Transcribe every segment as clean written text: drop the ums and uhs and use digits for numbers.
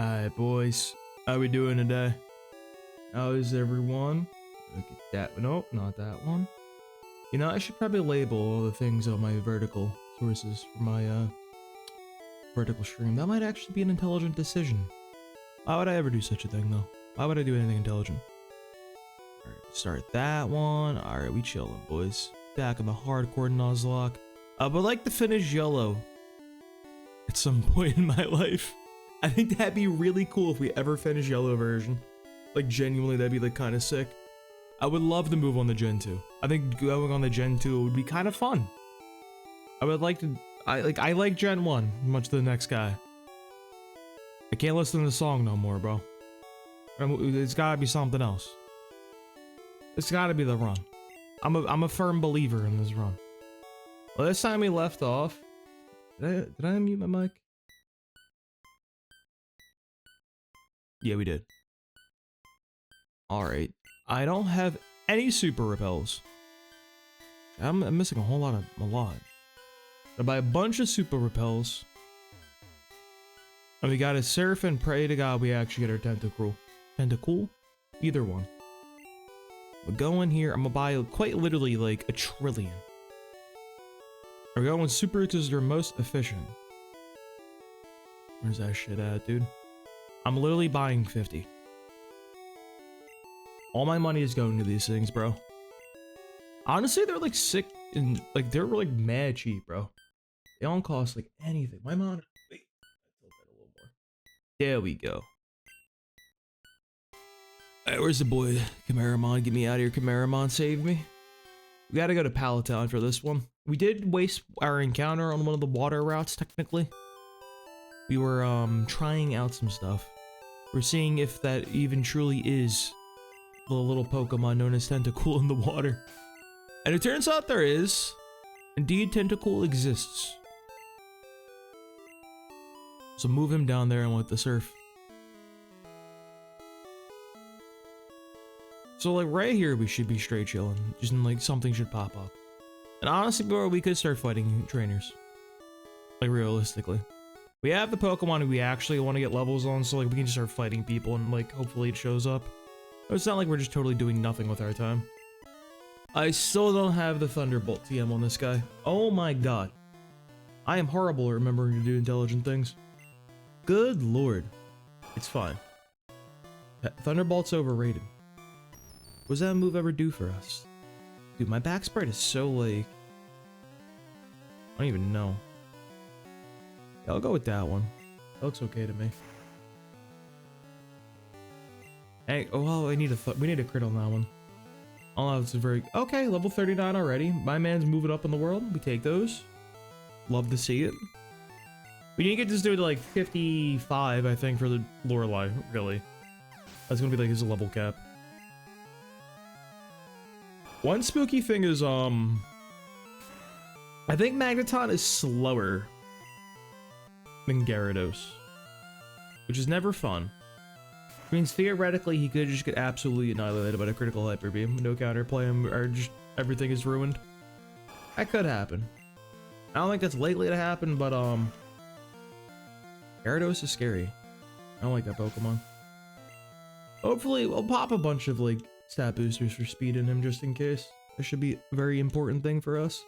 Alright, boys. How we doing today? How is everyone? Look at that. Nope, not that one. You know, I should probably label all the things on my vertical sources for my vertical stream. That might actually be an intelligent decision. Why would I ever do such a thing, though? Why would I do anything intelligent? Alright, start that one. Alright, we chilling, boys. Back in the hardcore Nuzlocke. I would like to finish YOLO at some point in my life. I think that'd be really cool if we ever finish YOLO version. Like, genuinely, that'd be, like, kind of sick. I would love to move on to Gen 2. I think going on the Gen 2 would be kind of fun. I would like to... I like Gen 1, much to the next guy. I can't listen to the song no more, bro. It's gotta be something else. It's gotta be the run. I'm a firm believer in this run. Well, this time we left off... Did I unmute my mic? Yeah, we did. Alright. I don't have any super repels. I'm missing a lot. I buy a bunch of super repels. And we gotta surf and pray to God we actually get our tentacle. Tentacle? Either one. We'll go in here. I'm gonna buy quite literally like 1 trillion. We're going super because they're most efficient. Where's that shit at, dude? I'm literally buying 50. All my money is going to these things, bro. Honestly, they're like sick and like they're like mad cheap, bro. They don't cost like anything. My monitor. Wait, I tilt that a little more. There we go. Alright, where's the boy? Cameraman, get me out of here, Cameraman, save me. We gotta go to Palatown for this one. We did waste our encounter on one of the water routes, technically. We were trying out some stuff. We're seeing if that even truly is the little Pokemon known as Tentacool in the water. And it turns out there is. Indeed, Tentacool exists. So move him down there and let the surf. So like right here we should be straight chilling. Just like something should pop up. And honestly, bro, we could start fighting trainers. Like realistically. We have the Pokemon we actually want to get levels on, so like we can just start fighting people and like hopefully it shows up. It's not like we're just totally doing nothing with our time. I still don't have the Thunderbolt TM on this guy. Oh my god. I am horrible at remembering to do intelligent things. Good lord. It's fine. Thunderbolt's overrated. What does that move ever do for us? Dude, my back sprite is so like... I don't even know. Yeah, I'll go with that one. That looks okay to me. Hey, oh well, we need a crit on that one. Oh, it's a very okay. Level 39 already. My man's moving up in the world. We take those. Love to see it. We need to get this dude to like 55, I think, for the Lorelei. Really, that's gonna be like his level cap. One spooky thing is I think Magneton is slower than Gyarados, which is never fun. Means theoretically he could just get absolutely annihilated by a critical hyper beam, no counterplay, or just everything is ruined. That could happen. I don't think that's likely to happen, but Gyarados is scary. I don't like that Pokemon. Hopefully we'll pop a bunch of like stat boosters for speed in him just in case. That should be a very important thing for us.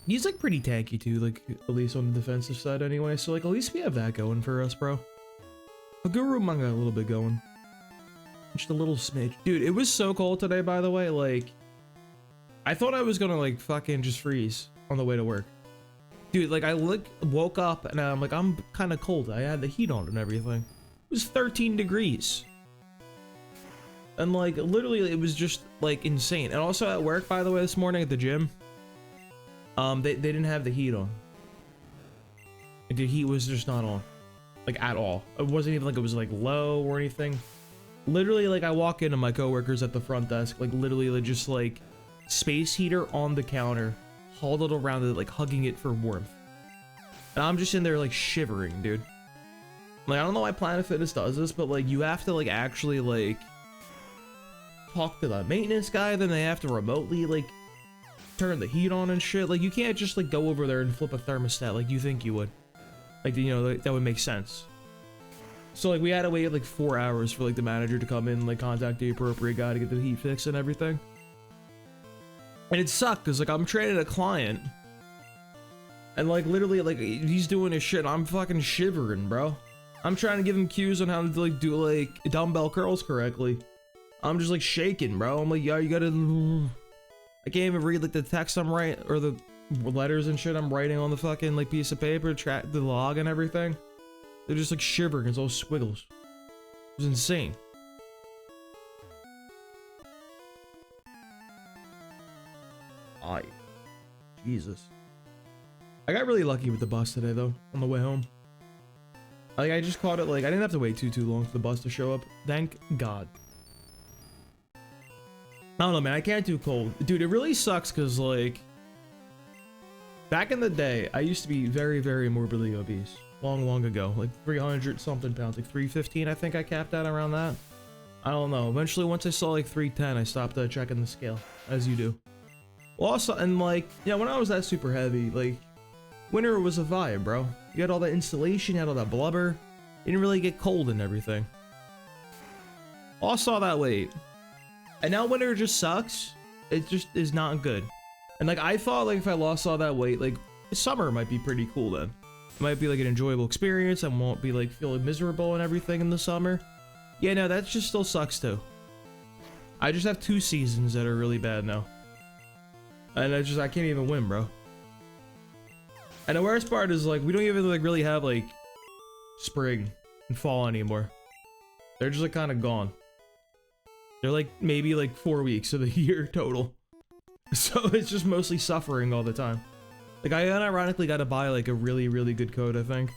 He's like pretty tanky too, like at least on the defensive side anyway, so like at least we have that going for us, bro. A Guru Manga a little bit going. Just a little smidge. Dude, it was so cold today, by the way, like I thought I was gonna like fucking just freeze on the way to work. Dude, like I woke up and I'm like, I'm kind of cold. I had the heat on and everything. It was 13 degrees. And like literally it was just like insane. And also at work, by the way, this morning at the gym, they didn't have the heat on. Like, the heat was just not on, like at all. It wasn't even like it was like low or anything. Literally, like I walk into my coworkers at the front desk, like literally just like space heater on the counter, huddled around it, like hugging it for warmth. And I'm just in there like shivering, dude. Like I don't know why Planet Fitness does this, but like you have to like actually like talk to the maintenance guy, then they have to remotely like turn the heat on and shit. Like you can't just like go over there and flip a thermostat like you think you would. Like, you know, that would make sense. So like we had to wait like 4 hours for like the manager to come in, like contact the appropriate guy to get the heat fixed and everything. And it sucked because like I'm training a client and like literally like he's doing his shit. I'm fucking shivering, bro. I'm trying to give him cues on how to like do like dumbbell curls correctly. I'm just like shaking, bro. I'm like, yeah, you gotta. I can't even read like the text I'm writing or the letters and shit I'm writing on the fucking like piece of paper, track the log and everything. They're just like shivering. It's all squiggles. It was insane. Jesus. I got really lucky with the bus today though, on the way home. Like I just caught it, like I didn't have to wait too long for the bus to show up. Thank God. I don't know, man, I can't do cold. Dude, it really sucks because like back in the day, I used to be very, very morbidly obese. Long ago, like 300 something pounds, like 315 I think I capped out around that. I don't know. Eventually once I saw like 310, I stopped checking the scale, as you do. Well, also, and like, yeah, when I was that super heavy, like winter was a vibe, bro. You had all that insulation, you had all that blubber. It didn't really get cold and everything. Lost all that weight. And now winter just sucks. It just is not good. And like, I thought like if I lost all that weight, like summer might be pretty cool then. It might be like an enjoyable experience. I won't be like feeling miserable and everything in the summer. Yeah, no, that just still sucks too. I just have 2 seasons that are really bad now. And I can't even win, bro. And the worst part is like, we don't even like really have like spring and fall anymore. They're just like kind of gone. They're like maybe like 4 weeks of the year total. So it's just mostly suffering all the time. Like I unironically got to buy like a really, really good coat, I think.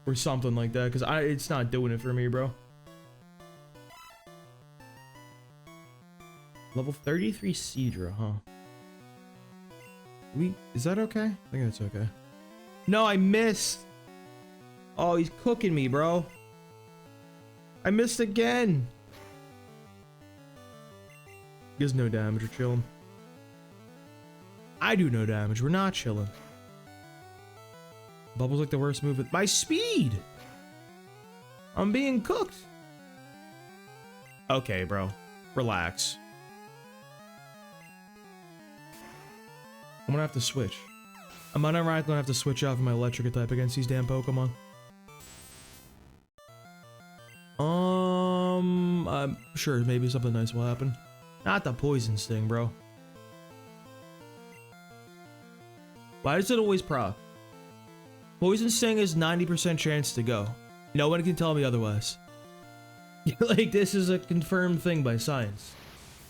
Or something like that, because it's not doing it for me, bro. Level 33 Cedra, huh? Is that okay? I think that's okay. No, I missed. Oh, he's cooking me, bro. I missed again. He does no damage, we're chilling. I do no damage, we're not chilling. Bubble's like the worst move with my speed. I'm being cooked. Okay, bro. Relax. I'm gonna have to switch. I'm unironically gonna have to switch off my electric type against these damn Pokemon. I'm sure maybe something nice will happen. Not the poison sting, bro. Why does it always proc? Poison sting is 90% chance to go. No one can tell me otherwise. Like, this is a confirmed thing by science.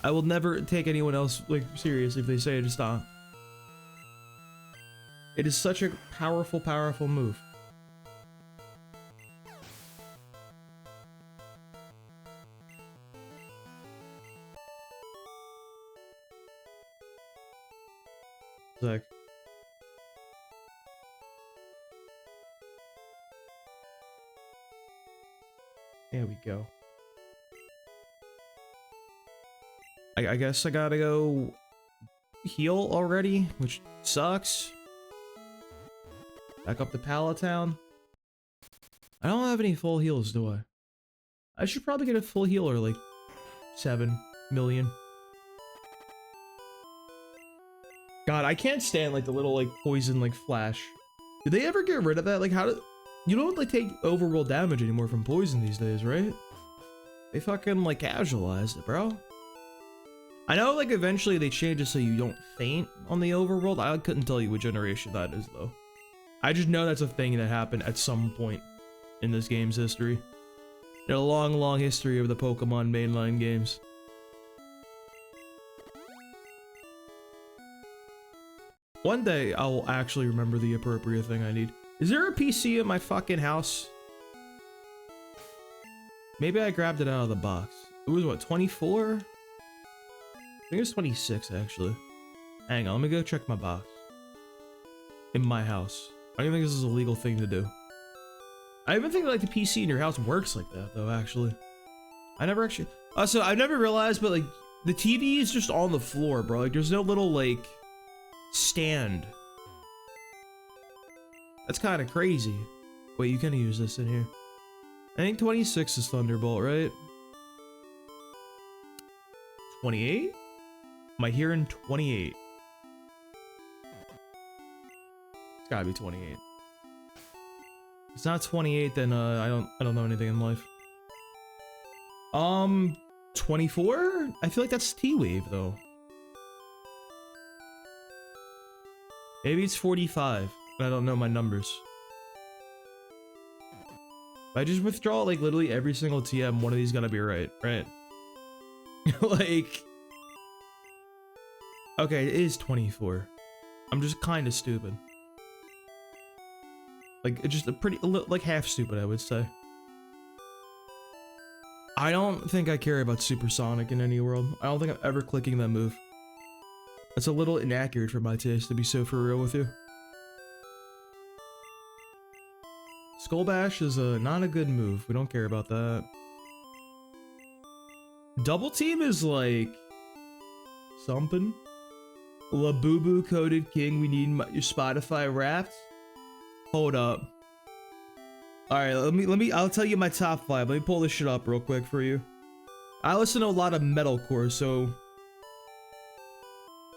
I will never take anyone else like seriously if they say it is not. It is such a powerful, powerful move. Zach. There we go. I guess I gotta go heal already, which sucks. Back up to Palatown. I don't have any full heals, do I? I should probably get a full healer, like 7 million. God, I can't stand like the little like poison like flash. Did they ever get rid of that? Like how do you don't like take overworld damage anymore from poison these days, right? They fucking like casualized it, bro. I know like eventually they changed it so you don't faint on the overworld. I couldn't tell you what generation that is though. I just know that's a thing that happened at some point in this game's history. In a long, long history of the Pokemon mainline games. One day, I'll actually remember the appropriate thing I need. Is there a PC in my fucking house? Maybe I grabbed it out of the box. It was what, 24? I think it was 26 actually. Hang on, let me go check my box. In my house. I don't even think this is a legal thing to do. I even think like the PC in your house works like that though, actually. I never actually... So I've never realized, but like, the TV is just on the floor, bro. Like, there's no little like... stand. That's kind of crazy. Wait, you can use this in here. I think 26 is Thunderbolt, right? 28? Am I hearing 28? It's gotta be 28. If it's not 28, then I don't know anything in life. 24? I feel like that's T-Wave though. Maybe it's 45. I don't know my numbers. If I just withdraw like literally every single TM, one of these gotta be right? Like, okay, it is 24. I'm just kind of stupid. Like, it's just like half stupid, I would say. I don't think I care about Supersonic in any world. I don't think I'm ever clicking that move. That's a little inaccurate for my taste, to be so for real with you. Skull Bash is not a good move. We don't care about that. Double Team is like something. Labubu Coded King, we need your Spotify Wrapped. Hold up. All right, I'll tell you my top 5. Let me pull this shit up real quick for you. I listen to a lot of metalcore, so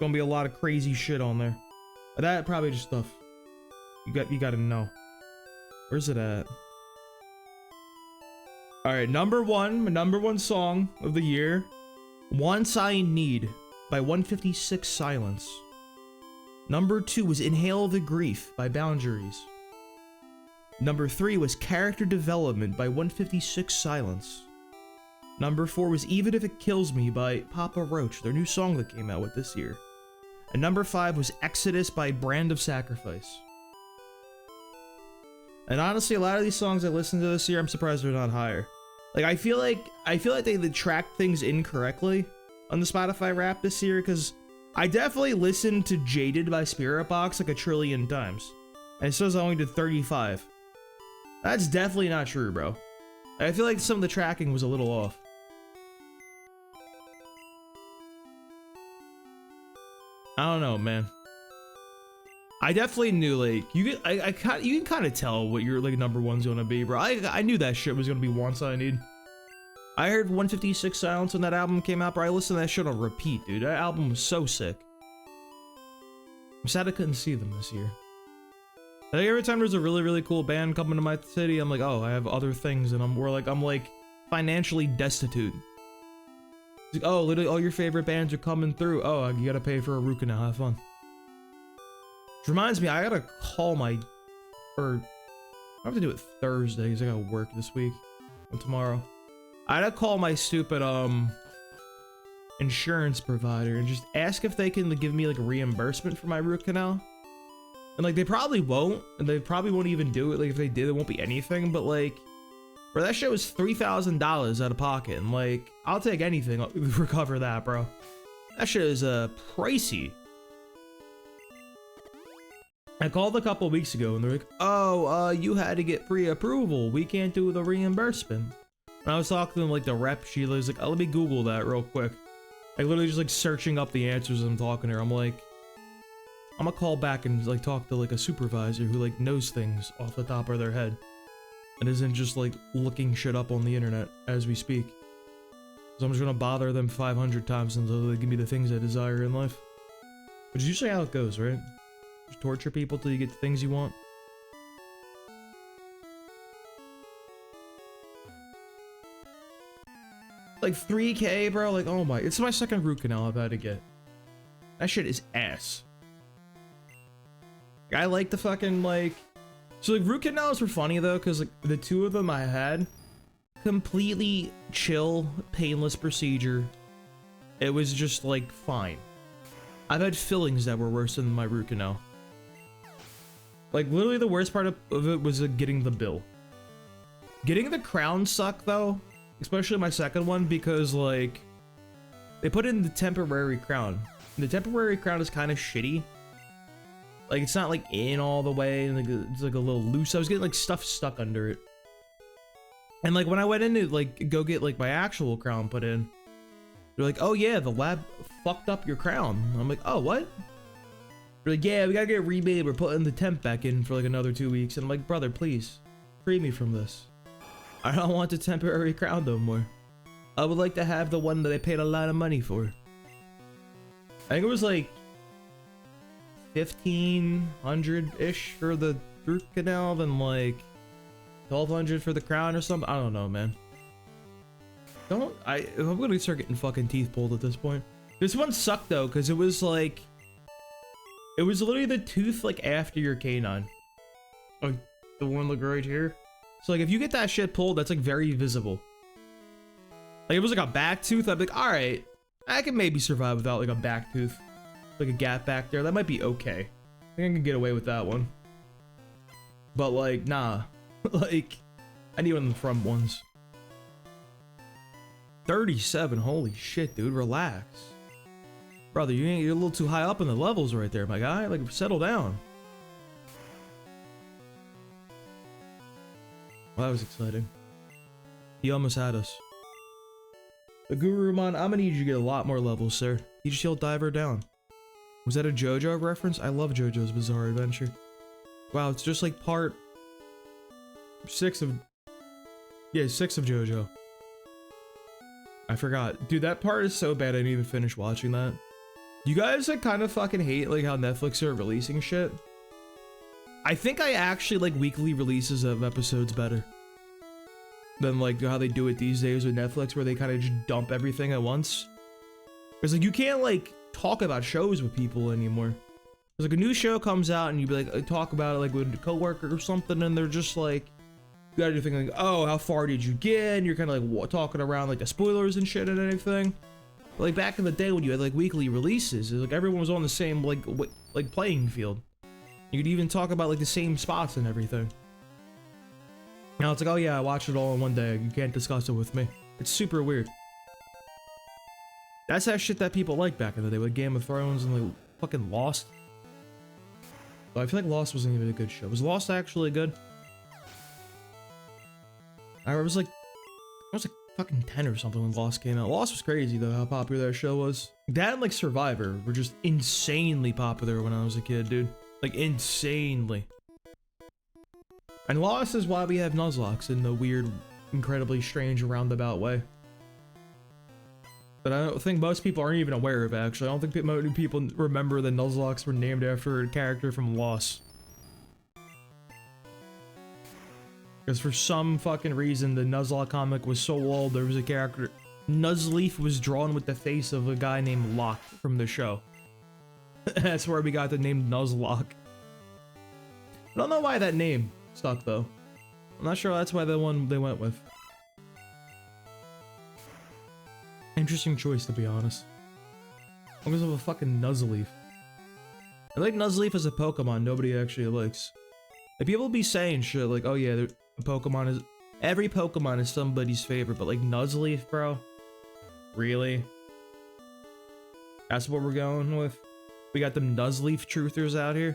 gonna be a lot of crazy shit on there. That probably just stuff you gotta know. Where's it at? All right, number one, my number one song of the year, "Once I Need" by 156 Silence. Number 2 was "Inhale the Grief" by Boundaries. Number 3 was "Character Development" by 156 Silence. Number 4 was "Even If It Kills Me" by Papa Roach, their new song that came out with this year. And number 5 was "Exodus" by Brand of Sacrifice. And honestly, a lot of these songs I listened to this year, I'm surprised they're not higher. Like, I feel like they tracked things incorrectly on the Spotify Wrapped this year, because I definitely listened to "Jaded" by Spirit Box like a trillion times. And it says I only did 35. That's definitely not true, bro. I feel like some of the tracking was a little off. I don't know, man. I definitely knew, like, you can kind of tell what your like number one's gonna be, bro. I knew that shit was gonna be "Once I Need." I heard 156 Silence when that album came out, bro. I listened to that shit on repeat, dude. That album was so sick. I'm sad I couldn't see them this year. I think every time there's a really, really cool band coming to my city, I'm like, oh, I have other things, and I'm like financially destitute. It's like, oh, literally all your favorite bands are coming through. Oh, you gotta pay for a Ruka now. Have fun. Which reminds me, I gotta call I have to do it Thursday because I gotta work this week and tomorrow. I gotta call my stupid insurance provider and just ask if they can give me like a reimbursement for my root canal. And like, they probably won't, and they probably won't even do it. Like, if they did, it won't be anything. But like, bro, that shit was $3,000 out of pocket, and like, I'll take anything to recover that, bro. That shit is pricey. I called a couple weeks ago, and they're like, oh, you had to get pre-approval. We can't do the reimbursement. And I was talking to them, like, the rep. She was like, oh, let me Google that real quick. Like, literally just like searching up the answers as I'm talking to her. I'm like, I'm gonna call back and like talk to like a supervisor who like knows things off the top of their head and isn't just like looking shit up on the internet as we speak. So I'm just gonna bother them 500 times until they give me the things I desire in life. Which is usually how it goes, right? Just torture people till you get the things you want. Like 3K, bro. Like, oh my, it's my second root canal I've had to get. That shit is ass. I like the fucking like, so like root canals were funny though, because like the 2 of them I had, completely chill, painless procedure. It was just like fine. I've had fillings that were worse than my root canal. Like literally the worst part of it was getting the bill. Getting the crown sucked though, especially my second one, because like they put in the temporary crown. And the temporary crown is kind of shitty. Like, it's not like in all the way, and like it's like a little loose. I was getting like stuff stuck under it. And like when I went in to like go get like my actual crown put in, they're like, oh yeah, the lab fucked up your crown. I'm like, oh, what? They're like, yeah, we gotta get it remade. We're putting the temp back in for like another 2 weeks. And I'm like, brother, please. free me from this. I don't want the temporary crown no more. I would like to have the one that I paid a lot of money for. I think it was like 1,500-ish for the root canal, then like 1,200 for the crown or something. I don't know, man. I'm gonna start getting fucking teeth pulled at this point. This one sucked though, because it was like, it was literally the tooth like after your canine. Like the one like right here. So like if you get that shit pulled, that's like very visible. Like if it was like a back tooth, I'd be like, all right, I can maybe survive without like a back tooth, like a gap back there. That might be okay. I think I can get away with that one. But like, nah, like I need one of the front ones. 37, holy shit, dude, relax. Brother, you're a little too high up in the levels right there, my guy. Like, settle down. Well, that was exciting. He almost had us. The Gurumon, I'm gonna need you to get a lot more levels, sir. He just yelled diver down. Was that a JoJo reference? I love JoJo's Bizarre Adventure. Wow, it's just like part 6 of... Yeah, 6 of JoJo. I forgot. Dude, that part is so bad I didn't even finish watching that. You guys like kind of fucking hate like how Netflix are releasing shit. I think I actually like weekly releases of episodes better than like how they do it these days with Netflix, where they kind of just dump everything at once. Because like you can't like talk about shows with people anymore. There's like a new show comes out and you be like talk about it like with a coworker or something, and they're just like, you gotta do things like, oh, how far did you get? And you're kind of like talking around like the spoilers and shit and anything. But, like back in the day when you had like weekly releases, like everyone was on the same like playing field. You could even talk about like the same spots and everything. Now it's like, oh yeah, I watched it all in one day. You can't discuss it with me. It's super weird. That's that shit that people like back in the day with Game of Thrones and like fucking Lost. But I feel like Lost wasn't even a good show. Was Lost actually good? I was like fucking 10 or something when Lost came out. Lost was crazy though, how popular that show was. That and like Survivor were just insanely popular when I was a kid, dude. Like insanely. And Lost is why we have Nuzlocke in the weird, incredibly strange roundabout way. But I don't think most people aren't even aware of, actually. I don't think many people remember that Nuzlocke were named after a character from Lost. Because for some fucking reason, the Nuzlocke comic was so old, there was a character... Nuzleaf was drawn with the face of a guy named Locke from the show. That's where we got the name Nuzlocke. I don't know why that name stuck, though. I'm not sure that's why the one they went with. Interesting choice, to be honest. Because of a fucking Nuzleaf. I like Nuzleaf as a Pokemon nobody actually likes. Like, people be saying shit like, oh yeah, Pokemon is... Every Pokemon is somebody's favorite, but like Nuzleaf, bro? Really? That's what we're going with? We got them Nuzleaf truthers out here?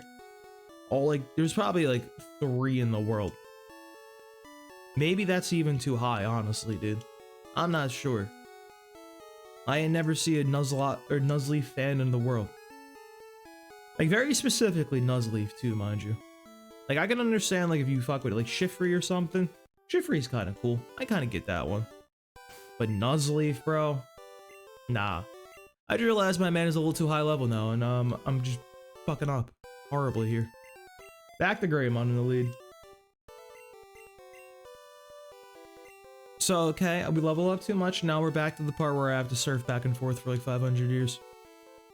All like, there's probably like 3 in the world. Maybe that's even too high, honestly, dude. I'm not sure. I ain't never see a Nuzleaf fan in the world. Like, very specifically Nuzleaf, too, mind you. Like, I can understand, like, if you fuck with it, like, Shiftry or something. Shiftry's kind of cool. I kind of get that one. But Nuzleaf, bro? Nah. I just realized my man is a little too high level now, and, I'm just fucking up horribly here. Back to Greymon in the lead. So, okay, we level up too much. Now we're back to the part where I have to surf back and forth for like 500 years.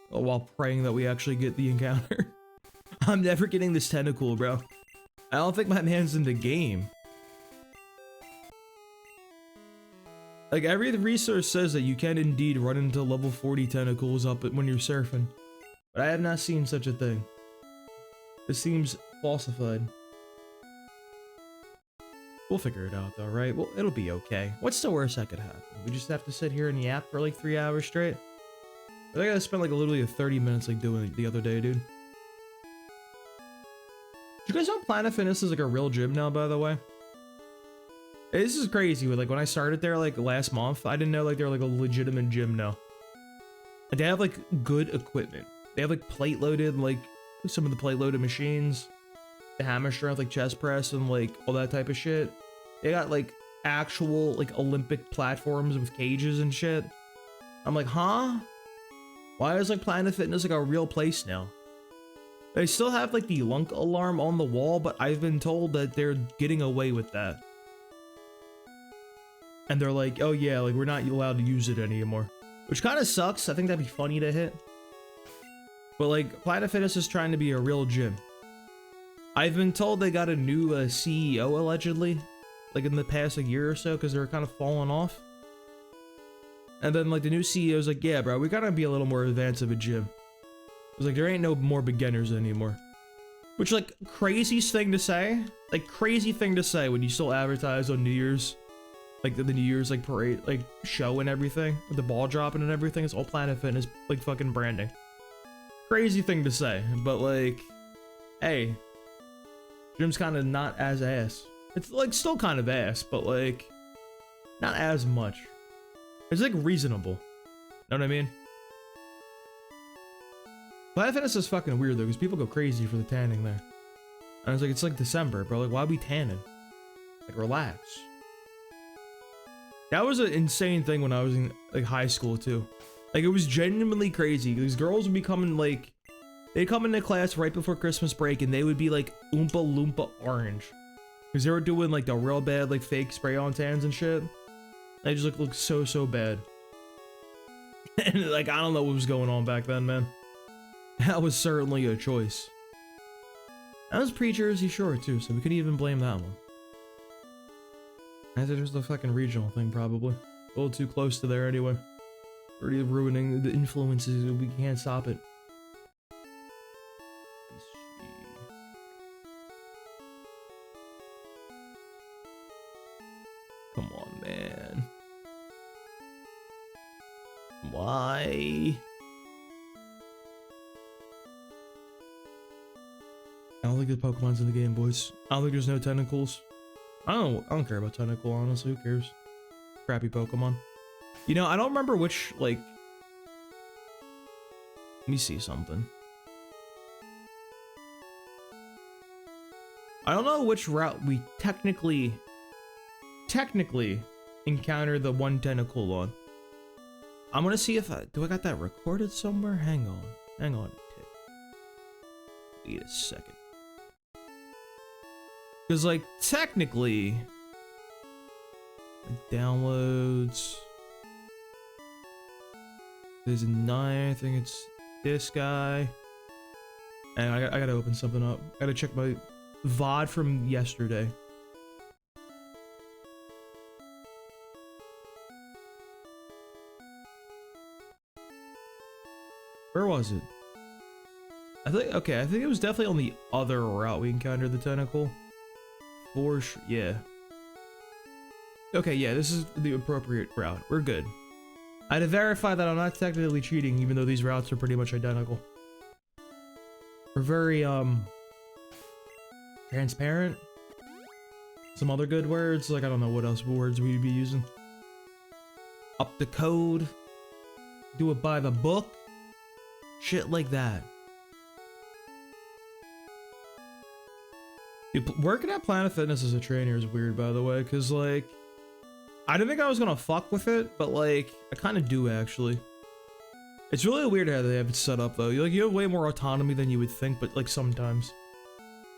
While praying that we actually get the encounter. I'm never getting this tentacle, bro. I don't think my man's in the game. Like, every resource says that you can indeed run into level 40 tentacles up when you're surfing. But I have not seen such a thing. This seems falsified. We'll figure it out though, right? Well, it'll be okay. What's the worst that could happen? We just have to sit here and yap for like 3 hours straight? I think I spent like literally 30 minutes like doing it the other day, dude. You guys know Planet Fitness is like a real gym now, by the way? This is crazy. Like when I started there like last month, I didn't know like they're like a legitimate gym now. Like, they have like good equipment. They have like plate loaded, like some of the plate loaded machines. the hammer strength, like chest press and like all that type of shit. They got like actual like Olympic platforms with cages and shit. I'm like, huh? Why is like Planet Fitness like a real place now? They still have like the lunk alarm on the wall, but I've been told that they're getting away with that. And they're like, oh yeah, like we're not allowed to use it anymore. Which kind of sucks. I think that'd be funny to hit. But like, Planet Fitness is trying to be a real gym. I've been told they got a new CEO allegedly, like in the past like year or so, because they were kind of falling off. And then like the new CEO's like, yeah, bro, we gotta be a little more advanced of a gym. It's like, there ain't no more beginners anymore. Which, like, craziest thing to say. Like, crazy thing to say when you still advertise on New Year's. Like, the New Year's, like, parade, like, show and everything. With the ball dropping and everything. It's all Planet Fitness, like, fucking branding. Crazy thing to say. But, like, hey. Gym's kind of not as ass. It's, like, still kind of ass. But, like, not as much. It's, like, reasonable. Know what I mean? Planet Fitness is fucking weird though, because people go crazy for the tanning there. And I was like, it's like December, bro. Like, why are we tanning? Like, relax. That was an insane thing when I was in like high school too. Like, it was genuinely crazy. These girls would be coming like, they'd come into class right before Christmas break, and they would be like Oompa Loompa orange, because they were doing like the real bad like fake spray on tans and shit. They just looked so bad. And like, I don't know what was going on back then, man. That was certainly a choice. That was pre-Jersey Shore too, so we could even blame that one. I think there's the fucking regional thing probably. A little too close to there anyway. Already ruining the influences, we can't stop it. Come on, man. Why? I don't think the Pokemon's in the game, boys. I don't think there's no tentacles. I don't care about tentacle, honestly. Who cares? Crappy Pokemon. You know, I don't remember which, like... Let me see something. I don't know which route we technically encountered the one tentacle on. I'm gonna see if do I got that recorded somewhere? Hang on a tick. Wait a second. Because, like, technically, like, downloads, there's 9, I think it's this guy, and I gotta open something up. I gotta check my VOD from yesterday. Where was it? I think it was definitely on the other route we encountered the tentacle. For sure, yeah. Okay, yeah, this is the appropriate route. We're good. I had to verify that I'm not technically cheating, even though these routes are pretty much identical. We're very, transparent. Some other good words, like, I don't know what else words we'd be using. Up the code. Do it by the book. Shit like that. Dude, working at Planet Fitness as a trainer is weird, by the way, because, like, I didn't think I was gonna fuck with it, but, like, I kind of do, actually. It's really weird how they have it set up, though. You have way more autonomy than you would think, but, like, sometimes.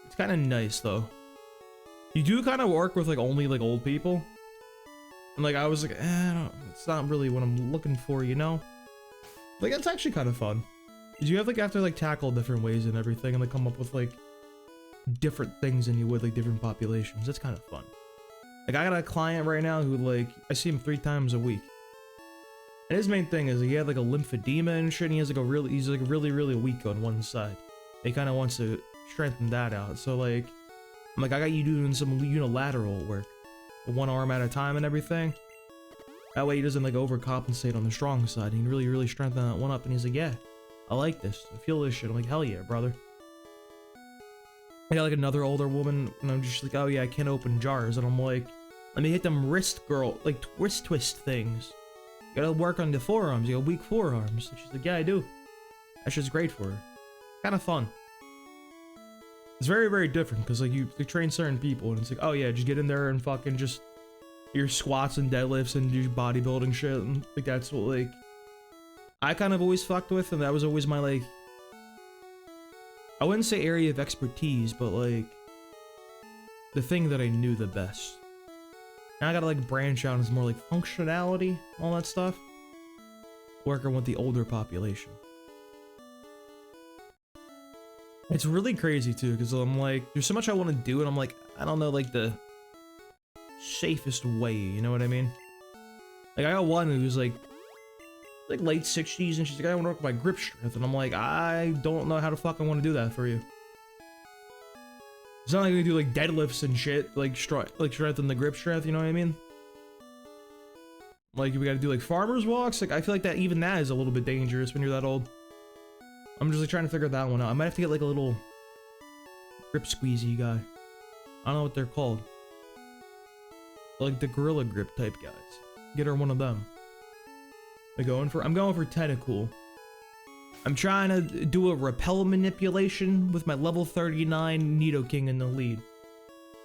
It's kind of nice, though. You do kind of work with, like, only, like, old people. And, like, I was like, it's not really what I'm looking for, you know? Like, it's actually kind of fun. You have, like, have to, like, tackle different ways and everything, and, like, come up with, like, different things than you would, like, different populations. It's kind of fun. Like, I got a client right now who, like, I see him 3 times a week. And his main thing is he had, like, a lymphedema and shit, and he's like really weak on one side. He kind of wants to strengthen that out. So, like, I'm like, I got you doing some unilateral work. 1 arm at a time and everything. That way he doesn't, like, overcompensate on the strong side. He can really strengthen that one up. And he's like, yeah, I like this. I feel this shit. I'm like, hell yeah, brother. I got, like, another older woman, and I'm just like, oh yeah, I can't open jars. And I'm like, let me hit them wrist twist things. You gotta work on the forearms. You got weak forearms. And she's like, yeah, I do. That's just great for her. Kind of fun. It's very, very different because like you train certain people and it's like, oh yeah, just get in there and fucking just your squats and deadlifts and do bodybuilding shit, and like that's what like I kind of always fucked with, and that was always my like, I wouldn't say area of expertise, but like the thing that I knew the best. Now I gotta like branch out into more like functionality, all that stuff. Working with the older population. It's really crazy too, because I'm like, there's so much I want to do, and I'm like, I don't know like the safest way, you know what I mean? Like I got one who's like late 60s, and she's like, I want to work with my grip strength, and I'm like, I don't know how to fucking want to do that for you. It's not like we do like deadlifts and shit, like strengthen the grip strength, you know what I mean? Like we gotta do like farmer's walks, like I feel like that even that is a little bit dangerous when you're that old. I'm just like trying to figure that one out. I might have to get like a little grip squeezy guy. I don't know what they're called. Like the gorilla grip type guys. Get her one of them. I'm going for tentacle. I'm trying to do a repel manipulation with my level 39 Nidoking in the lead.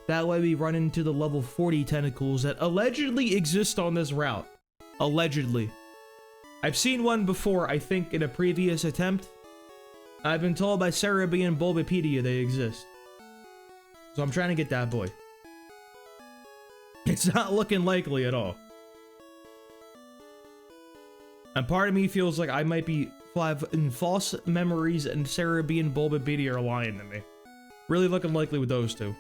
That way we run into the level 40 tentacles that allegedly exist on this route. Allegedly. I've seen one before, I think in a previous attempt. I've been told by Cerebi and Bulbapedia they exist. So I'm trying to get that boy. It's not looking likely at all. And part of me feels like I might be in false memories and Cerebi and Bulbapedia are lying to me. Really looking likely with those two.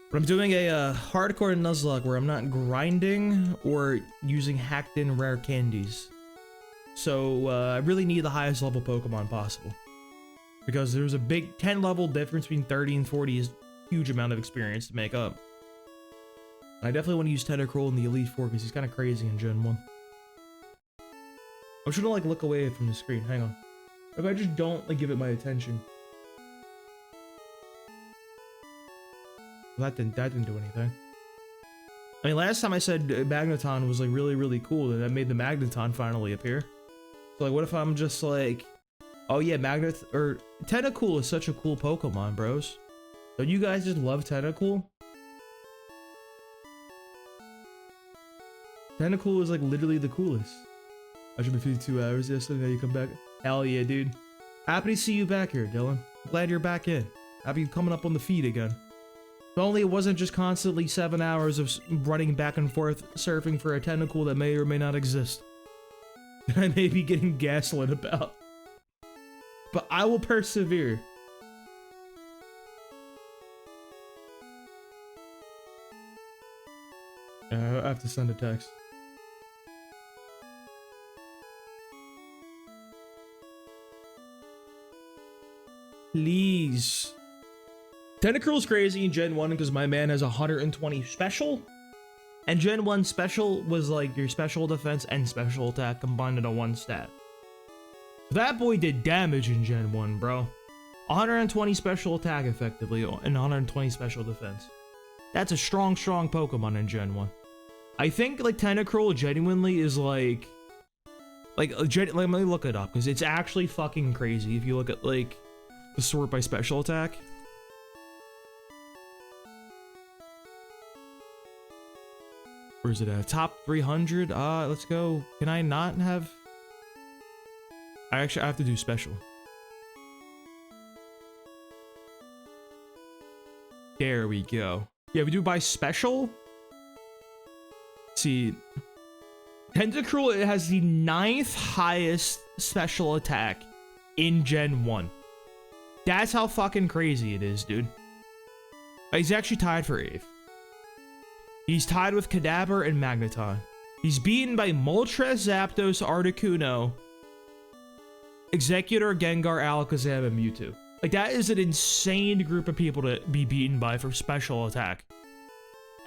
But I'm doing a hardcore Nuzlocke where I'm not grinding or using hacked in rare candies. So I really need the highest level Pokemon possible. Because there's a big 10 level difference between 30 and 40 is a huge amount of experience to make up. And I definitely want to use Tentacruel in the Elite Four because he's kind of crazy in Gen 1. I'm trying to like look away from the screen, hang on. If I just don't like give it my attention. Well, that didn't do anything. I mean, last time I said Magneton was like really, really cool, and that made the Magneton finally appear. So like, what if I'm just like, oh yeah, Tentacool is such a cool Pokemon, bros. Don't you guys just love Tentacool? Tentacool is like literally the coolest. I should be 52 hours yesterday, now you come back. Hell yeah, dude. Happy to see you back here, Dylan. Glad you're back in. Happy coming up on the feed again. If only it wasn't just constantly 7 hours of running back and forth surfing for a Tentacool that may or may not exist. That I may be getting gaslit about. But I will persevere. I have to send a text. Please. Tentacruel's crazy in Gen 1 because my man has 120 special. And Gen 1 special was like your special defense and special attack combined into one stat. That boy did damage in Gen 1, bro. 120 special attack effectively and 120 special defense. That's a strong, strong Pokemon in Gen 1. I think like Tentacruel genuinely is like let me look it up because it's actually fucking crazy if you look at like the sort by special attack. Where is it at? Top 300? Let's go. Can I not have... I have to do special. There we go. Yeah, we do by special. Let's see. Tentacruel, it has the 9th highest special attack in Gen 1. That's how fucking crazy it is, dude. He's actually tied for 8th. He's tied with Kadabra and Magneton. He's beaten by Moltres, Zapdos, Articuno, Executor, Gengar, Alakazam, and Mewtwo. Like, that is an insane group of people to be beaten by for special attack.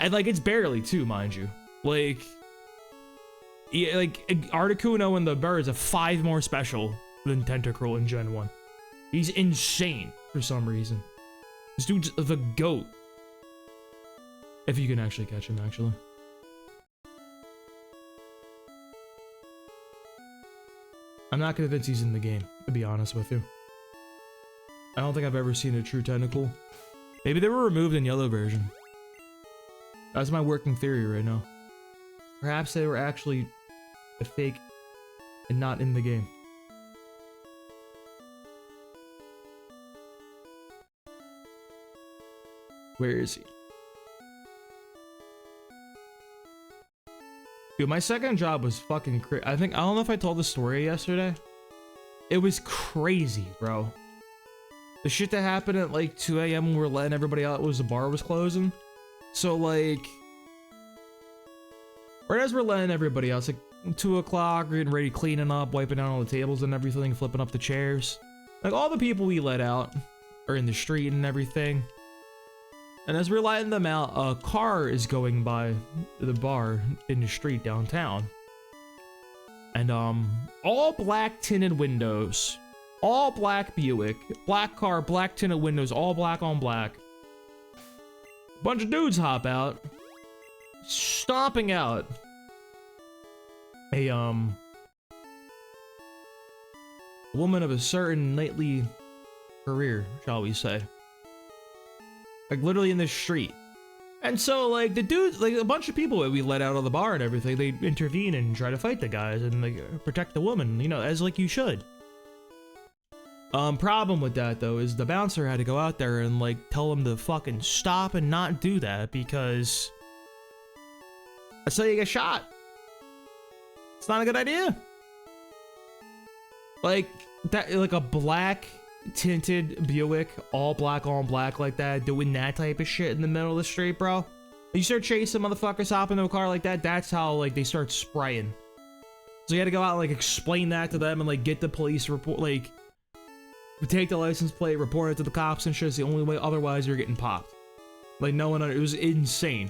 And, like, it's barely, too, mind you. Like, yeah, like Articuno and the birds have 5 more special than Tentacruel in Gen 1. He's insane for some reason. This dude's the GOAT. If you can actually catch him, actually. I'm not convinced he's in the game, to be honest with you. I don't think I've ever seen a true tentacle. Maybe they were removed in yellow version. That's my working theory right now. Perhaps they were actually a fake and not in the game. Where is he? Dude, my second job was fucking crazy. I don't know if I told the story yesterday. It was crazy, bro. The shit that happened at like 2 a.m. when we were letting everybody out was the bar was closing. So like, right as we're letting everybody out, it's like 2 o'clock, we're getting ready, cleaning up, wiping down all the tables and everything, flipping up the chairs. Like all the people we let out are in the street and everything. And as we're letting them out, a car is going by the bar in the street downtown. And all black tinted windows, all black Buick, black car, black tinted windows, all black on black. Bunch of dudes hop out, stomping out a woman of a certain knightly career, shall we say. Like literally in the street. And so like the dudes, like a bunch of people that we let out of the bar and everything, they intervene and try to fight the guys and like protect the woman, you know, as like you should. Problem with that though is the bouncer had to go out there and like tell them to fucking stop and not do that because that's how you get shot. It's not a good idea. Like that, like a black tinted Buick, all black on black like that, doing that type of shit in the middle of the street, bro. You start chasing motherfuckers, hop into a car like that, that's how like they start spraying. So you had to go out and like explain that to them and like get the police report, like take the license plate, report it to the cops and shit. It's the only way, otherwise you're getting popped. Like no one, it was insane.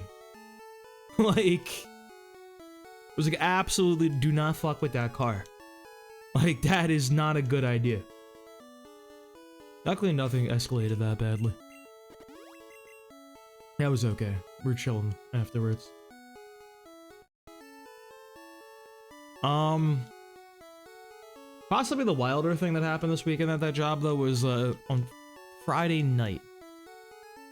Like it was like absolutely do not fuck with that car. Like that is not a good idea. Luckily, nothing escalated that badly. That was okay. We're chilling afterwards. Possibly the wilder thing that happened this weekend at that job, though, was on Friday night.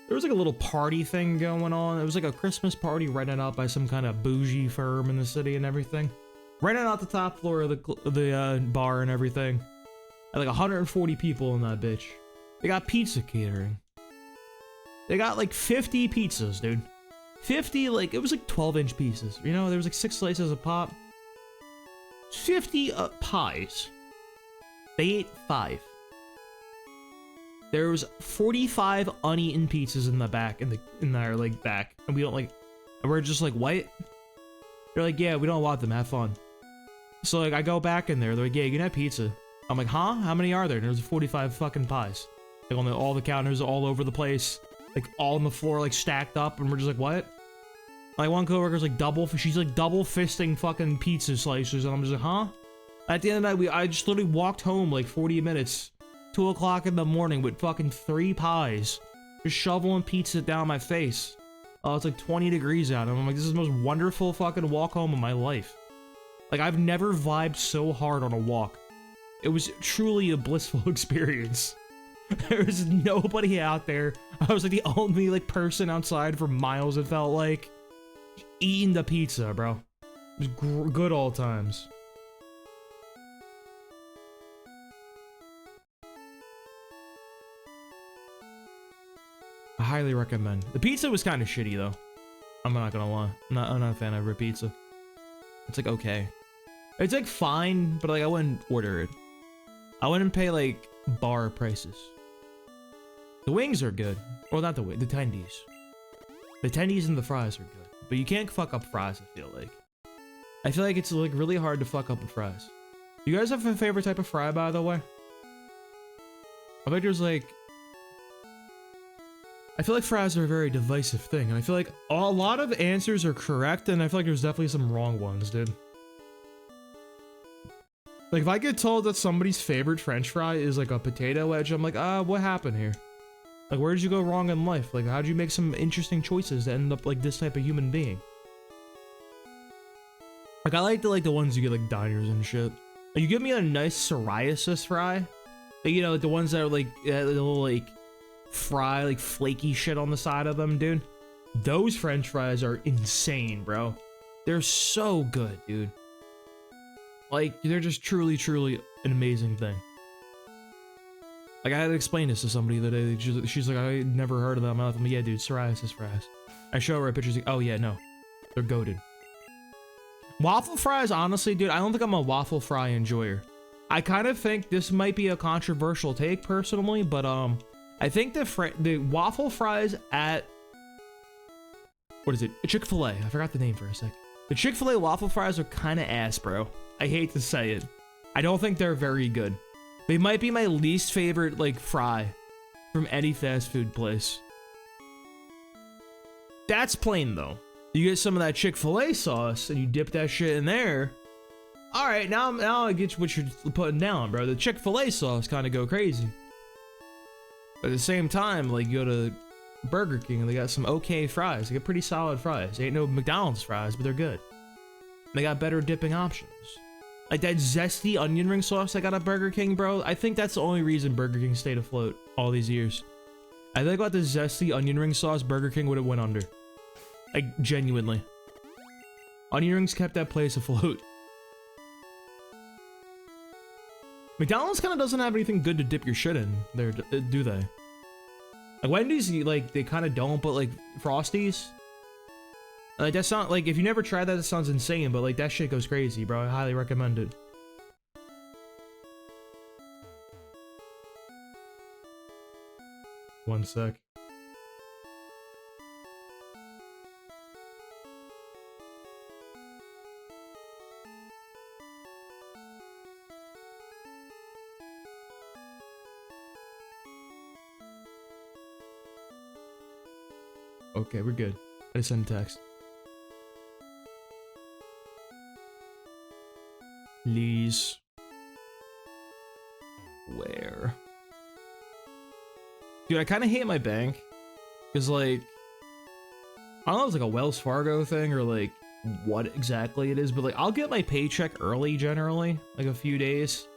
There was like a little party thing going on. It was like a Christmas party rented out by some kind of bougie firm in the city and everything. Rented out the top floor of the bar and everything. And like 140 people in that bitch. They got pizza catering. They got like 50 pizzas, dude. 50, like, it was like 12-inch pieces. You know, there was like 6 slices of pop. 50 pies. They ate 5. There was 45 uneaten pizzas in the back, in our like back. And we don't like, and we're just like, what? They're like, yeah, we don't want them, have fun. So like, I go back in there, they're like, yeah, you can have pizza. I'm like, huh? How many are there? And there's 45 fucking pies. Like on all the counters all over the place, like all on the floor, like stacked up, and we're just like, what? Like one coworker's like she's like double fisting fucking pizza slices, and I'm just like, huh? At the end of the night, I just literally walked home like 40 minutes, 2 o'clock in the morning with fucking 3 pies, just shoveling pizza down my face. Oh, it's like 20 degrees out, and I'm like, this is the most wonderful fucking walk home of my life. Like I've never vibed so hard on a walk. It was truly a blissful experience. There was nobody out there. I was like the only like person outside for miles, it felt like. Eating the pizza, bro. It was good all times. I highly recommend. The pizza was kind of shitty though. I'm not gonna lie. I'm not a fan of her pizza. It's like okay. It's like fine, but like I wouldn't order it. I wouldn't pay like bar prices. The wings are good. Well, not the wings, the tendies. The tendies and the fries are good. But you can't fuck up fries, I feel like. I feel like it's like really hard to fuck up with fries. You guys have a favorite type of fry, by the way? I think there's like... I feel like fries are a very divisive thing, and I feel like a lot of answers are correct, and I feel like there's definitely some wrong ones, dude. Like, if I get told that somebody's favorite french fry is like a potato wedge, I'm like, what happened here? Like, where did you go wrong in life? Like, how'd you make some interesting choices that end up like this type of human being? Like, I like the ones you get like diners and shit. Like, you give me a nice psoriasis fry, Like, you know, like the ones that are like a little like fry, like flaky shit on the side of them, dude. Those French fries are insane, bro. They're so good, dude. Like, they're just truly, truly an amazing thing. Like, I had to explain this to somebody the other day. She's like, I never heard of them. I'm like, yeah, dude, psoriasis fries. I show her pictures, like, oh yeah, no. They're goated. Waffle fries, honestly, dude, I don't think I'm a waffle fry enjoyer. I kind of think this might be a controversial take, personally, but, I think the waffle fries at... What is it? Chick-fil-A. I forgot the name for a sec. The Chick-fil-A waffle fries are kind of ass, bro. I hate to say it. I don't think they're very good. They might be my least favorite, like, fry from any fast food place. That's plain, though. You get some of that Chick-fil-A sauce, and you dip that shit in there. All right, now I get what you're putting down, bro. The Chick-fil-A sauce kind of go crazy. But at the same time, like, you go to Burger King, and they got some okay fries. They got pretty solid fries. They ain't no McDonald's fries, but they're good. They got better dipping options. Like that zesty onion ring sauce I got at Burger King, bro. I think that's the only reason Burger King stayed afloat all these years. I think without the zesty onion ring sauce, Burger King would have went under. Like, genuinely. Onion rings kept that place afloat. McDonald's kind of doesn't have anything good to dip your shit in there, do they? Like Wendy's, like, they kind of don't, but like Frosties, like that's not like, if you never tried that, it sounds insane, but like that shit goes crazy, bro. I highly recommend it. One sec. Okay, we're good. I just sent a text. Please. Where? Dude, I kind of hate my bank. Because, like, I don't know if it's like a Wells Fargo thing or, like, what exactly it is. But, like, I'll get my paycheck early, generally. Like, a few days.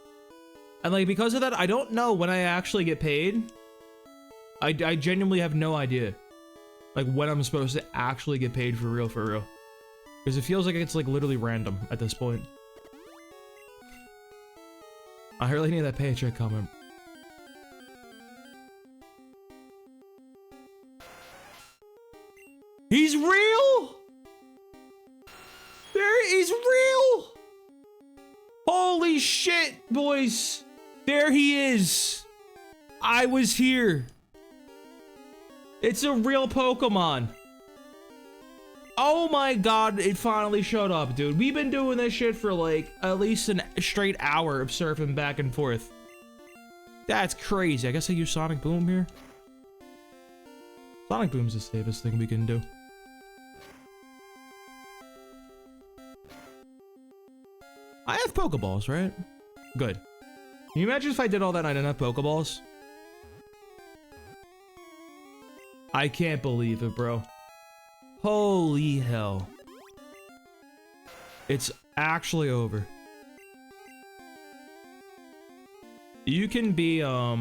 And, like, because of that, I don't know when I actually get paid. I genuinely have no idea. Like, when I'm supposed to actually get paid for real, Because it feels like it's, like, literally random at this point. I really need that paycheck coming. He's real! He's real! Holy shit, boys! There he is! I was here! It's a real Pokemon. Oh my god, it finally showed up, dude. We've been doing this shit for like at least a straight hour of surfing back and forth. That's crazy. I guess I use Sonic Boom here. Sonic Boom's the safest thing we can do. I have Pokeballs, right? Good. Can you imagine if I did all that and I didn't have Pokeballs? I can't believe it, bro. Holy hell. It's actually over. You can be, you have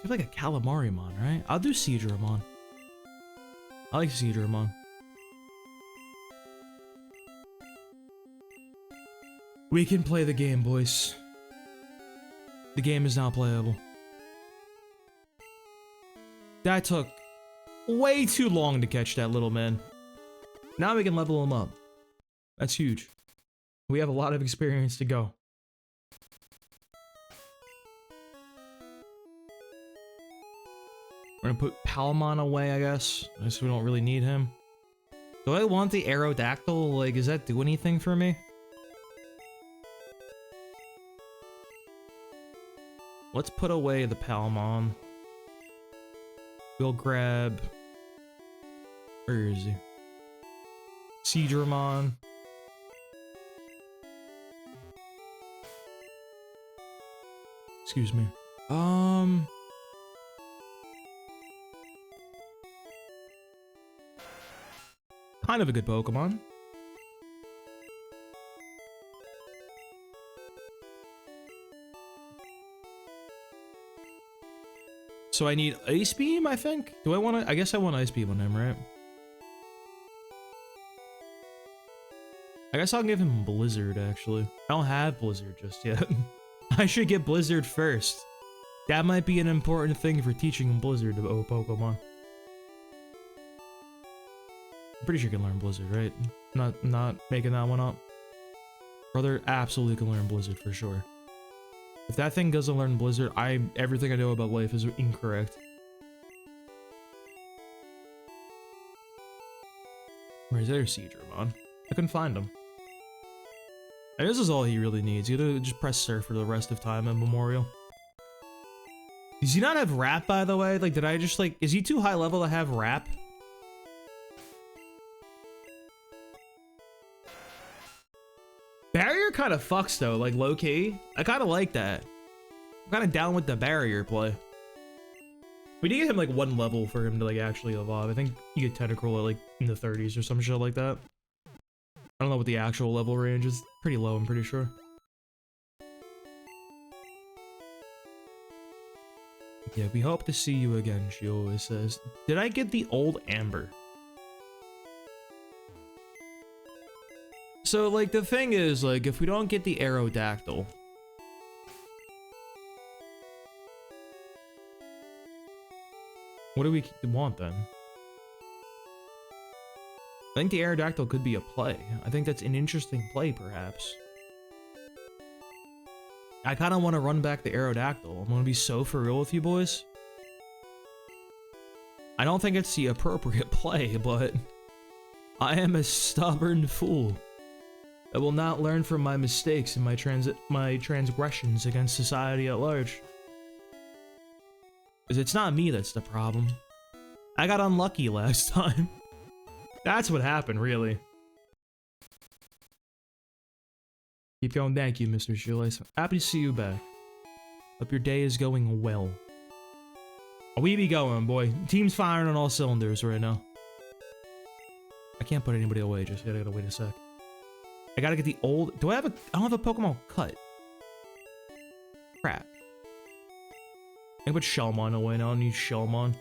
like a Calamariamon, right? I'll do Seadramon. I like Seadramon. We can play the game, boys. The game is now playable. That took way too long to catch that little man. Now we can level him up. That's huge. We have a lot of experience to go. We're gonna put Palmon away, I guess. I guess we don't really need him. Do I want the Aerodactyl? Like, does that do anything for me? Let's put away the Palmon. We'll grab... Where is he? Seadramon. Excuse me. Kind of a good Pokemon. So I need Ice Beam, I think? Do I want to? I guess I want Ice Beam on him, right? I guess I'll give him Blizzard, actually. I don't have Blizzard just yet. I should get Blizzard first. That might be an important thing for teaching him Blizzard to Pokemon. I'm pretty sure you can learn Blizzard, right? Not making that one up. Brother absolutely can learn Blizzard for sure. If that thing doesn't learn Blizzard, everything I know about life is incorrect. Where's their Seadramon? I couldn't find him. And this is all he really needs. You gotta just press Surf for the rest of time at Memorial. Does he not have Rap, by the way? Like, did I just, like, is he too high level to have Rap? Barrier kind of fucks, though, like, low-key. I kind of like that. I'm kind of down with the barrier play. We need to get him, like, one level for him to, like, actually evolve. I think you get Tentacruel at, like, in the 30s or some shit like that. I don't know what the actual level range is. Pretty low, I'm pretty sure. Yeah, we hope to see you again, she always says. Did I get the old Amber? So, like, the thing is, like, if we don't get the Aerodactyl... what do we want, then? I think the Aerodactyl could be a play. I think that's an interesting play, perhaps. I kind of want to run back the Aerodactyl. I'm going to be so for real with you boys. I don't think it's the appropriate play, but... I am a stubborn fool. I will not learn from my mistakes and my transgressions against society at large. Because it's not me that's the problem. I got unlucky last time. That's what happened, really. Keep going. Thank you, Mr. Shoelace. Happy to see you back. Hope your day is going well. We be going, boy. Team's firing on all cylinders right now. I can't put anybody away just yet. I gotta wait a sec. I gotta get the old... I don't have a Pokemon cut. Crap. I can put Shellmon away now. I need Shellmon.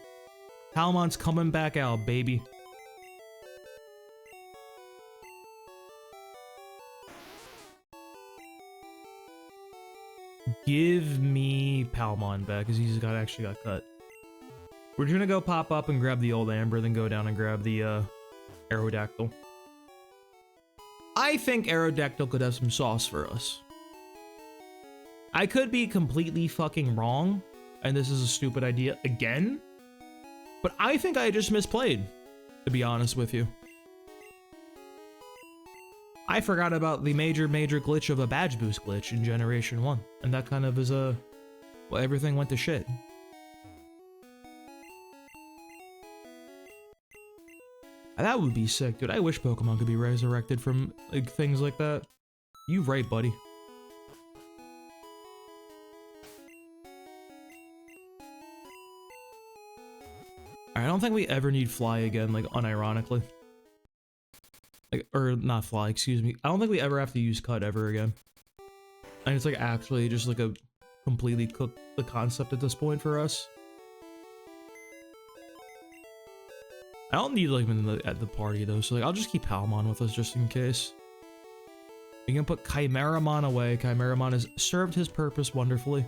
Palmon's coming back out, baby. Give me Palmon back, because he's actually got cut. We're gonna go pop up and grab the old Amber, then go down and grab the Aerodactyl. I think Aerodactyl could have some sauce for us. I could be completely fucking wrong, and this is a stupid idea again, but I think I just misplayed, to be honest with you. I forgot about the major glitch of a badge boost glitch in Generation 1, and that kind of is well, everything went to shit. That would be sick, dude. I wish Pokemon could be resurrected from, like, things like that. You right, buddy. I don't think we ever need Fly again, like, unironically. Like, or not Fly, excuse me. I don't think we ever have to use Cut ever again. And it's, like, actually just, like, a completely cooked the concept at this point for us. I don't need like him at the party though, so like I'll just keep Palmon with us just in case. We can put Chimeramon away. Chimeramon has served his purpose wonderfully.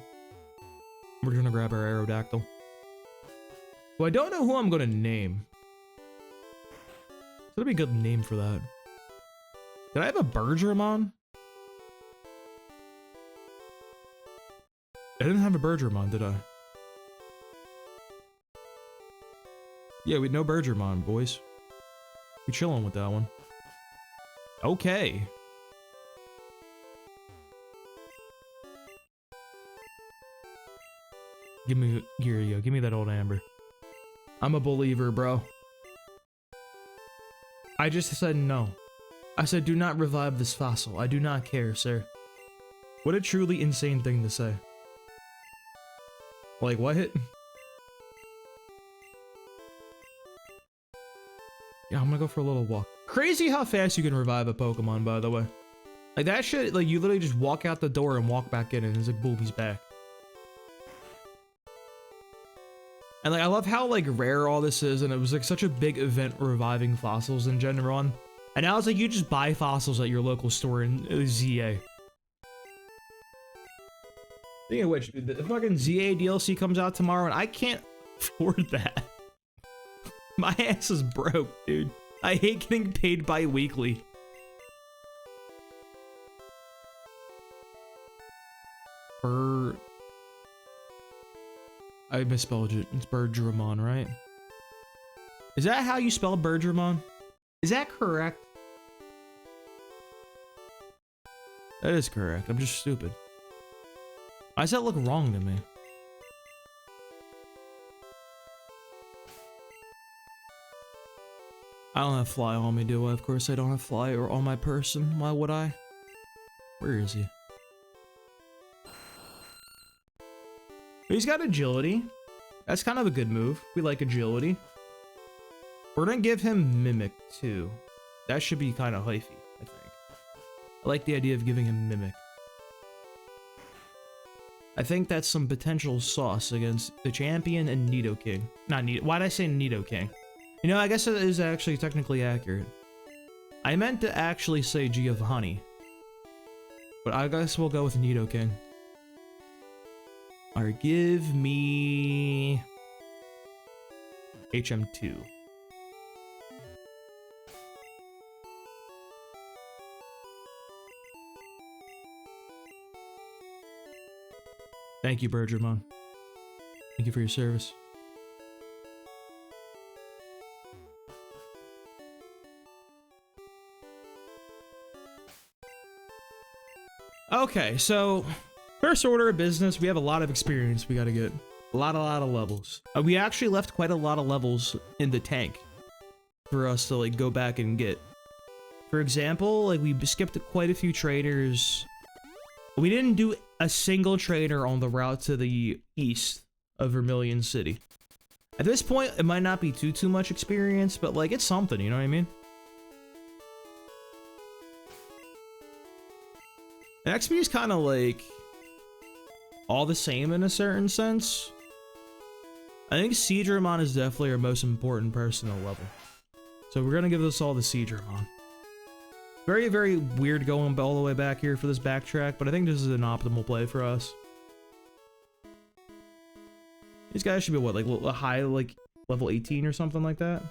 We're gonna grab our Aerodactyl. Well, I don't know who I'm gonna name. That'd be a good name for that. Did I have a Bergermon? I didn't have a Bergermon, did I? Yeah, we no Bergermon, boys. We chilling with that one. Okay. Here you go. Give me that old Amber. I'm a believer, bro. I just said no. I said do not revive this fossil. I do not care, sir. What a truly insane thing to say. Like, what? Yeah, I'm gonna go for a little walk. Crazy how fast you can revive a Pokemon, by the way. Like, that shit, like, you literally just walk out the door and walk back in, and it's like, boom, he's back. And like I love how like rare all this is, and it was like such a big event reviving fossils in Gen 1. And now it's like you just buy fossils at your local store in ZA. Speaking of which, dude, the fucking ZA DLC comes out tomorrow, and I can't afford that. My ass is broke, dude. I hate getting paid bi-weekly. I misspelled it. It's Bergermon, right? Is that how you spell Bergermon? Is that correct? That is correct. I'm just stupid. Why does that look wrong to me? I don't have fly on me, do I? Of course I don't have fly or on my person. Why would I? Where is he? He's got agility. That's kind of a good move. We like agility. We're gonna give him Mimic too. That should be kind of hyphy, I think. I like the idea of giving him Mimic. I think that's some potential sauce against the champion and Nidoking. Not Nido. Why did I say Nidoking? You know, I guess it is actually technically accurate. I meant to actually say Giovanni. But I guess we'll go with Nidoking. Alright, give me HM2. Thank you, Bergermon. Thank you for your service. Okay, so first order of business, we have a lot of experience we gotta get. A lot of levels. We actually left quite a lot of levels in the tank for us to like go back and get. For example, like we skipped quite a few traders. We didn't do a single trader on the route to the east of Vermilion City. At this point, it might not be too much experience, but like it's something, you know what I mean? And XP is kind of like all the same in a certain sense. I think Seadramon is definitely our most important personal level. So we're gonna give this all to Seadramon. Very, very weird going all the way back here for this backtrack, but I think this is an optimal play for us. These guys should be what, like a high, like level 18 or something like that?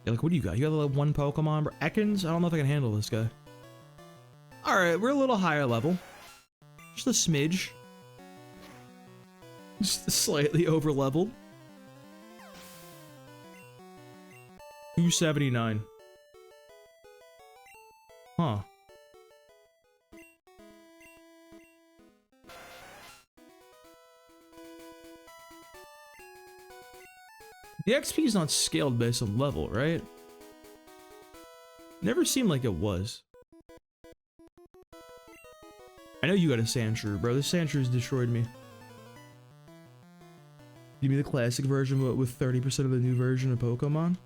Yeah, like what do you got? You got like one Pokemon, bro? Ekans? I don't know if I can handle this guy. Alright, we're a little higher level. Just a smidge. Just slightly over leveled. 279. Huh. The XP is not scaled based on level, right? Never seemed like it was. I know you got a Sandshrew, bro. This Sandshrew's destroyed me. Give me the classic version but with 30% of the new version of Pokemon?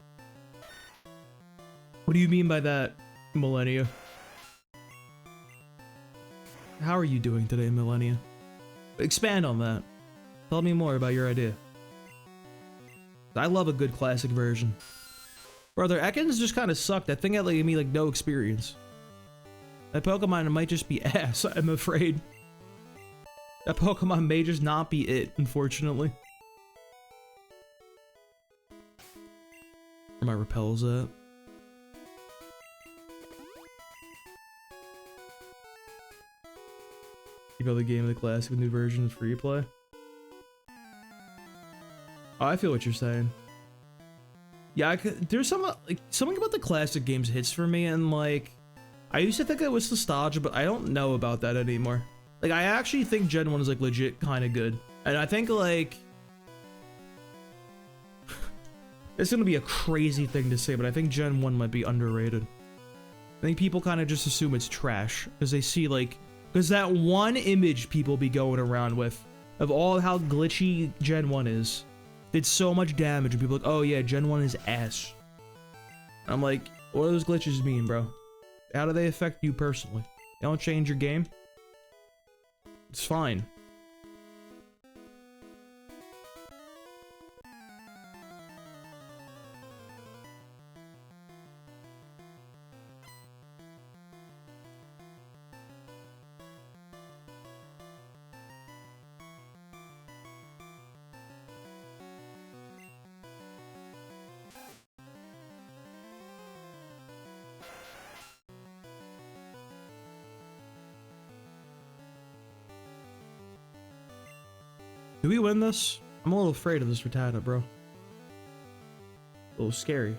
What do you mean by that, Millennia? How are you doing today, Millennia? Expand on that. Tell me more about your idea. I love a good classic version. Brother, Ekans just kind of sucked. That thing had like, me like no experience. That Pokemon might just be ass, I'm afraid. That Pokemon may just not be it, unfortunately. Where my repels at? You know the game of the classic with new version is free play? Oh, I feel what you're saying. Yeah, there's some like something about the classic games hits for me, and like I used to think it was nostalgia, but I don't know about that anymore. Like I actually think Gen 1 is like legit kind of good, and I think like it's gonna be a crazy thing to say, but I think Gen 1 might be underrated. I think people kind of just assume it's trash because they see like because that one image people be going around with of all how glitchy Gen 1 is. Did so much damage and people are like, oh yeah, Gen 1 is ass. I'm like, what do those glitches mean, bro? How do they affect you personally? They don't change your game? It's fine. Do we win this? I'm a little afraid of this Rattata, bro. A little scary.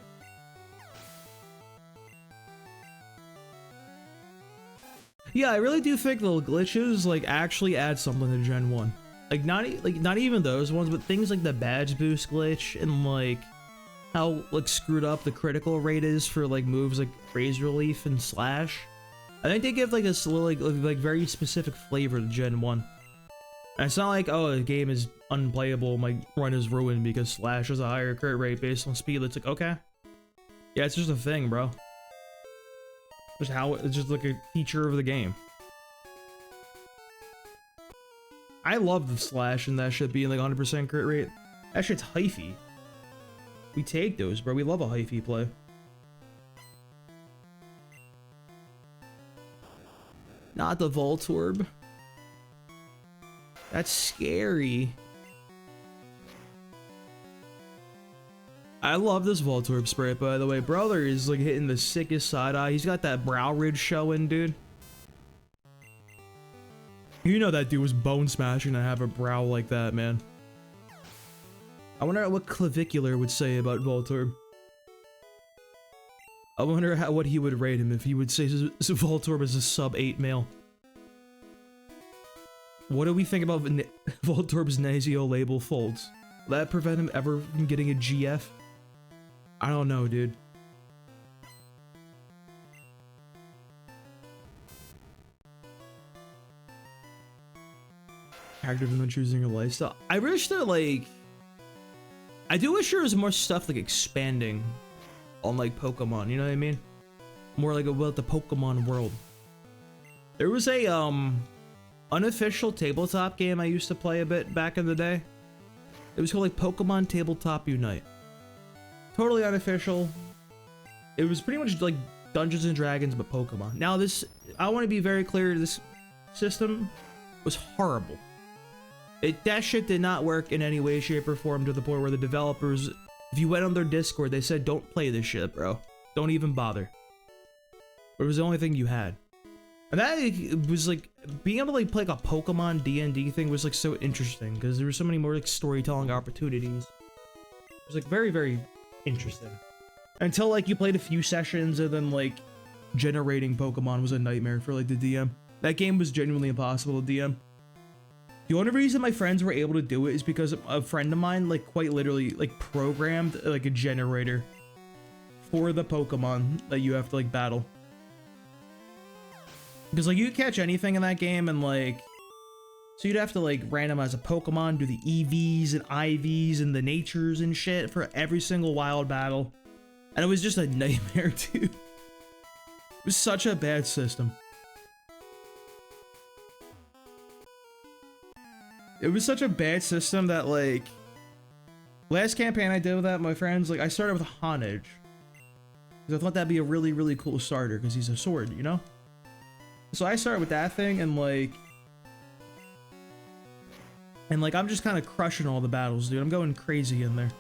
Yeah, I really do think the glitches like actually add something to Gen 1. Like not even those ones, but things like the badge boost glitch and like how like screwed up the critical rate is for like moves like Razor Leaf and Slash. I think they give like a like very specific flavor to Gen 1. And it's not like, oh, the game is unplayable, my run is ruined because Slash has a higher crit rate based on speed. It's like, okay. Yeah, it's just a thing, bro. Just how it's just like a feature of the game. I love the Slash and that shit being like 100% crit rate. That shit's hyphy. We take those, bro. We love a hyphy play. Not the Voltorb. That's scary. I love this Voltorb spray, by the way. Brother is like hitting the sickest side eye. He's got that brow ridge showing, dude. You know that dude was bone smashing to have a brow like that, man. I wonder what Clavicular would say about Voltorb. I wonder what he would rate him if he would say Voltorb is a sub-8 male. What do we think about Voltorb's Nasio label folds? Will that prevent him ever from getting a GF? I don't know, dude. Active in choosing your lifestyle. I wish that like... I do wish there was more stuff like expanding on like Pokemon, you know what I mean? More like about the Pokemon world. There was a unofficial tabletop game I used to play a bit back in the day. It was called like Pokemon Tabletop Unite. Totally unofficial. It was pretty much like Dungeons and Dragons but Pokemon. Now this, I want to be very clear, this system was horrible. That shit did not work in any way, shape, or form to the point where the developers, if you went on their Discord, they said, don't play this shit, bro. Don't even bother. It was the only thing you had. And that was like, being able to like play like a Pokemon D&D thing was like so interesting because there were so many more like storytelling opportunities. It was like very, very interesting. Until like you played a few sessions and then like generating Pokemon was a nightmare for like the DM. That game was genuinely impossible to DM. The only reason my friends were able to do it is because a friend of mine like quite literally like programmed like a generator for the Pokemon that you have to like battle. Because like you could catch anything in that game and like, so you'd have to like randomize a Pokemon, do the EVs and IVs and the natures and shit for every single wild battle. And it was just a nightmare, dude. It was such a bad system. It was such a bad system that like, last campaign I did with that, my friends, like I started with Honage. Because I thought that'd be a really, really cool starter because he's a sword, you know? So I started with that thing and like I'm just kind of crushing all the battles, dude. I'm going crazy in there.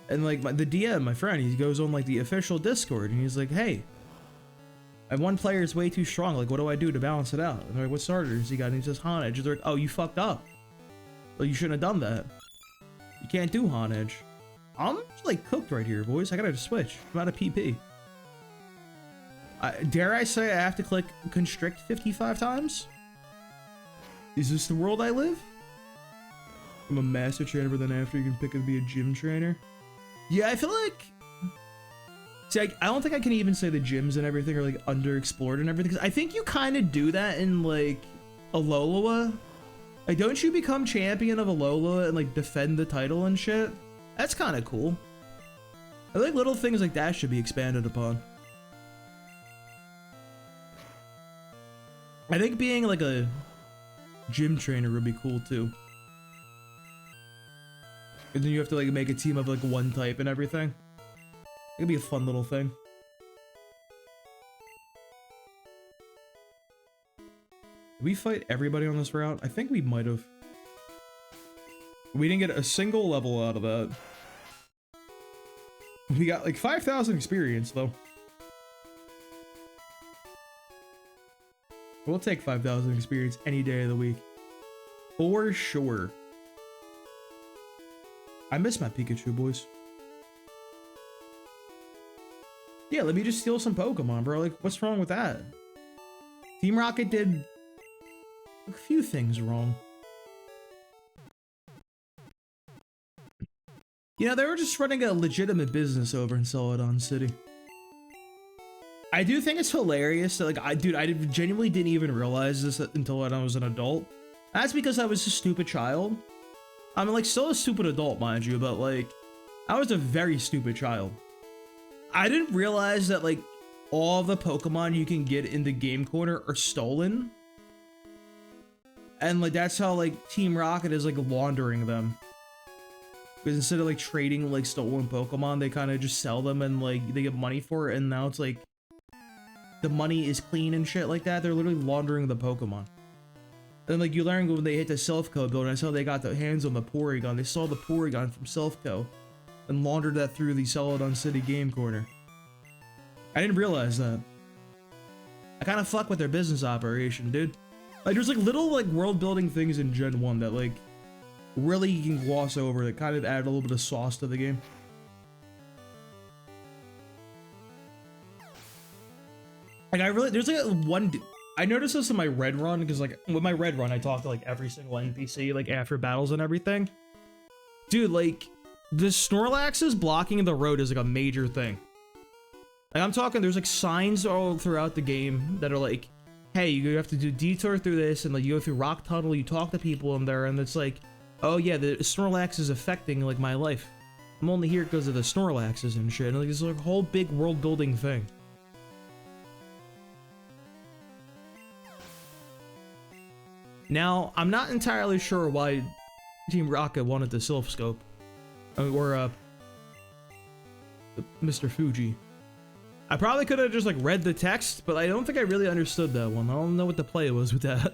And like the DM, my friend, he goes on like the official Discord and he's like, hey, I have one player is way too strong. Like, what do I do to balance it out? And they're like, what starters he got? And he says Honage. They're like, oh, you fucked up. Well, you shouldn't have done that. You can't do Honage. I'm just like cooked right here, boys. I gotta switch. I'm out of PP. Dare I say I have to click constrict 55 times? Is this the world I live? I'm a master trainer, but then after you can pick and be a gym trainer. Yeah, I feel like... See, I don't think I can even say the gyms and everything are like underexplored and everything. 'Cause I think you kind of do that in like Alola. Like, don't you become champion of Alola and like defend the title and shit? That's kind of cool. I think little things like that should be expanded upon. I think being like a Gym trainer would be cool too. And then you have to like make a team of like one type and everything. It'd be a fun little thing. Did we fight everybody on this route? I think we might have. We didn't get a single level out of that. We got like 5,000 experience though. We'll take 5,000 experience any day of the week. For sure. I miss my Pikachu, boys. Yeah, let me just steal some Pokemon, bro. Like, what's wrong with that? Team Rocket did a few things wrong. You know, they were just running a legitimate business over in Celadon City. I do think it's hilarious that, like, I genuinely didn't even realize this until I was an adult. That's because I was a stupid child. I'm, like, still a stupid adult, mind you, but, like, I was a very stupid child. I didn't realize that, like, all the Pokemon you can get in the game corner are stolen. And, like, that's how, like, Team Rocket is, like, laundering them. Because instead of, like, trading, like, stolen Pokemon, they kind of just sell them and, like, they get money for it. And now it's, like, the money is clean and shit like that. They're literally laundering the Pokemon. Then, like, you learn when they hit the Selfco building, that's how they got their hands on the Porygon. They saw the Porygon from Selfco and laundered that through the Celadon City game corner. I didn't realize that. I kind of fuck with their business operation, dude. Like, there's, like, little, like, world-building things in Gen 1 that, like, really you can gloss over that kind of add a little bit of sauce to the game. Like, there's like one, I noticed this in my red run, because like, with my red run, I talk to like every single NPC, like after battles and everything. Dude, like, the Snorlaxes blocking the road is like a major thing. Like, I'm talking, there's like signs all throughout the game that are like, hey, you have to do detour through this, and like you go through Rock Tunnel, you talk to people in there, and it's like, oh yeah, the Snorlax is affecting like my life. I'm only here because of the Snorlaxes and shit. And, like, it's like a whole big world building thing. Now, I'm not entirely sure why Team Rocket wanted the Sylph Scope. Or Mr. Fuji. I probably could have just like read the text, but I don't think I really understood that one. I don't know what the play was with that.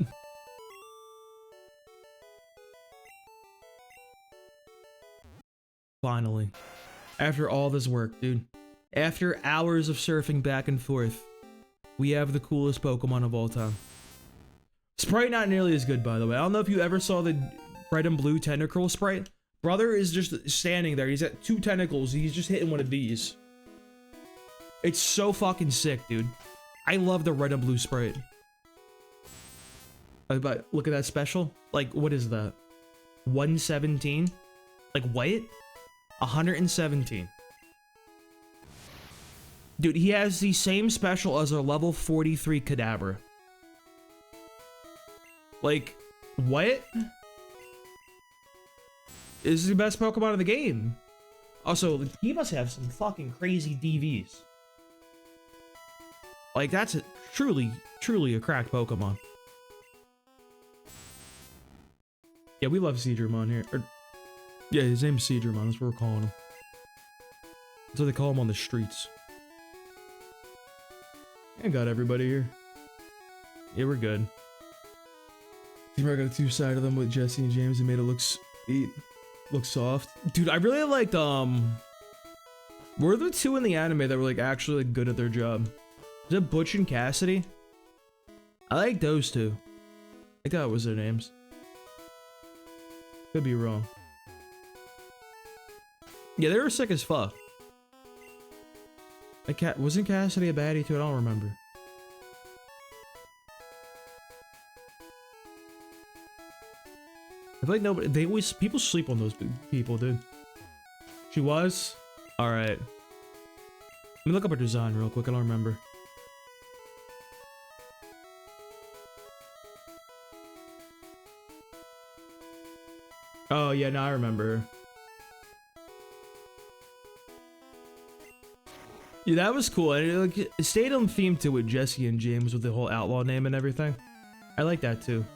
Finally. After all this work, dude. After hours of surfing back and forth, we have the coolest Pokemon of all time. Sprite not nearly as good, by the way. I don't know if you ever saw the red and blue tentacle sprite. Brother is just standing there. He's at 2 tentacles. He's just hitting one of these. It's so fucking sick, dude. I love the red and blue sprite. But look at that special. Like, what is that? 117? Like, what? 117. Dude, he has the same special as a level 43 Kadabra. Like, what? This is the best Pokemon in the game. Also, he must have some fucking crazy DVs. Like, that's truly a cracked Pokemon. Yeah, we love Seedramon here. Yeah, his name's Seedramon. That's what we're calling him. That's what they call him on the streets. I got everybody here. Yeah, we're good. I got 2 sides of them with Jesse and James and made it look sweet. Look soft. Dude, I really liked, were the 2 in the anime that were, like, actually like, good at their job? Is it Butch and Cassidy? I like those 2. I thought it was their names. Could be wrong. Yeah, they were sick as fuck. Wasn't Cassidy a baddie too? I don't remember. I feel like nobody, people sleep on those people, dude. She was? Alright. Let me look up her design real quick, I don't remember. Oh yeah, now I remember. Yeah, that was cool. And it stayed on theme too with Jesse and James with the whole outlaw name and everything. I like that too.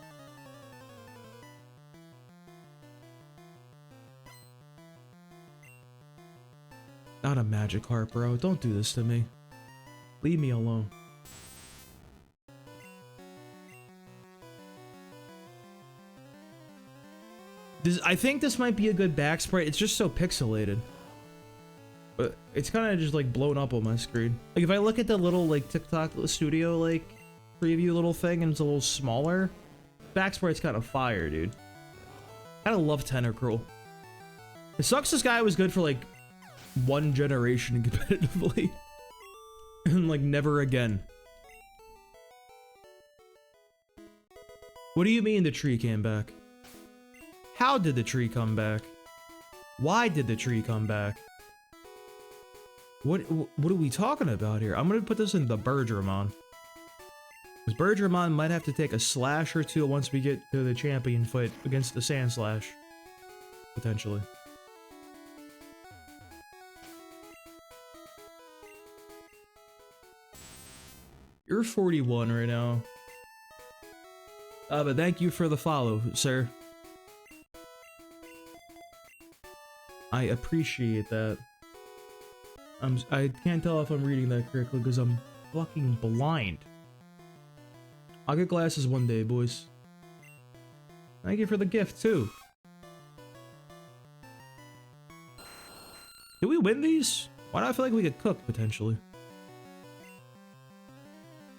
Not a magic heart, bro. Don't do this to me. Leave me alone. I think this might be a good back sprite. It's just so pixelated. But it's kind of just like blown up on my screen. Like if I look at the little like TikTok studio like preview little thing and it's a little smaller, back sprite's kind of fire, dude. I kind of love Tentacruel. It sucks this guy was good for like one generation competitively. And like never again. What do you mean the tree came back? How did the tree come back? Why did the tree come back? What are we talking about here? I'm gonna put this in the Bergermon. Because Bergermon might have to take a slash or two once we get to the champion fight against the Sandslash. Potentially. You're 41 right now. But thank you for the follow, sir. I appreciate that. I can't tell if I'm reading that correctly because I'm fucking blind. I'll get glasses one day, boys. Thank you for the gift, too. Did we win these? Why do I feel like we could cook, potentially?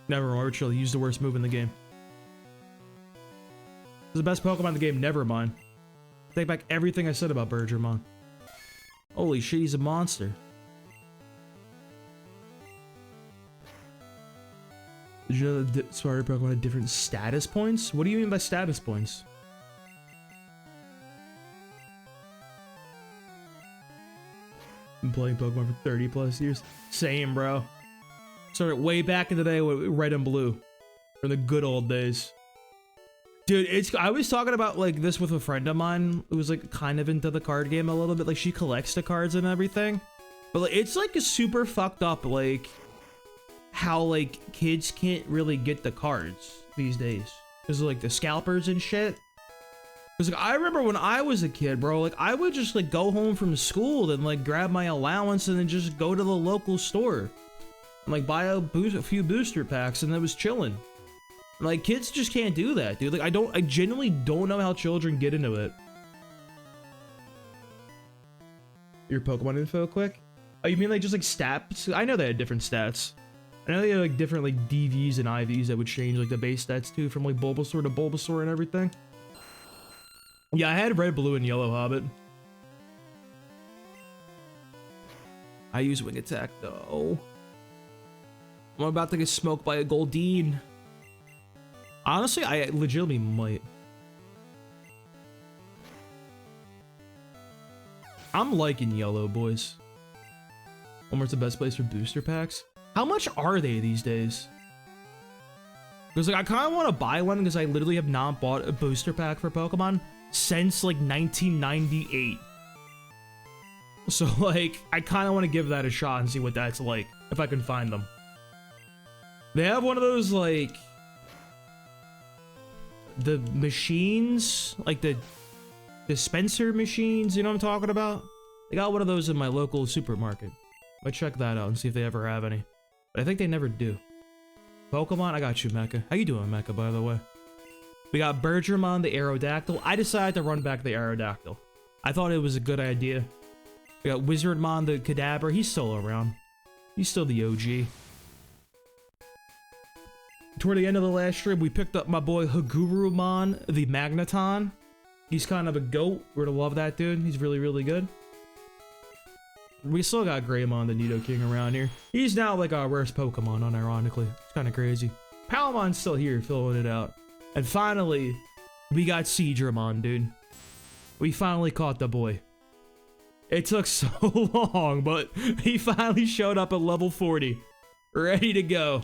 Never mind, Archie used the worst move in the game. This is the best Pokemon in the game, never mind. Take back everything I said about Bergermon. Holy shit, he's a monster. Did you know that smarter Pokemon had different status points? What do you mean by status points? Been playing Pokemon for 30 plus years. Same, bro. Started way back in the day with Red and Blue. In the good old days. Dude, I was talking about like this with a friend of mine who was like kind of into the card game a little bit. Like she collects the cards and everything. But like, it's like a super fucked up like how like kids can't really get the cards these days. Because of like the scalpers and shit. Because like, I remember when I was a kid, bro, like I would just like go home from school and like grab my allowance and then just go to the local store. And like buy a few booster packs and it was chilling. Like kids just can't do that, dude. Like I genuinely don't know how children get into it. Your Pokemon info quick? Oh, you mean like just like stats? I know they had different stats. I know they had like different like DVs and IVs that would change like the base stats too from like Bulbasaur to Bulbasaur and everything. Yeah, I had red, blue, and yellow Hobbit. I use Wing Attack though. I'm about to get smoked by a Goldeen. Honestly, I legitimately might. I'm liking yellow, boys. Walmart's the best place for booster packs. How much are they these days? Because like I kind of want to buy one because I literally have not bought a booster pack for Pokemon since like 1998. So like I kind of want to give that a shot and see what that's like if I can find them. They have one of those like the machines, like the dispenser machines, you know what I'm talking about? They got one of those in my local supermarket. Might check that out and see if they ever have any. But I think they never do. Pokemon, I got you, Mecha. How you doing, Mecha, by the way? We got Bergermon, the Aerodactyl. I decided to run back the Aerodactyl. I thought it was a good idea. We got Wizardmon, the Kadabra. He's still around. He's still the OG. Toward the end of the last stream, we picked up my boy Hagurumon, the Magneton. He's kind of a goat. We're gonna love that dude. He's really, really good. We still got Greymon, the Nidoking, around here. He's now like our worst Pokemon, unironically. It's kind of crazy. Palamon's still here, filling it out. And finally, we got Seadramon, dude. We finally caught the boy. It took so long, but he finally showed up at level 40. Ready to go.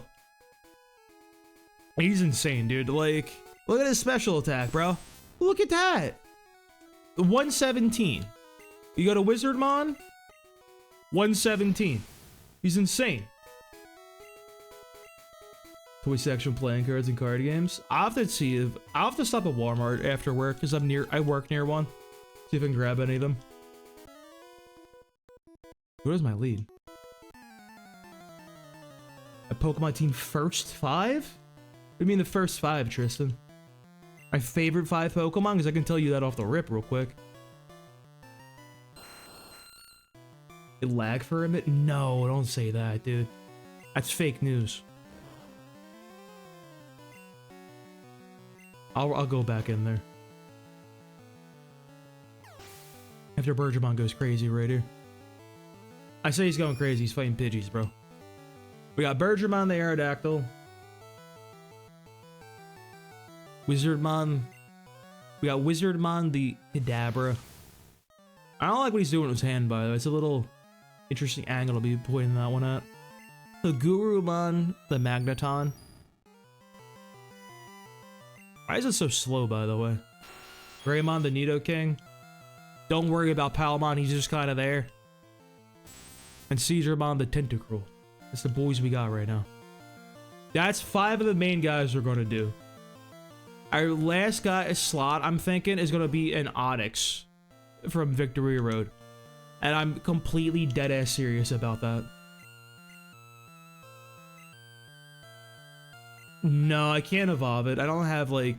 He's insane, dude. Like, look at his special attack, bro. Look at that. 117. You go to Wizardmon, 117. He's insane. Toy section playing cards and card games. I'll have to see if I'll have to stop at Walmart after work because I work near one. See if I can grab any of them. What is my lead? A Pokemon team first 5? What do you mean the first 5, Tristan? My favorite 5 Pokemon? Because I can tell you that off the rip real quick. It lag for a minute? No, don't say that, dude. That's fake news. I'll go back in there. After Bergermon goes crazy right here. I say he's going crazy. He's fighting Pidgeys, bro. We got Bergermon the Aerodactyl. Wizardmon. We got Wizardmon the Kadabra. I don't like what he's doing with his hand, by the way. It's a little interesting angle to be pointing that one at. The Gurumon the Magneton. Why is it so slow, by the way? Greymon the Nidoking. Don't worry about Palmon, he's just kind of there. And Caesarmon the Tentacruel. That's the boys we got right now. That's 5 of the main guys we're going to do. Our last guy slot, I'm thinking, is going to be an Onyx from Victory Road. And I'm completely dead-ass serious about that. No, I can't evolve it. I don't have, like...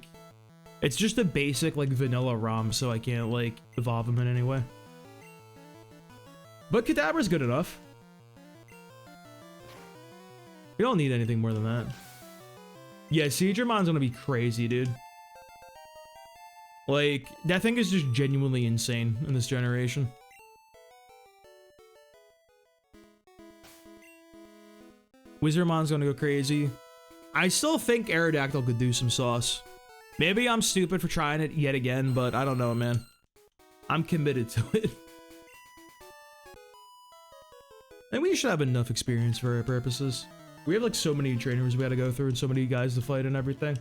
It's just a basic, like, vanilla ROM, so I can't, like, evolve him in any way. But Kadabra's good enough. We don't need anything more than that. Yeah, Seadramon's gonna be crazy, dude. Like, that thing is just genuinely insane in this generation. Wizardmon's gonna go crazy. I still think Aerodactyl could do some sauce. Maybe I'm stupid for trying it yet again, but I don't know, man. I'm committed to it. And we should have enough experience for our purposes. We have like so many trainers we gotta go through and so many guys to fight and everything.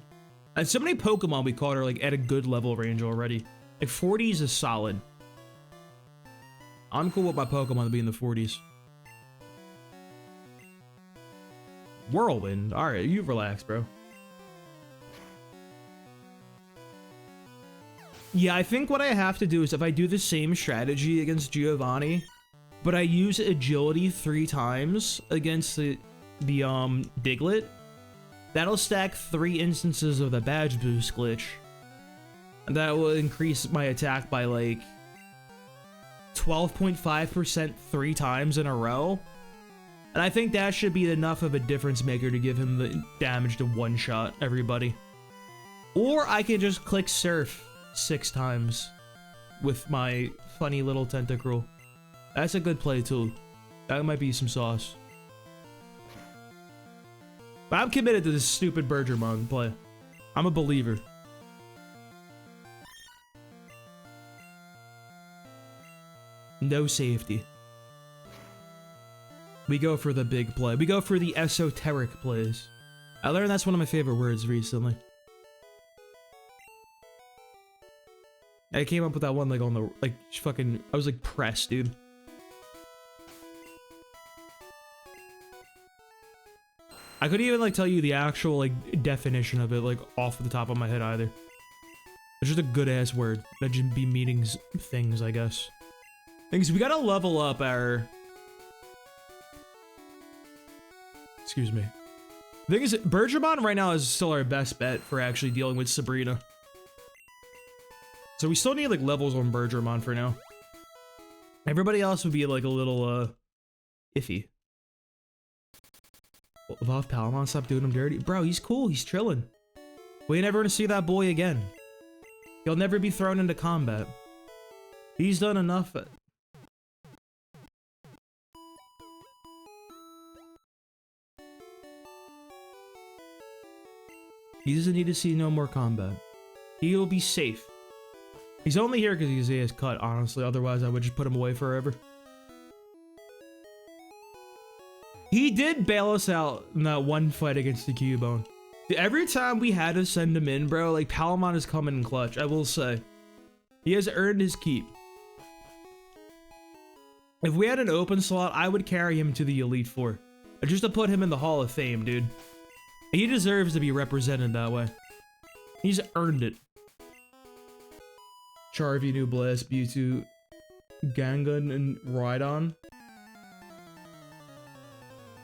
And so many Pokemon we caught are like at a good level range already. Like 40s is solid. I'm cool with my Pokemon to be in the 40s. Whirlwind. Alright, you relax, bro. Yeah, I think what I have to do is if I do the same strategy against Giovanni, but I use agility 3 times against the Diglett, that'll stack 3 instances of the badge boost glitch. And that will increase my attack by like 12.5% 3 times in a row. And I think that should be enough of a difference maker to give him the damage to one-shot everybody. Or I can just click Surf 6 times with my funny little Tentacruel. That's a good play too. That might be some sauce. But I'm committed to this stupid Bergermon play. I'm a believer. No safety. We go for the big play. We go for the esoteric plays. I learned that's one of my favorite words recently. I came up with that one like on the, like, fucking, I was like pressed, dude. I couldn't even like tell you the actual like definition of it like off the top of my head either. It's just a good ass word that should be meaning things, I guess. Things we gotta level up our. Excuse me. The thing is, Bergermon right now is still our best bet for actually dealing with Sabrina. So we still need like levels on Bergermon for now. Everybody else would be like a little iffy. Evolve Palamon, stop doing him dirty. Bro, he's cool, he's chilling. We ain't never gonna see that boy again. He'll never be thrown into combat. He's done enough. He doesn't need to see no more combat. He'll be safe. He's only here because he has cut, honestly. Otherwise, I would just put him away forever. He did bail us out in that one fight against the Cubone. Every time we had to send him in, bro, like, Palamon is coming in clutch, I will say. He has earned his keep. If we had an open slot, I would carry him to the Elite Four. Just to put him in the Hall of Fame, dude. He deserves to be represented that way. He's earned it. Charvy, New Blast, Mewtwo, Gangan, and Rhydon.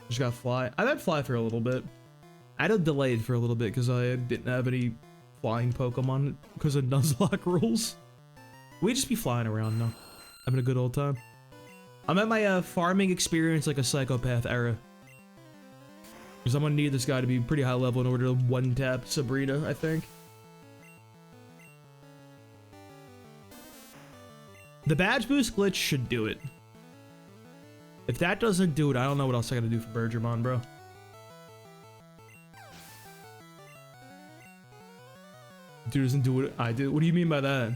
Just got fly. I had fly for a little bit. I had a delayed for a little bit because I didn't have any flying Pokemon because of Nuzlocke rules. We just be flying around now, having a good old time. I'm at my farming experience like a psychopath era. Because I'm gonna need this guy to be pretty high level in order to one-tap Sabrina, I think. The badge boost glitch should do it. If that doesn't do it, I don't know what else I gotta do for Bergermon, bro. Dude doesn't do what I do. What do you mean by that?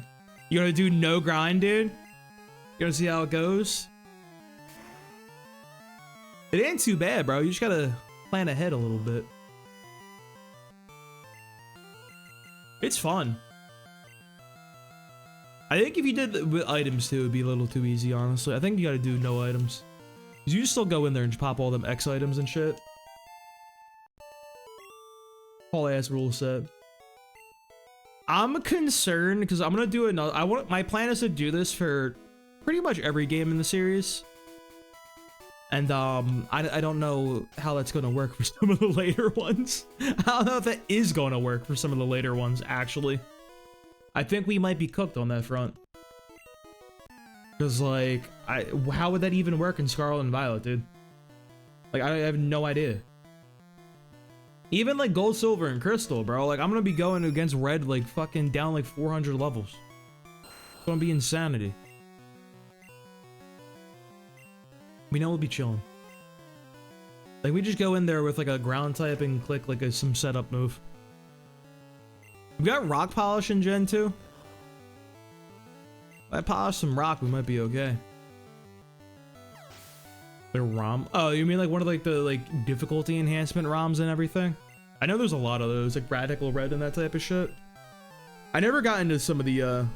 You gonna do no grind, dude? You gonna see how it goes? It ain't too bad, bro. You just gotta plan ahead a little bit. It's fun. I think if you did with items too, it'd be a little too easy, honestly. I think you gotta do no items. Cause you just still go in there and just pop all them X items and shit. Whole ass rule set. I'm concerned because I'm gonna do another. My plan is to do this for pretty much every game in the series. And I don't know how that's gonna work for some of the later ones. I don't know if that is gonna work for some of the later ones, actually. I think we might be cooked on that front. Cause like, how would that even work in Scarlet and Violet, dude? Like, I have no idea. Even like Gold, Silver, and Crystal, bro. Like, I'm gonna be going against Red, like fucking down like 400 levels. It's gonna be insanity. We know we'll be chilling. Like, we just go in there with like a ground type and click like some setup move. We got rock polish in Gen 2. If I polish some rock, we might be okay. The ROM. Oh, you mean like one of like the difficulty enhancement ROMs and everything? I know there's a lot of those, like Radical Red and that type of shit. I never got into some of the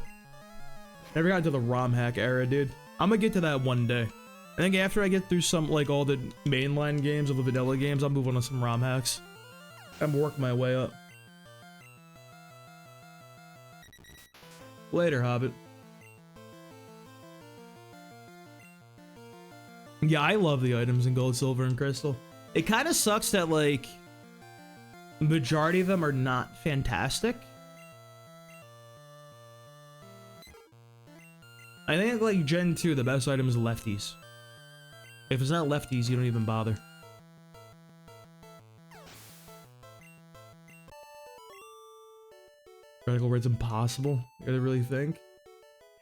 never got into the ROM hack era, dude. I'm gonna get to that one day. I think after I get through some, like, all the mainline games of the vanilla games, I'll move on to some ROM hacks. I'm working my way up. Later, Hobbit. Yeah, I love the items in Gold, Silver, and Crystal. It kind of sucks that, like, majority of them are not fantastic. I think, like, Gen 2, the best item is lefties. If it's not lefties, you don't even bother. Radical Red's impossible? You gotta really think?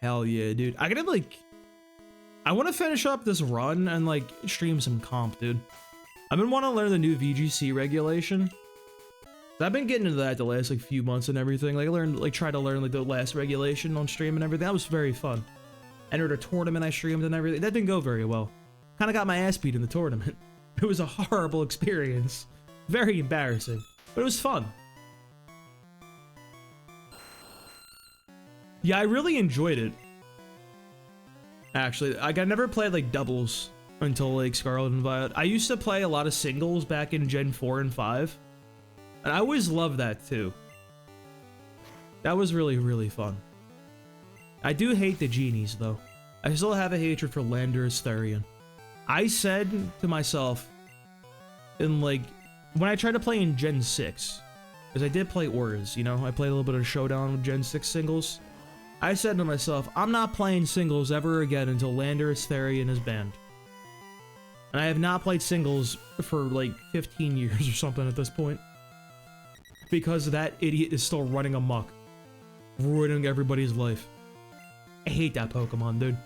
Hell yeah, dude. I gotta, like... I want to finish up this run and, like, stream some comp, dude. I've been wanting to learn the new VGC regulation. I've been getting into that the last, like, few months and everything. Like, I learned, like, tried to learn, like, the last regulation on stream and everything. That was very fun. Entered a tournament I streamed and everything. That didn't go very well. Kind of got my ass beat in the tournament. It was a horrible experience. Very embarrassing. But it was fun. Yeah, I really enjoyed it. Actually, I never played like doubles until like Scarlet and Violet. I used to play a lot of singles back in Gen 4 and 5. And I always loved that too. That was really, really fun. I do hate the genies though. I still have a hatred for Landorus Therian. I said to myself, in like, when I tried to play in Gen 6, because I did play Auras, you know, I played a little bit of Showdown with Gen 6 singles. I said to myself, I'm not playing singles ever again until Landorus Therian is banned. And I have not played singles for like 15 years or something at this point. Because that idiot is still running amok, ruining everybody's life. I hate that Pokemon, dude.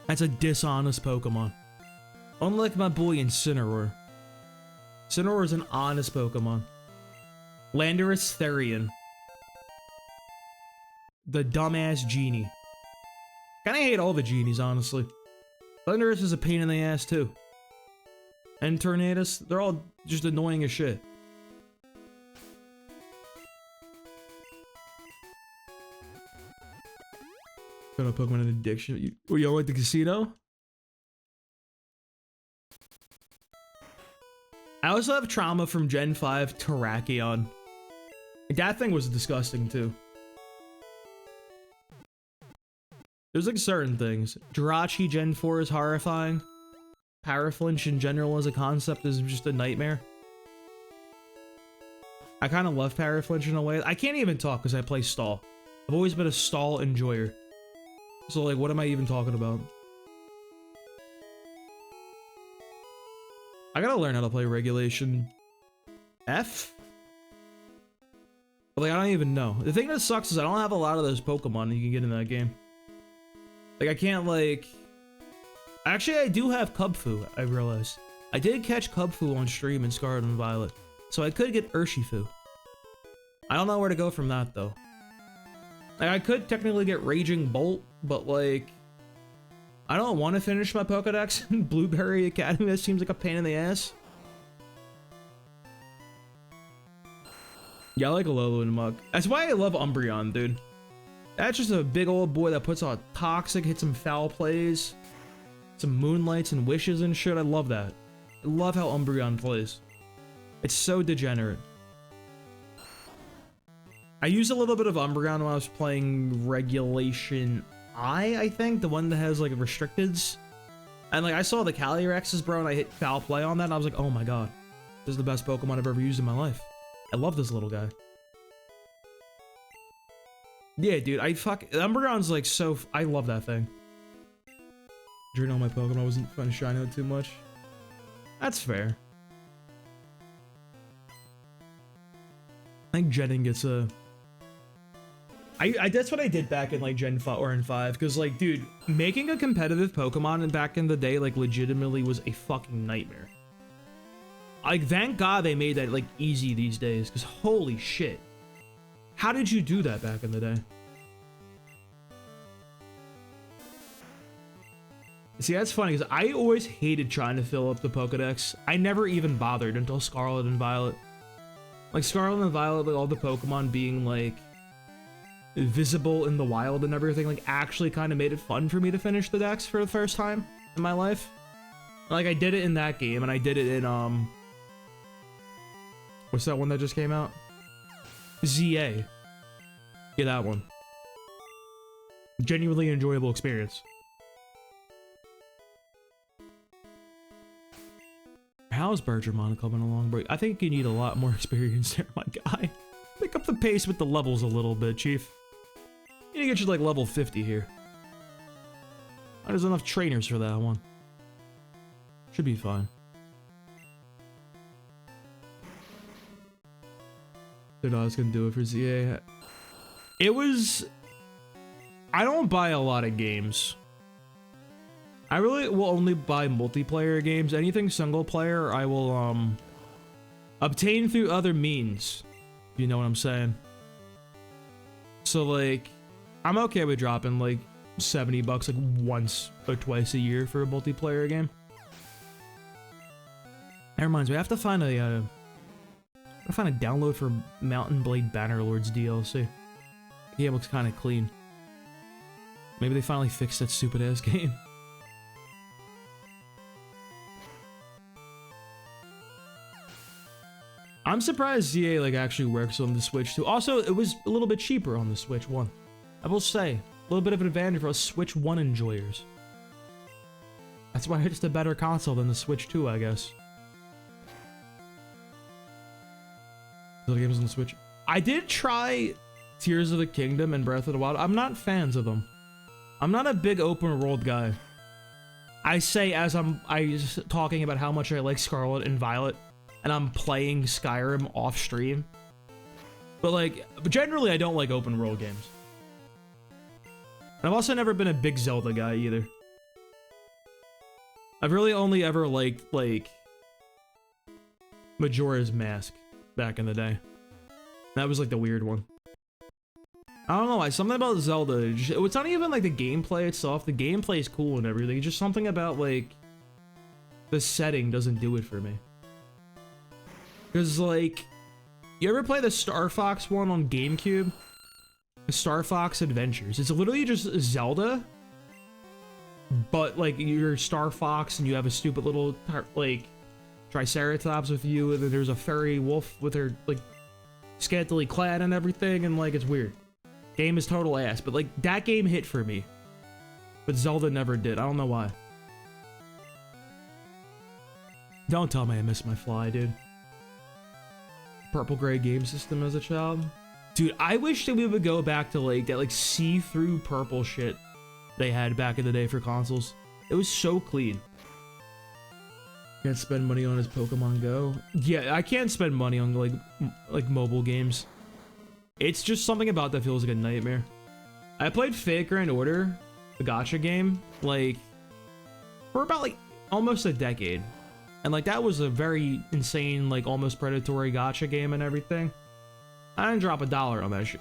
That's a dishonest Pokemon. Unlike my boy Incineroar. Incineroar is an honest Pokemon. Landorus Therian. The dumbass genie. Kinda hate all the genies, honestly. Landorus is a pain in the ass, too. And Tornadus, they're all just annoying as shit. Got a Pokemon an addiction. You don't like the casino? I also have trauma from Gen 5 Terrakion. That thing was disgusting too. There's like certain things. Jirachi Gen 4 is horrifying. Paraflinch in general as a concept is just a nightmare. I kind of love Paraflinch in a way. I can't even talk because I play stall. I've always been a stall enjoyer. So like, what am I even talking about? I gotta learn how to play Regulation F? Like, I don't even know. The thing that sucks is I don't have a lot of those Pokemon you can get in that game. Like, I can't, like... Actually, I do have Cubfu, I realized. I did catch Cubfu on stream in Scarlet and Violet, so I could get Urshifu. I don't know where to go from that, though. Like, I could technically get Raging Bolt, but, like... I don't want to finish my Pokedex in Blueberry Academy. That seems like a pain in the ass. Yeah, I like Alola and Mug. That's why I love Umbreon, dude. That's just a big old boy that puts out toxic, hits some foul plays, some moonlights and wishes and shit. I love that. I love how Umbreon plays. It's so degenerate. I used a little bit of Umbreon when I was playing Regulation I think, the one that has like restricteds. And like I saw the Calyrexes, bro, and I hit foul play on that, and I was like, oh my god, this is the best Pokemon I've ever used in my life. I love this little guy. Yeah, dude, Umbreon's like so... I love that thing. During all my Pokemon, I wasn't fun to shine out too much. That's fair. I think Jetting gets a... that's what I did back in like Gen 4 and 5, because like, dude, making a competitive Pokemon back in the day like legitimately was a fucking nightmare. Like, thank God they made that like easy these days, because holy shit. How did you do that back in the day? See, that's funny, because I always hated trying to fill up the Pokedex. I never even bothered until Scarlet and Violet. Like, Scarlet and Violet, like, all the Pokemon being, like, visible in the wild and everything, like, actually kind of made it fun for me to finish the decks for the first time in my life. Like, I did it in that game, and I did it in, what's that one that just came out? ZA. Yeah, that one. Genuinely enjoyable experience. How's Bergermon coming along, bro? I think you need a lot more experience there, my guy. Pick up the pace with the levels a little bit, Chief. You need to get you like level 50 here. There's enough trainers for that one. Should be fine. They're not gonna do it for ZA. It was... I don't buy a lot of games. I really will only buy multiplayer games. Anything single player, I will, obtain through other means. You know what I'm saying? So, like, I'm okay with dropping, like, 70 bucks, like, once or twice a year for a multiplayer game. That reminds me, I have to find a download for Mountain Blade Bannerlords DLC. The game looks kind of clean. Maybe they finally fixed that stupid-ass game. I'm surprised ZA like actually works on the Switch too. Also, it was a little bit cheaper on the Switch 1. I will say, a little bit of an advantage for us Switch 1 enjoyers. That's why it's a better console than the Switch 2, I guess. The games on the Switch. I did try Tears of the Kingdom and Breath of the Wild. I'm not fans of them. I'm not a big open world guy. I say as I talking about how much I like Scarlet and Violet, and I'm playing Skyrim off stream. But generally I don't like open world games. And I've also never been a big Zelda guy either. I've really only ever liked, like, Majora's Mask back in the day. That was like the weird one. I don't know why, something about Zelda, it's not even like the gameplay itself. The gameplay is cool and everything. It's just something about like the setting doesn't do it for me. Because, like, you ever play the Star Fox one on GameCube? The Star Fox Adventures. It's literally just Zelda, but, like, you're Star Fox and you have a stupid little, like, Triceratops with you, and then there's a furry wolf with her, like, scantily clad and everything, and, like, it's weird. Game is total ass, but, like, that game hit for me. but Zelda never did. I don't know why. Don't tell me I missed my fly, dude. Purple gray game system as a child. Dude, I wish that we would go back to like that like see-through purple shit they had back in the day for consoles. It was so clean. Can't spend money on his Pokemon Go. Yeah, I can't spend money on like mobile games. It's just something about that feels like a nightmare. I played Fate Grand Order, the gacha game, like for about like almost a decade. And like that was a very insane, like almost predatory gacha game and everything. I didn't drop $1 on that shit.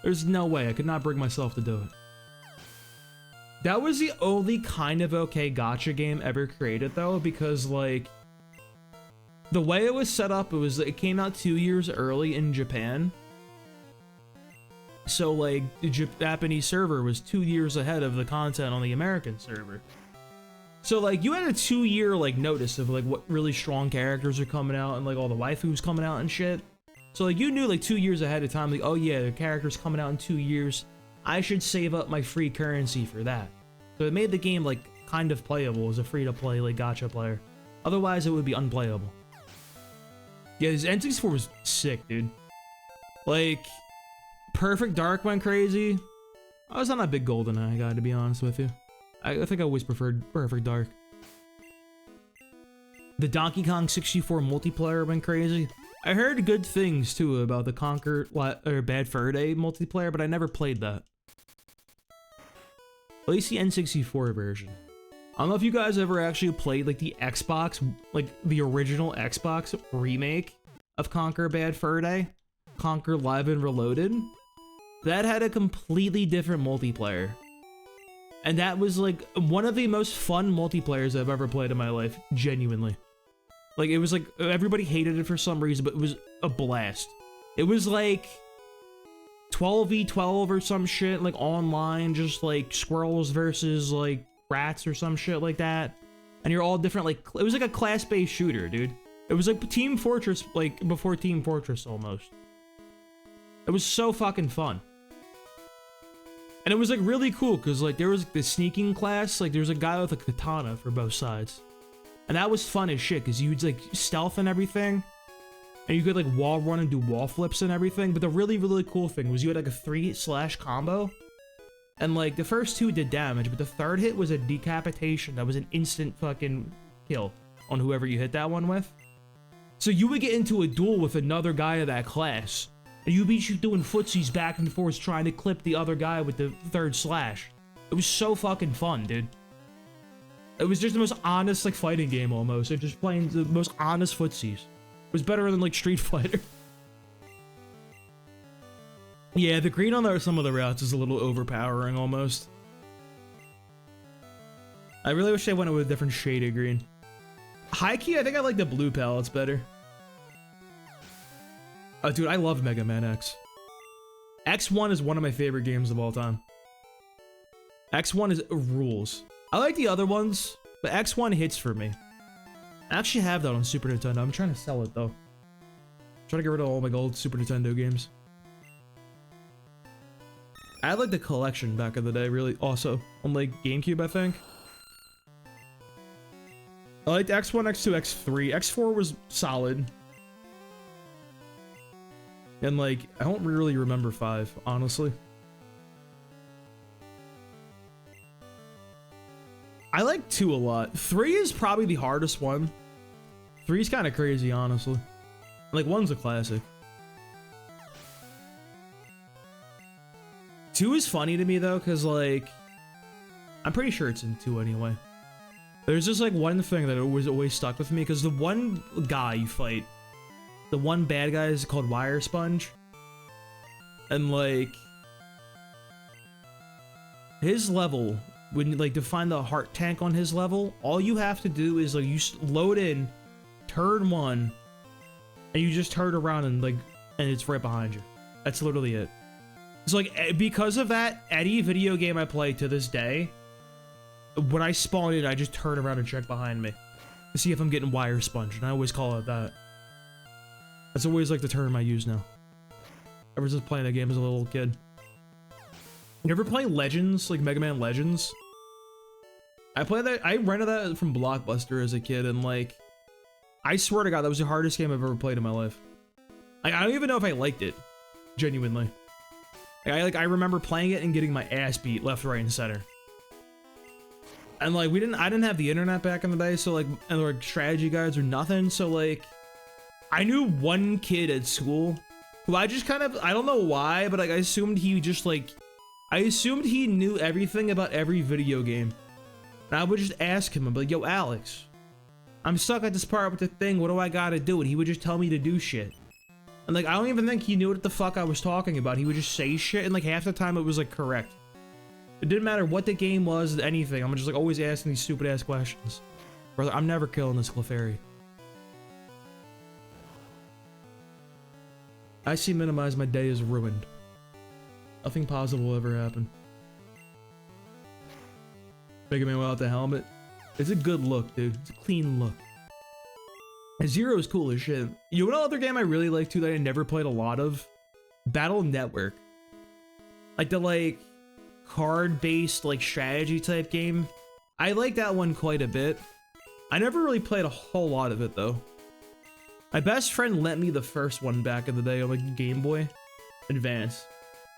There's no way. I could not bring myself to do it. That was the only kind of okay gacha game ever created though, because like the way it was set up, it came out 2 years early in Japan. So like the Japanese server was 2 years ahead of the content on the American server. So like you had a 2-year like notice of like what really strong characters are coming out and like all the waifus coming out and shit. So like you knew like 2 years ahead of time, like, oh yeah, the character's coming out in 2 years. I should save up my free currency for that. So it made the game like kind of playable as a free-to-play like gacha player. Otherwise it would be unplayable. Yeah, this N64 was sick, dude. Like Perfect Dark went crazy. I was not a big GoldenEye guy, to be honest with you. I think I always preferred Perfect Dark. The Donkey Kong 64 multiplayer went crazy. I heard good things too about the Bad Fur Day multiplayer, but I never played that. At least the N64 version. I don't know if you guys ever actually played like the Xbox, like the original Xbox remake of Conquer Bad Fur Day, Conquer Live and Reloaded. That had a completely different multiplayer. And that was like one of the most fun multiplayers I've ever played in my life, genuinely. Like it was like everybody hated it for some reason, but it was a blast. It was like 12v12 or some shit, like online, just like squirrels versus like rats or some shit like that. And you're all different, like it was like a class-based shooter, dude. It was like Team Fortress, like before Team Fortress almost. It was so fucking fun. And it was like really cool because like there was the sneaking class, like there's a guy with a katana for both sides. And that was fun as shit because you'd like stealth and everything. And you could like wall run and do wall flips and everything. But the really, really cool thing was you had like a 3/ combo. And like the first 2 did damage, but the third hit was a decapitation. That was an instant fucking kill on whoever you hit that one with. So you would get into a duel with another guy of that class. And you'd be doing footsies back and forth trying to clip the other guy with the 3rd slash. It was so fucking fun, dude. It was just the most honest like fighting game almost. It just playing the most honest footsies. It was better than like Street Fighter. Yeah, the green on some of the routes is a little overpowering almost. I really wish they went with a different shade of green. High key, I think I like the blue palettes better. Oh, dude, I love Mega Man X. X1 is one of my favorite games of all time. X1 is rules. I like the other ones, but X1 hits for me. I actually have that on Super Nintendo. I'm trying to sell it, though. I'm trying to get rid of all my old Super Nintendo games. I had, like, the collection back in the day, really, also. On, like, GameCube, I think. I liked X1, X2, X3. X4 was solid. And, like, I don't really remember 5, honestly. I like 2 a lot. 3 is probably the hardest one. 3 is kind of crazy, honestly. Like, 1's a classic. 2 is funny to me, though, because, like, I'm pretty sure it's in 2 anyway. There's just, like, one thing that was always stuck with me, because the one guy you fight, the one bad guy is called Wire Sponge. And, like, his level, when you, like, to find the heart tank on his level, all you have to do is, like, you load in, turn 1, and you just turn around and, like, and it's right behind you. That's literally it. So, like, because of that, any video game I play to this day, when I spawn in, I just turn around and check behind me to see if I'm getting Wire Sponge, and I always call it that. That's always, like, the term I use now. Ever since playing that game as a little kid. You ever play Legends, like Mega Man Legends? I played that, I rented that from Blockbuster as a kid, and like, I swear to God, that was the hardest game I've ever played in my life. Like, I don't even know if I liked it, genuinely. Like, I remember playing it and getting my ass beat left, right, and center. And like, I didn't have the internet back in the day, so like, and like strategy guides or nothing, so like, I knew one kid at school who I just kind of, I don't know why, but like, I assumed he just like, I assumed he knew everything about every video game. And I would just ask him, I'd be like, yo, Alex, I'm stuck at this part with the thing, what do I gotta do? And he would just tell me to do shit. And like, I don't even think he knew what the fuck I was talking about. He would just say shit, and like half the time it was like correct. It didn't matter what the game was, anything. I'm just like always asking these stupid ass questions. Brother, I'm never killing this Clefairy. I see minimize, my day is ruined. Nothing positive will ever happen. Mega Man without the helmet. It's a good look, dude. It's a clean look. And Zero is cool as shit. You know what other game I really like too that I never played a lot of? Battle Network. Like the like card-based like strategy type game. I like that one quite a bit. I never really played a whole lot of it though. My best friend lent me the first one back in the day on like Game Boy Advance.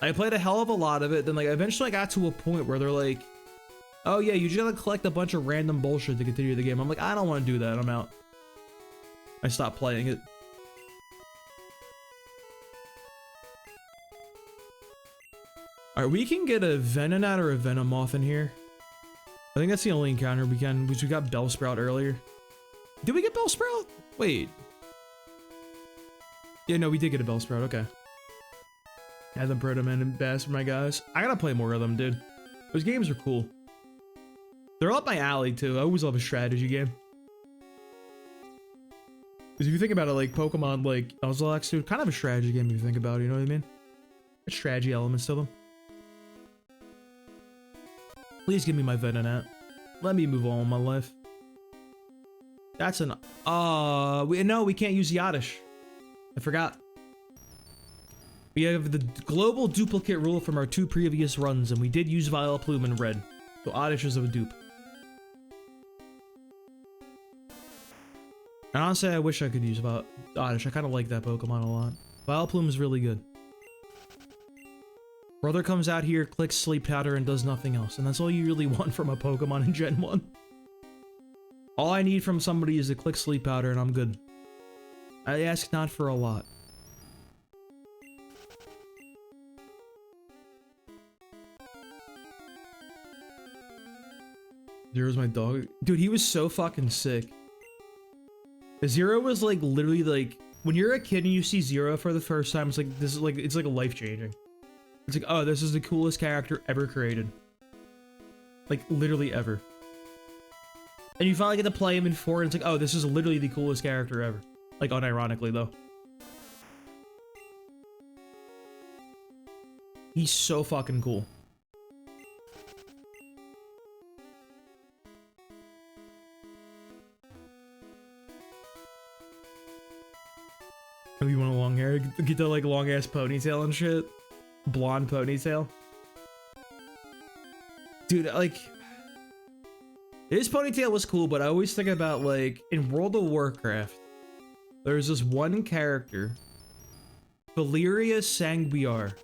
I played a hell of a lot of it, then like eventually I got to a point where they're like, oh yeah, you just gotta collect a bunch of random bullshit to continue the game. I'm like, I don't want to do that, I'm out. I stopped playing it. Alright, we can get a Venonat or a Venomoth in here. I think that's the only encounter we can, because we got Bellsprout earlier. Did we get Bellsprout? Wait. Yeah, no, we did get a Bellsprout, okay. Add them Protoman and Bass for my guys. I gotta play more of them, dude. Those games are cool. They're up my alley, too. I always love a strategy game. Because if you think about it, like, Pokemon, like, Nuzlocke, dude, kind of a strategy game if you think about it, you know what I mean? There's strategy elements to them. Please give me my Venonat. Let me move on with my life. That's an... no, we can't use the Oddish. I forgot. We have the global duplicate rule from our 2 previous runs, and we did use Vileplume in red. So Oddish is a dupe. And honestly, I wish I could use Oddish. I kind of like that Pokemon a lot. Vileplume is really good. Brother comes out here, clicks Sleep Powder, and does nothing else. And that's all you really want from a Pokemon in Gen 1. All I need from somebody is to click Sleep Powder, and I'm good. I ask not for a lot. Zero's my dog. Dude, he was so fucking sick. Zero was like literally like when you're a kid and you see Zero for the first time, it's like this is like it's like life-changing. It's like, oh, this is the coolest character ever created. Like literally ever. And you finally get to play him in 4 and it's like, oh, this is literally the coolest character ever. Like unironically though. He's so fucking cool. Oh, you want a long hair? Get the like long ass ponytail and shit. Blonde ponytail. Dude, like his ponytail was cool, but I always think about like in World of Warcraft, there's this one character, Valeria Sangbiar.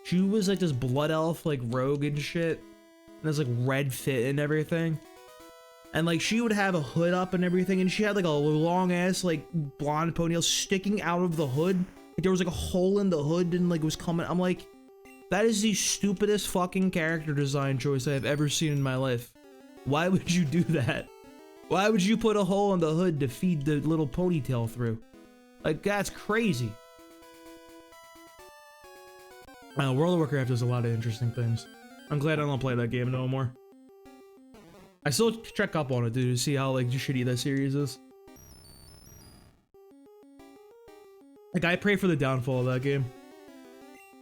She was like this blood elf, like rogue and shit. And there's like red fit and everything. And like she would have a hood up and everything, and she had like a long ass like blonde ponytail sticking out of the hood. Like there was like a hole in the hood and like it was coming. I'm like, that is the stupidest fucking character design choice I have ever seen in my life. Why would you do that? Why would you put a hole in the hood to feed the little ponytail through? Like that's crazy. World of Warcraft does a lot of interesting things. I'm glad I don't play that game no more. I still check up on it, dude, to see how like shitty that series is. Like I pray for the downfall of that game.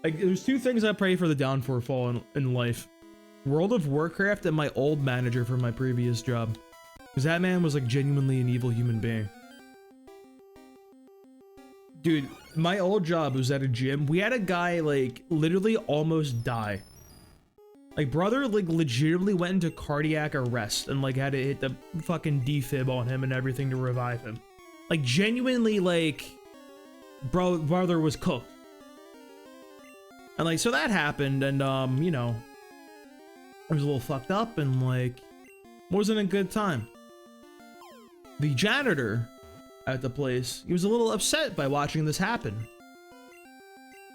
Like there's 2 things I pray for the downfall in life: World of Warcraft and my old manager from my previous job, because that man was like genuinely an evil human being. Dude, my old job was at a gym. We had a guy like literally almost die. Like, brother, like, legitimately went into cardiac arrest and, like, had to hit the fucking defib on him and everything to revive him. Like, genuinely, like, brother was cooked. And, like, so that happened, and, you know, it was a little fucked up, and, like, wasn't a good time. The janitor at the place, he was a little upset by watching this happen.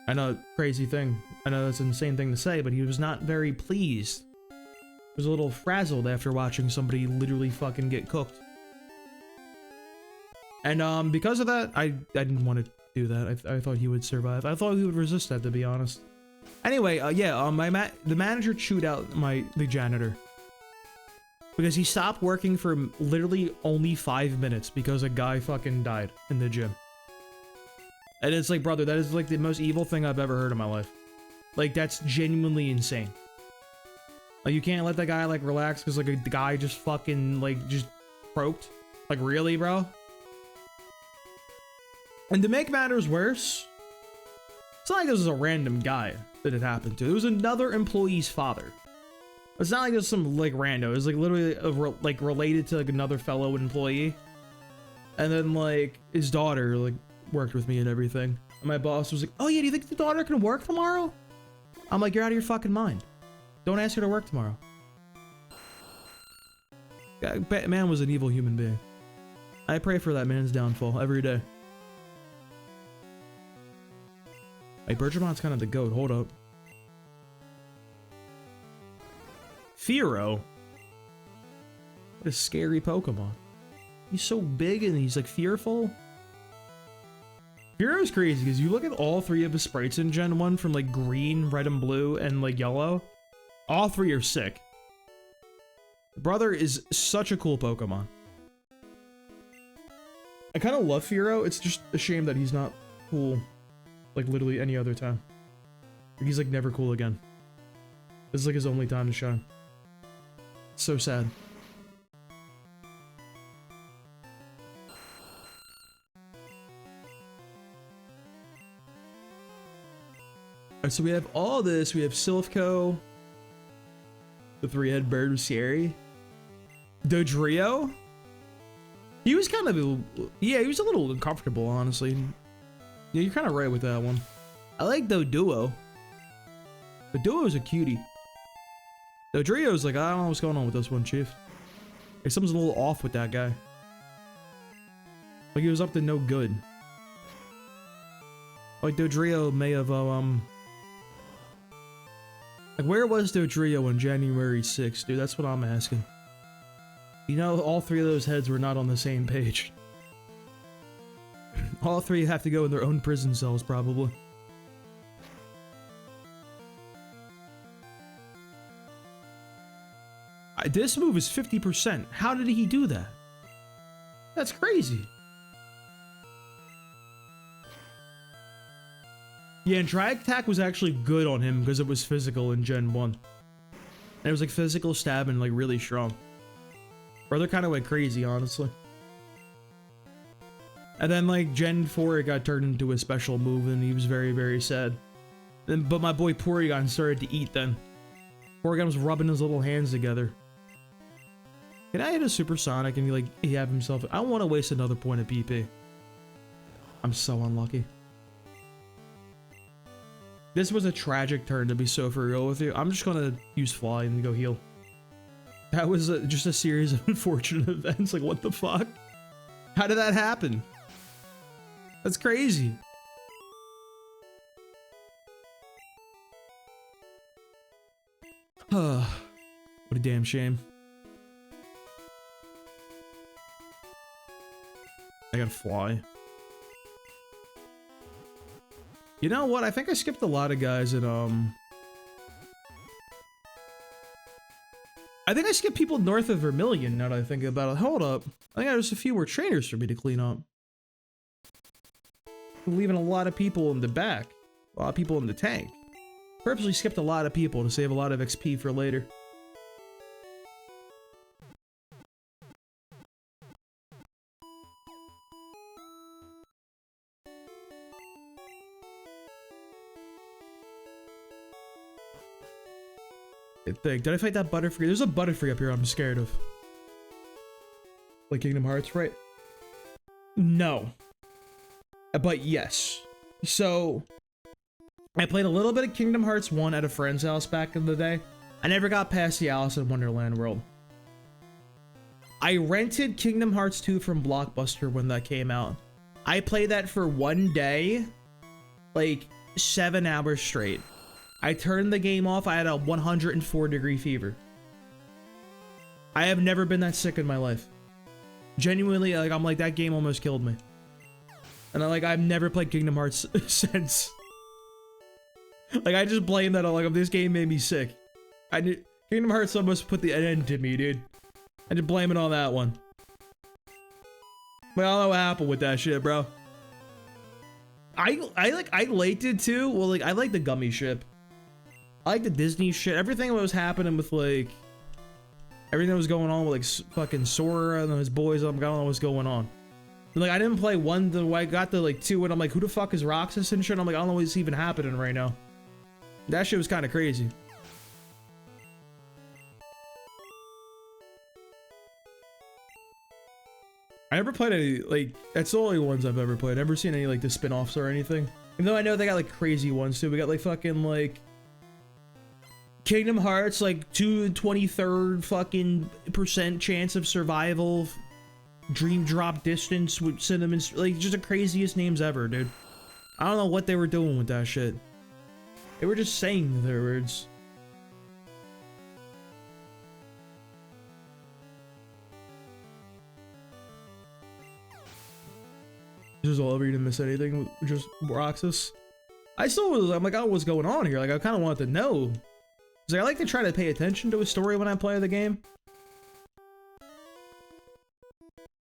I know, crazy thing. I know that's an insane thing to say, but he was not very pleased. He was a little frazzled after watching somebody literally fucking get cooked. And because of that, I didn't want to do that. I thought he would survive. I thought he would resist that, to be honest. Anyway, yeah, the manager chewed out the janitor. Because he stopped working for literally only 5 minutes because a guy fucking died in the gym. And it's like, brother, that is like the most evil thing I've ever heard in my life. Like, that's genuinely insane. Like, you can't let that guy, like, relax because, like, the guy just fucking, like, just croaked. Like, really, bro? And to make matters worse, it's not like this was a random guy that it happened to. It was another employee's father. It's not like it was some, like, rando. It was, like, literally, like, related to, like, another fellow employee. And then, like, his daughter, like, worked with me and everything. And my boss was like, oh yeah, do you think the daughter can work tomorrow? I'm like, you're out of your fucking mind. Don't ask her to work tomorrow. That man was an evil human being. I pray for that man's downfall every day. Hey, Bergemon's kind of the goat. Hold up. Fearow? What a scary Pokemon. He's so big and he's like fearful. Fearow's crazy because you look at all three of his sprites in Gen 1 from like green, red and blue, and like yellow. All three are sick. Brother is such a cool Pokemon. I kind of love Fearow. It's just a shame that he's not cool like literally any other time. He's like never cool again. This is like his only time to shine. It's so sad. Alright, so we have all this. We have Silphco. The three-head bird was scary. Dodrio? He was kind of, yeah, he was a little uncomfortable, honestly. Yeah, you're kind of right with that one. I like Doduo. Doduo's a cutie. Dodrio's like, I don't know what's going on with this one, chief. Like, something's a little off with that guy. Like, he was up to no good. Like, Dodrio may have, like, where was Dodrio on January 6th, dude? That's what I'm asking. You know, all three of those heads were not on the same page. All three have to go in their own prison cells, probably. This move is 50%. How did he do that? That's crazy. Yeah, and Drag Attack was actually good on him because it was physical in Gen 1. And it was like physical stab and like really strong. Brother kind of went crazy, honestly. And then like Gen 4, it got turned into a special move and he was very, very sad. But my boy Porygon started to eat then. Porygon was rubbing his little hands together. Can I hit a Supersonic and like he have himself? I don't want to waste another point of PP. I'm so unlucky. This was a tragic turn, to be so for real with you. I'm just gonna use Fly and go heal. That was just a series of unfortunate events. Like, what the fuck? How did that happen? That's crazy. What a damn shame. I gotta Fly. You know what? I think I skipped a lot of guys at, I think I skipped people north of Vermilion, now that I think about it. Hold up. I think there's a few more trainers for me to clean up. I'm leaving a lot of people in the back. A lot of people in the tank. Purposely skipped a lot of people to save a lot of XP for later. I think. Did I fight that Butterfree? There's a Butterfree up here I'm scared of. Like Kingdom Hearts, right? No. But yes. So, I played a little bit of Kingdom Hearts 1 at a friend's house back in the day. I never got past the Alice in Wonderland world. I rented Kingdom Hearts 2 from Blockbuster when that came out. I played that for one day, like 7 hours straight. I turned the game off. I had a 104-degree fever. I have never been that sick in my life. Genuinely, like, I'm like, that game almost killed me. And I've never played Kingdom Hearts since. Like, I just blame that on, like, this game made me sick. Kingdom Hearts almost put the end to me, dude. I just blame it on that one. But I don't know what happened with that shit, bro. I liked it too. Well, like, I like the gummy ship. I like the Disney shit. Everything that was happening with, like, everything that was going on with, like, fucking Sora and his boys. I don't know what's going on. And, like, I didn't play 1, I got to, like, 2, and I'm like, who the fuck is Roxas and shit? I'm like, I don't know what's even happening right now. That shit was kind of crazy. I never played any, like, that's the only ones I've ever played. I've never seen any, like, the spin-offs or anything. Even though I know they got, like, crazy ones, too. We got, like, fucking, like, Kingdom Hearts, like, 2/23 fucking % chance of survival. Dream Drop Distance with Cinnamon, like, just the craziest names ever, dude. I don't know what they were doing with that shit. They were just saying their words. Just all over, you didn't miss anything, just Roxas. I still was, I'm like, oh, what's going on here? Like, I kind of wanted to know. Cause I like to try to pay attention to a story when I play the game.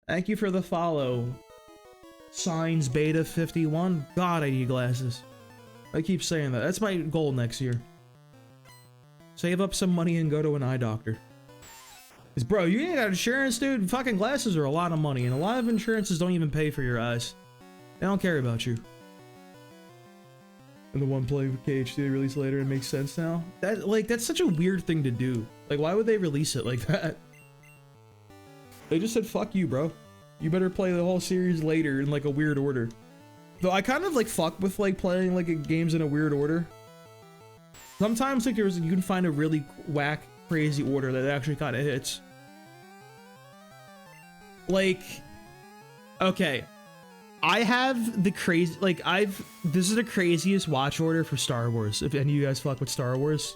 Thank you for the follow. Signs Beta 51. God, I need glasses. I keep saying that. That's my goal next year. Save up some money and go to an eye doctor. Cause bro, you ain't got insurance, dude. Fucking glasses are a lot of money, and a lot of insurances don't even pay for your eyes. They don't care about you. And the one play with KHD released later, it makes sense now. That, like, that's such a weird thing to do. Like, why would they release it like that? They just said, fuck you, bro. You better play the whole series later in, like, a weird order. Though I kind of, like, fuck with, like, playing, like, games in a weird order. Sometimes, like, you can find a really whack, crazy order that actually kind of hits. Like, okay. I have the crazy, like, this is the craziest watch order for Star Wars, if any of you guys fuck with Star Wars.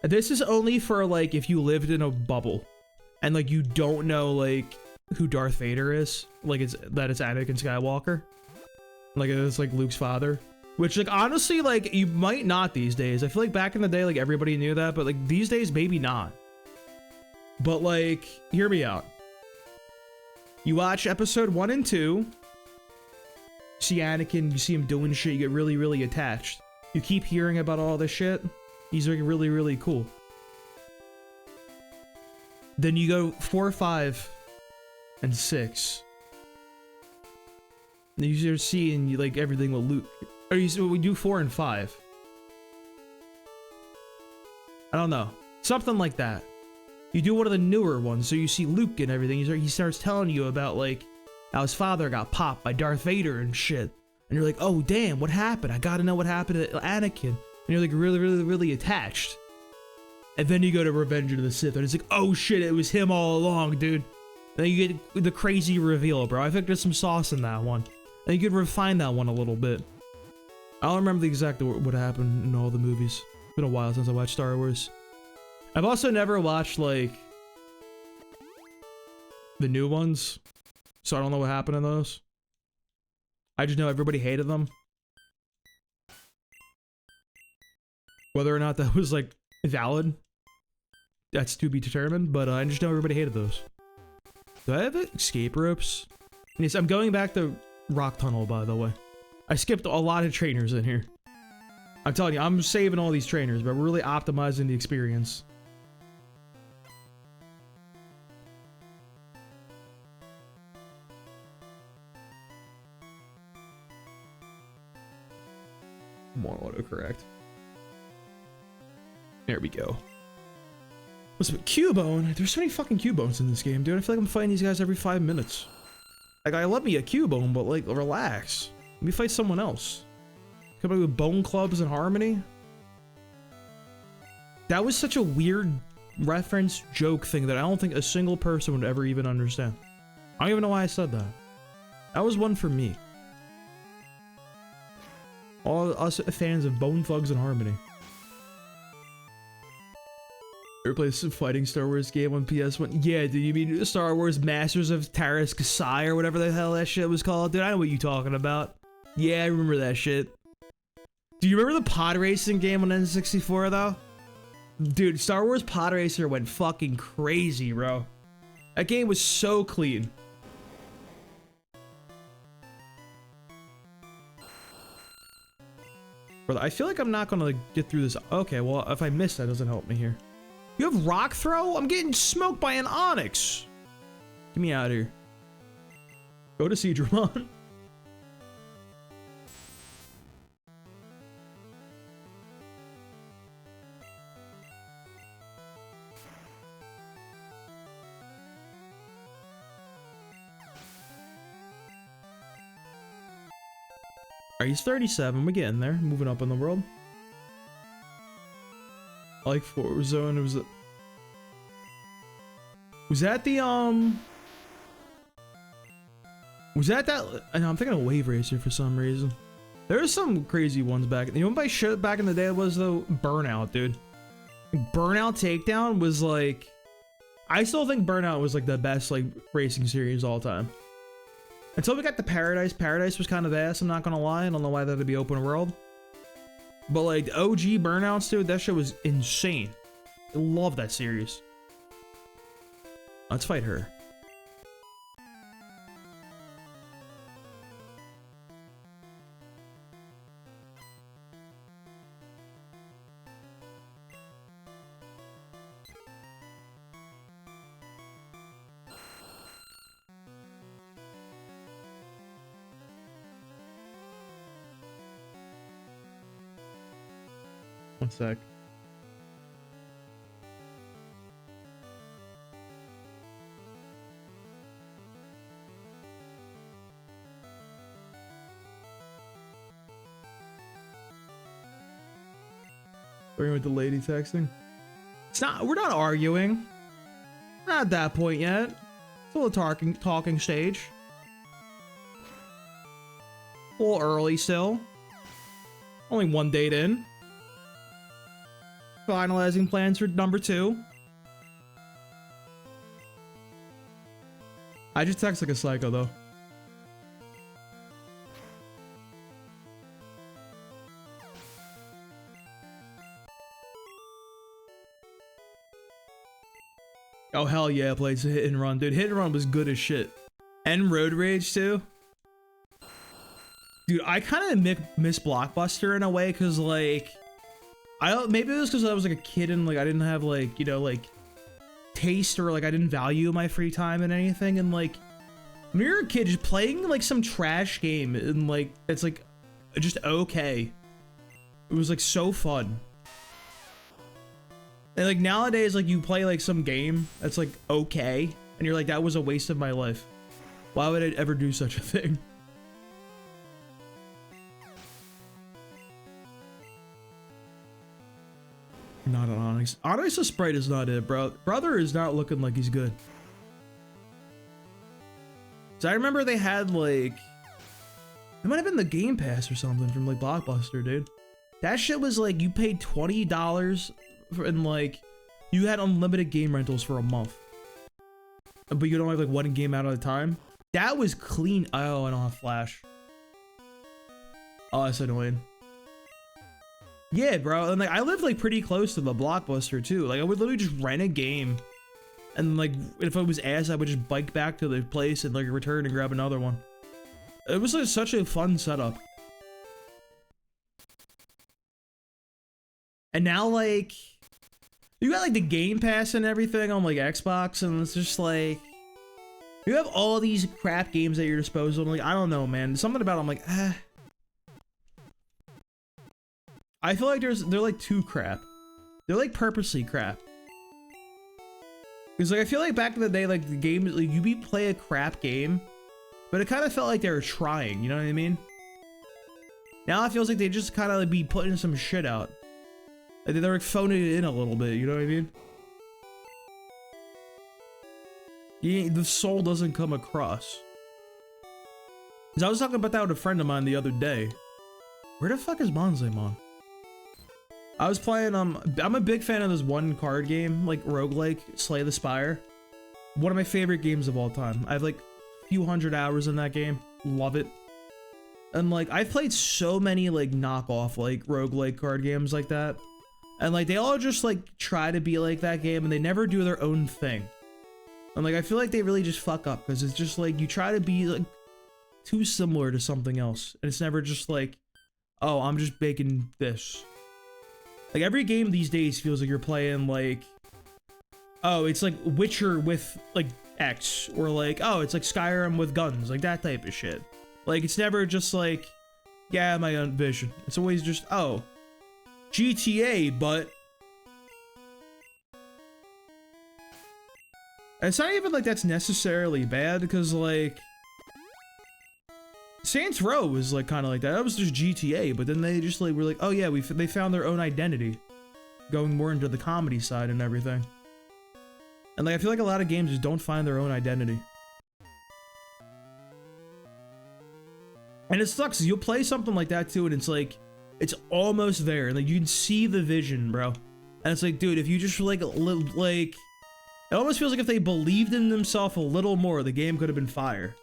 This is only for, like, if you lived in a bubble, and, like, you don't know, like, who Darth Vader is, like, it's Anakin Skywalker. Like, it's, like, Luke's father. Which, like, honestly, like, you might not these days. I feel like back in the day, like, everybody knew that, but, like, these days, maybe not. But, like, hear me out. You watch episode 1 and 2, see Anakin, you see him doing shit, you get really, really attached. You keep hearing about all this shit, he's like really, really cool. Then you go 4, 5, and 6. And you start seeing, like, everything with Luke. Or we do 4 and 5. I don't know. Something like that. You do one of the newer ones, so you see Luke and everything. He starts telling you about, like, how his father got popped by Darth Vader and shit. And you're like, oh, damn, what happened? I gotta know what happened to Anakin. And you're, like, really, really, really attached. And then you go to Revenge of the Sith, and it's like, oh, shit, it was him all along, dude. And then you get the crazy reveal, bro. I think there's some sauce in that one. And you could refine that one a little bit. I don't remember the exact what happened in all the movies. It's been a while since I watched Star Wars. I've also never watched, like, the new ones, so I don't know what happened in those. I just know everybody hated them. Whether or not that was, like, valid, that's to be determined, but I just know everybody hated those. Do I have escape ropes? Yes, I'm going back to Rock Tunnel, by the way. I skipped a lot of trainers in here. I'm telling you, I'm saving all these trainers, but we're really optimizing the experience. More autocorrect. There we go. What's up, Cubone? There's so many fucking Cubones in this game, dude. I feel like I'm fighting these guys every 5 minutes. Like, I love me a Cubone, but like, relax. Let me fight someone else. Come up with bone clubs and harmony. That was such a weird reference joke thing that I don't think a single person would ever even understand. I don't even know why I said that. That was one for me. All us fans of Bone Thugs and Harmony. Ever played some fighting Star Wars game on PS1? Yeah, dude, you mean Star Wars Masters of Taras Kasai or whatever the hell that shit was called? Dude, I know what you're talking about. Yeah, I remember that shit. Do you remember the pod racing game on N64 though? Dude, Star Wars Pod Racer went fucking crazy, bro. That game was so clean. Brother, I feel like I'm not gonna like, get through this. Okay, well, if I miss, that doesn't help me here. You have rock throw? I'm getting smoked by an Onyx. Get me out of here. Go to Seedramon. Alright, he's 37. We're getting there. Moving up in the world. I like Warzone. It was a... Was that the, Was that that... I know, I'm thinking of Wave Racer for some reason. There were some crazy ones back... You know what my shit back in the day was, though? Burnout, dude. Burnout Takedown was, like... I still think Burnout was, like, the best, like, racing series of all time. Until we got the Paradise. Paradise was kind of ass, I'm not gonna lie. I don't know why that'd be open world. But like OG Burnouts, dude, that shit was insane. I love that series. Let's fight her. One sec. Arguing with the lady texting. It's not. We're not arguing. We're not at that point yet. Still a talking stage. A little early still. Only one date in. Finalizing plans for number 2. I just text like a psycho though. Oh hell yeah, I played Hit and Run, dude. Hit and Run was good as shit. And Road Rage too. Dude, I kind of miss Blockbuster in a way, cause like, maybe it was because I was like a kid and like I didn't have like, you know, like taste, or like I didn't value my free time and anything, and like when you're a kid just playing like some trash game and like it's like just okay. It was like so fun. And like nowadays, like you play like some game that's like okay and you're like, that was a waste of my life. Why would I ever do such a thing? Not an Onyx. Onyx's sprite is not it, bro. Brother is not looking like he's good. So I remember they had like... It might have been the Game Pass or something from like Blockbuster, dude. That shit was like, you paid $20 for, and like, you had unlimited game rentals for a month. But you could only have like one game out at a time. That was clean. Oh, I don't have Flash. Oh, that's annoying. Yeah, bro, and like I lived like pretty close to the Blockbuster too. Like I would literally just rent a game, and like if I was ass, I would just bike back to the place and like return and grab another one. It was like such a fun setup. And now like you got like the Game Pass and everything on like Xbox, and it's just like you have all these crap games at your disposal. And, like I don't know, man. Something about it, I'm like, ah. I feel like they're like too crap. They're like purposely crap. Because like I feel like back in the day, like the game, like you play a crap game, but it kind of felt like they were trying. You know what I mean? Now it feels like they just kind of like be putting some shit out. Like they're like phoning it in a little bit. You know what I mean? The soul doesn't come across. Cause I was talking about that with a friend of mine the other day. Where the fuck is Bonzaemon? I was playing, I'm a big fan of this one card game, like roguelike, Slay the Spire. One of my favorite games of all time. I have like a few hundred hours in that game. Love it. And like, I've played so many like knockoff, like roguelike card games like that. And like, they all just like try to be like that game and they never do their own thing. And like, I feel like they really just fuck up because it's just like, you try to be like too similar to something else. And it's never just like, oh, I'm just making this. Like every game these days feels like you're playing like, oh, it's like Witcher with like X, or like, oh, it's like Skyrim with guns, like that type of shit. Like it's never just like, yeah, my own vision. It's always just, oh, GTA, but and it's not even like that's necessarily bad because like Saints Row was like kind of like that. That was just GTA, but then they just like were like, oh yeah, they found their own identity, going more into the comedy side and everything. And like I feel like a lot of games just don't find their own identity, and it sucks. You'll play something like that too, and it's like it's almost there, and like you can see the vision, bro. And it's like, dude, if you just like it almost feels like if they believed in themselves a little more, the game could have been fire.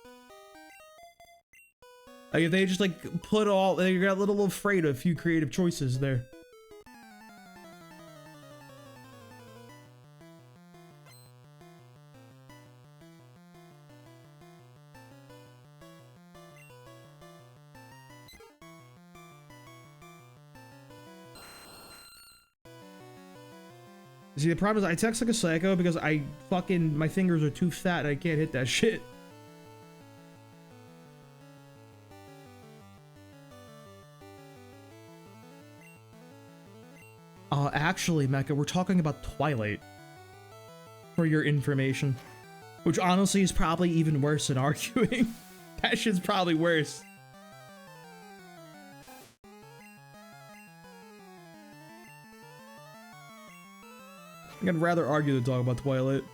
Like if they just like they got a little afraid of a few creative choices there. See, the problem is I text like a psycho because my fingers are too fat and I can't hit that shit. Actually, Mecca, we're talking about Twilight, for your information. Which honestly is probably even worse than arguing. That shit's probably worse. I'd rather argue than talk about Twilight.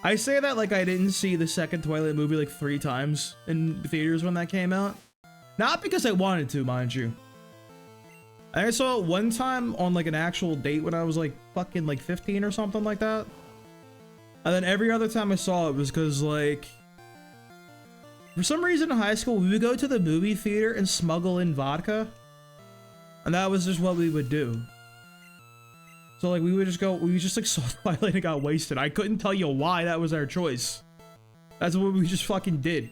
I say that like I didn't see the second Twilight movie like 3 times in theaters when that came out. Not because I wanted to, mind you. I saw it one time on like an actual date when I was like fucking like 15 or something like that. And then every other time I saw it was because like, for some reason in high school, we would go to the movie theater and smuggle in vodka. And that was just what we would do. So like we would just like saw Twilight and got wasted. I couldn't tell you why that was our choice. That's what we just fucking did.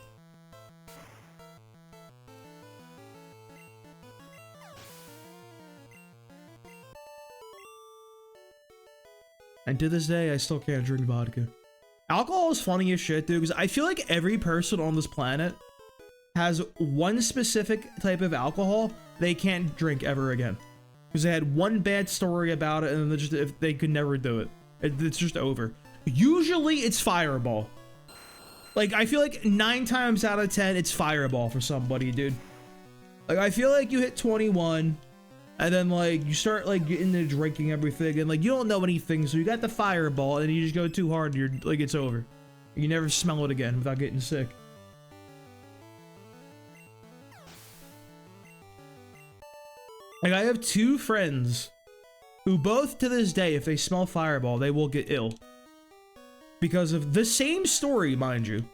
And to this day, I still can't drink vodka. Alcohol is funny as shit, dude, because I feel like every person on this planet has one specific type of alcohol they can't drink ever again. Because they had one bad story about it, and then they could never do it. It's just over. Usually, it's Fireball. Like, I feel like 9 times out of 10, it's Fireball for somebody, dude. Like, I feel like you hit 21... and then, like, you start, like, getting into drinking everything, and, like, you don't know anything, so you got the Fireball, and then you just go too hard, and you're, like, it's over. You never smell it again without getting sick. Like, I have 2 friends who both, to this day, if they smell Fireball, they will get ill. Because of the same story, mind you.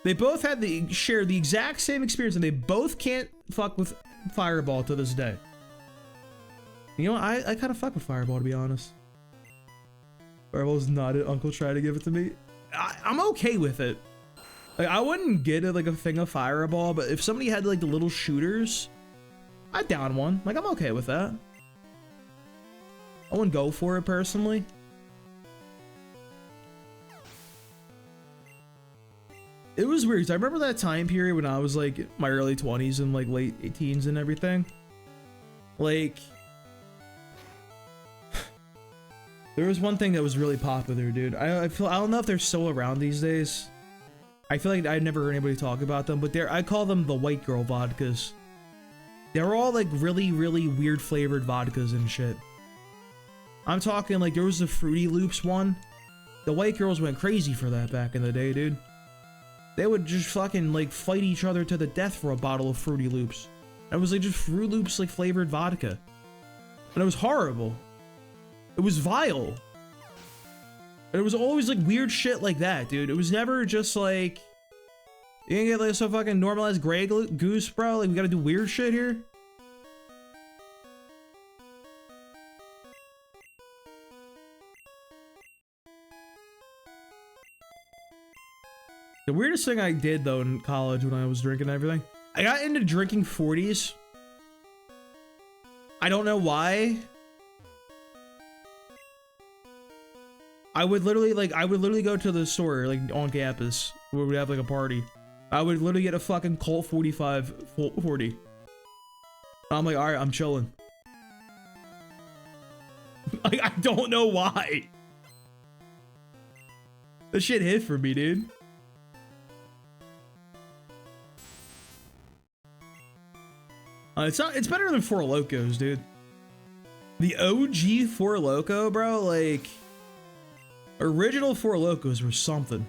They both share the exact same experience, and they both can't fuck with Fireball to this day. You know, I kind of fuck with Fireball, to be honest. Fireball's not it. Uncle tried to give it to me. I'm okay with it. Like, I wouldn't get it like a thing of Fireball, but if somebody had like the little shooters, I'd down one. Like, I'm okay with that. I wouldn't go for it personally. It was weird. I remember that time period when I was like my early 20s and like late teens and everything. Like, There was one thing that was really popular, dude. I don't know if they're still around these days. I feel like I'd never heard anybody talk about them, but I call them the white girl vodkas. They're all like really, really weird flavored vodkas and shit. I'm talking like there was the Fruity Loops one. The white girls went crazy for that back in the day, dude. They would just fucking like fight each other to the death for a bottle of Fruity Loops. It was like just Fruit Loops like flavored vodka. And it was horrible. It was vile. And it was always like weird shit like that, dude. It was never just like, you can get like some fucking normalized Grey Goose, bro. Like we gotta do weird shit here. The weirdest thing I did though in college when I was drinking and everything, I got into drinking 40s. I don't know why. I would literally go to the store like on campus where we'd have like a party. I would literally get a fucking Colt 45 40. I'm like, all right, I'm chilling. Like, I don't know why. The shit hit for me, dude. It's better than Four Locos, dude. The OG Four Loko, bro, like original Four Locos were something.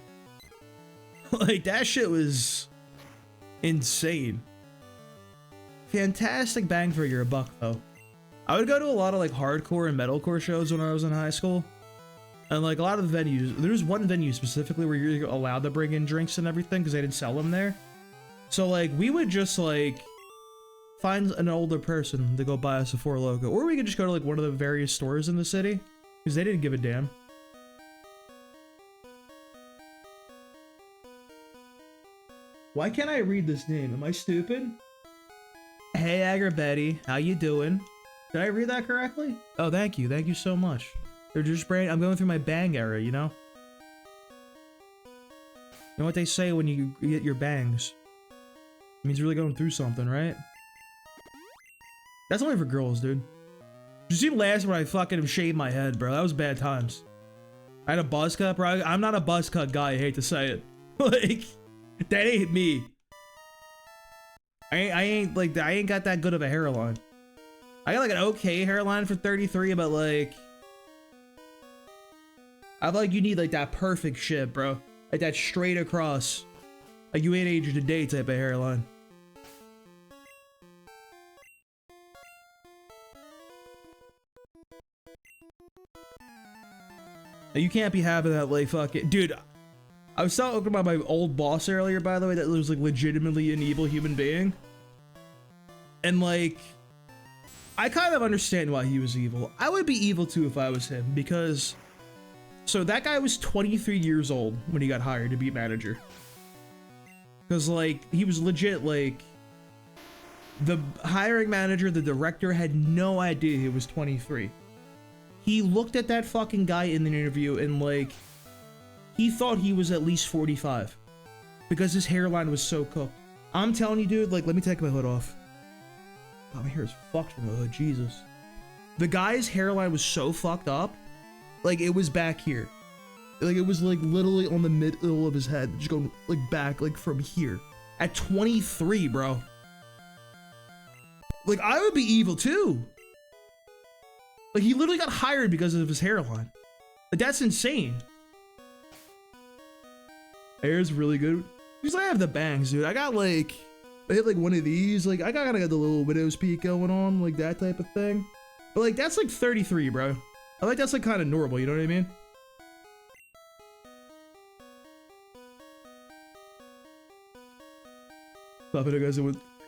Like that shit was insane. Fantastic bang for your buck though. I would go to a lot of like hardcore and metalcore shows when I was in high school. And like a lot of the venues, there's one venue specifically where you're allowed to bring in drinks and everything because they didn't sell them there. So like we would just like find an older person to go buy us a Four Loko, or we could just go to like one of the various stores in the city because they didn't give a damn. Why can't I read this name? Am I stupid? Hey Agribetti, how you doing? Did I read that correctly? Oh, thank you so much. They're just I'm going through my bang era, you know? You know what they say when you get your bangs? It means you're really going through something, right? That's only for girls, dude. Did you see last when I fucking shaved my head, bro? That was bad times. I had a buzz cut, bro. I'm not a buzz cut guy, I hate to say it. Like, that ain't me. I ain't got that good of a hairline. I got like an okay hairline for 33, but like, I feel like you need like that perfect shit, bro. Like that straight across, like you ain't aged a day type of hairline. You can't be having that like fucking dude. I was talking about my old boss earlier, by the way, that was like legitimately an evil human being. And like, I kind of understand why he was evil. I would be evil too if I was him, because so that guy was 23 years old when he got hired to be manager. Because like, he was legit like, the hiring manager, the director had no idea he was 23. He looked at that fucking guy in the interview and like, he thought he was at least 45 because his hairline was so cooked. I'm telling you, dude, like, let me take my hood off. Oh, my hair is fucked from the hood, Jesus. The guy's hairline was so fucked up, like it was back here. Like it was like literally on the middle of his head, just going like back, like from here. At 23, bro. Like I would be evil too. Like he literally got hired because of his hairline. Like that's insane. Hair's really good. Because I have the bangs, dude. I got like, I hit like one of these. Like I gotta get the little widow's peak going on, like that type of thing. But like that's like 33, bro. I like that's like kind of normal, you know what I mean?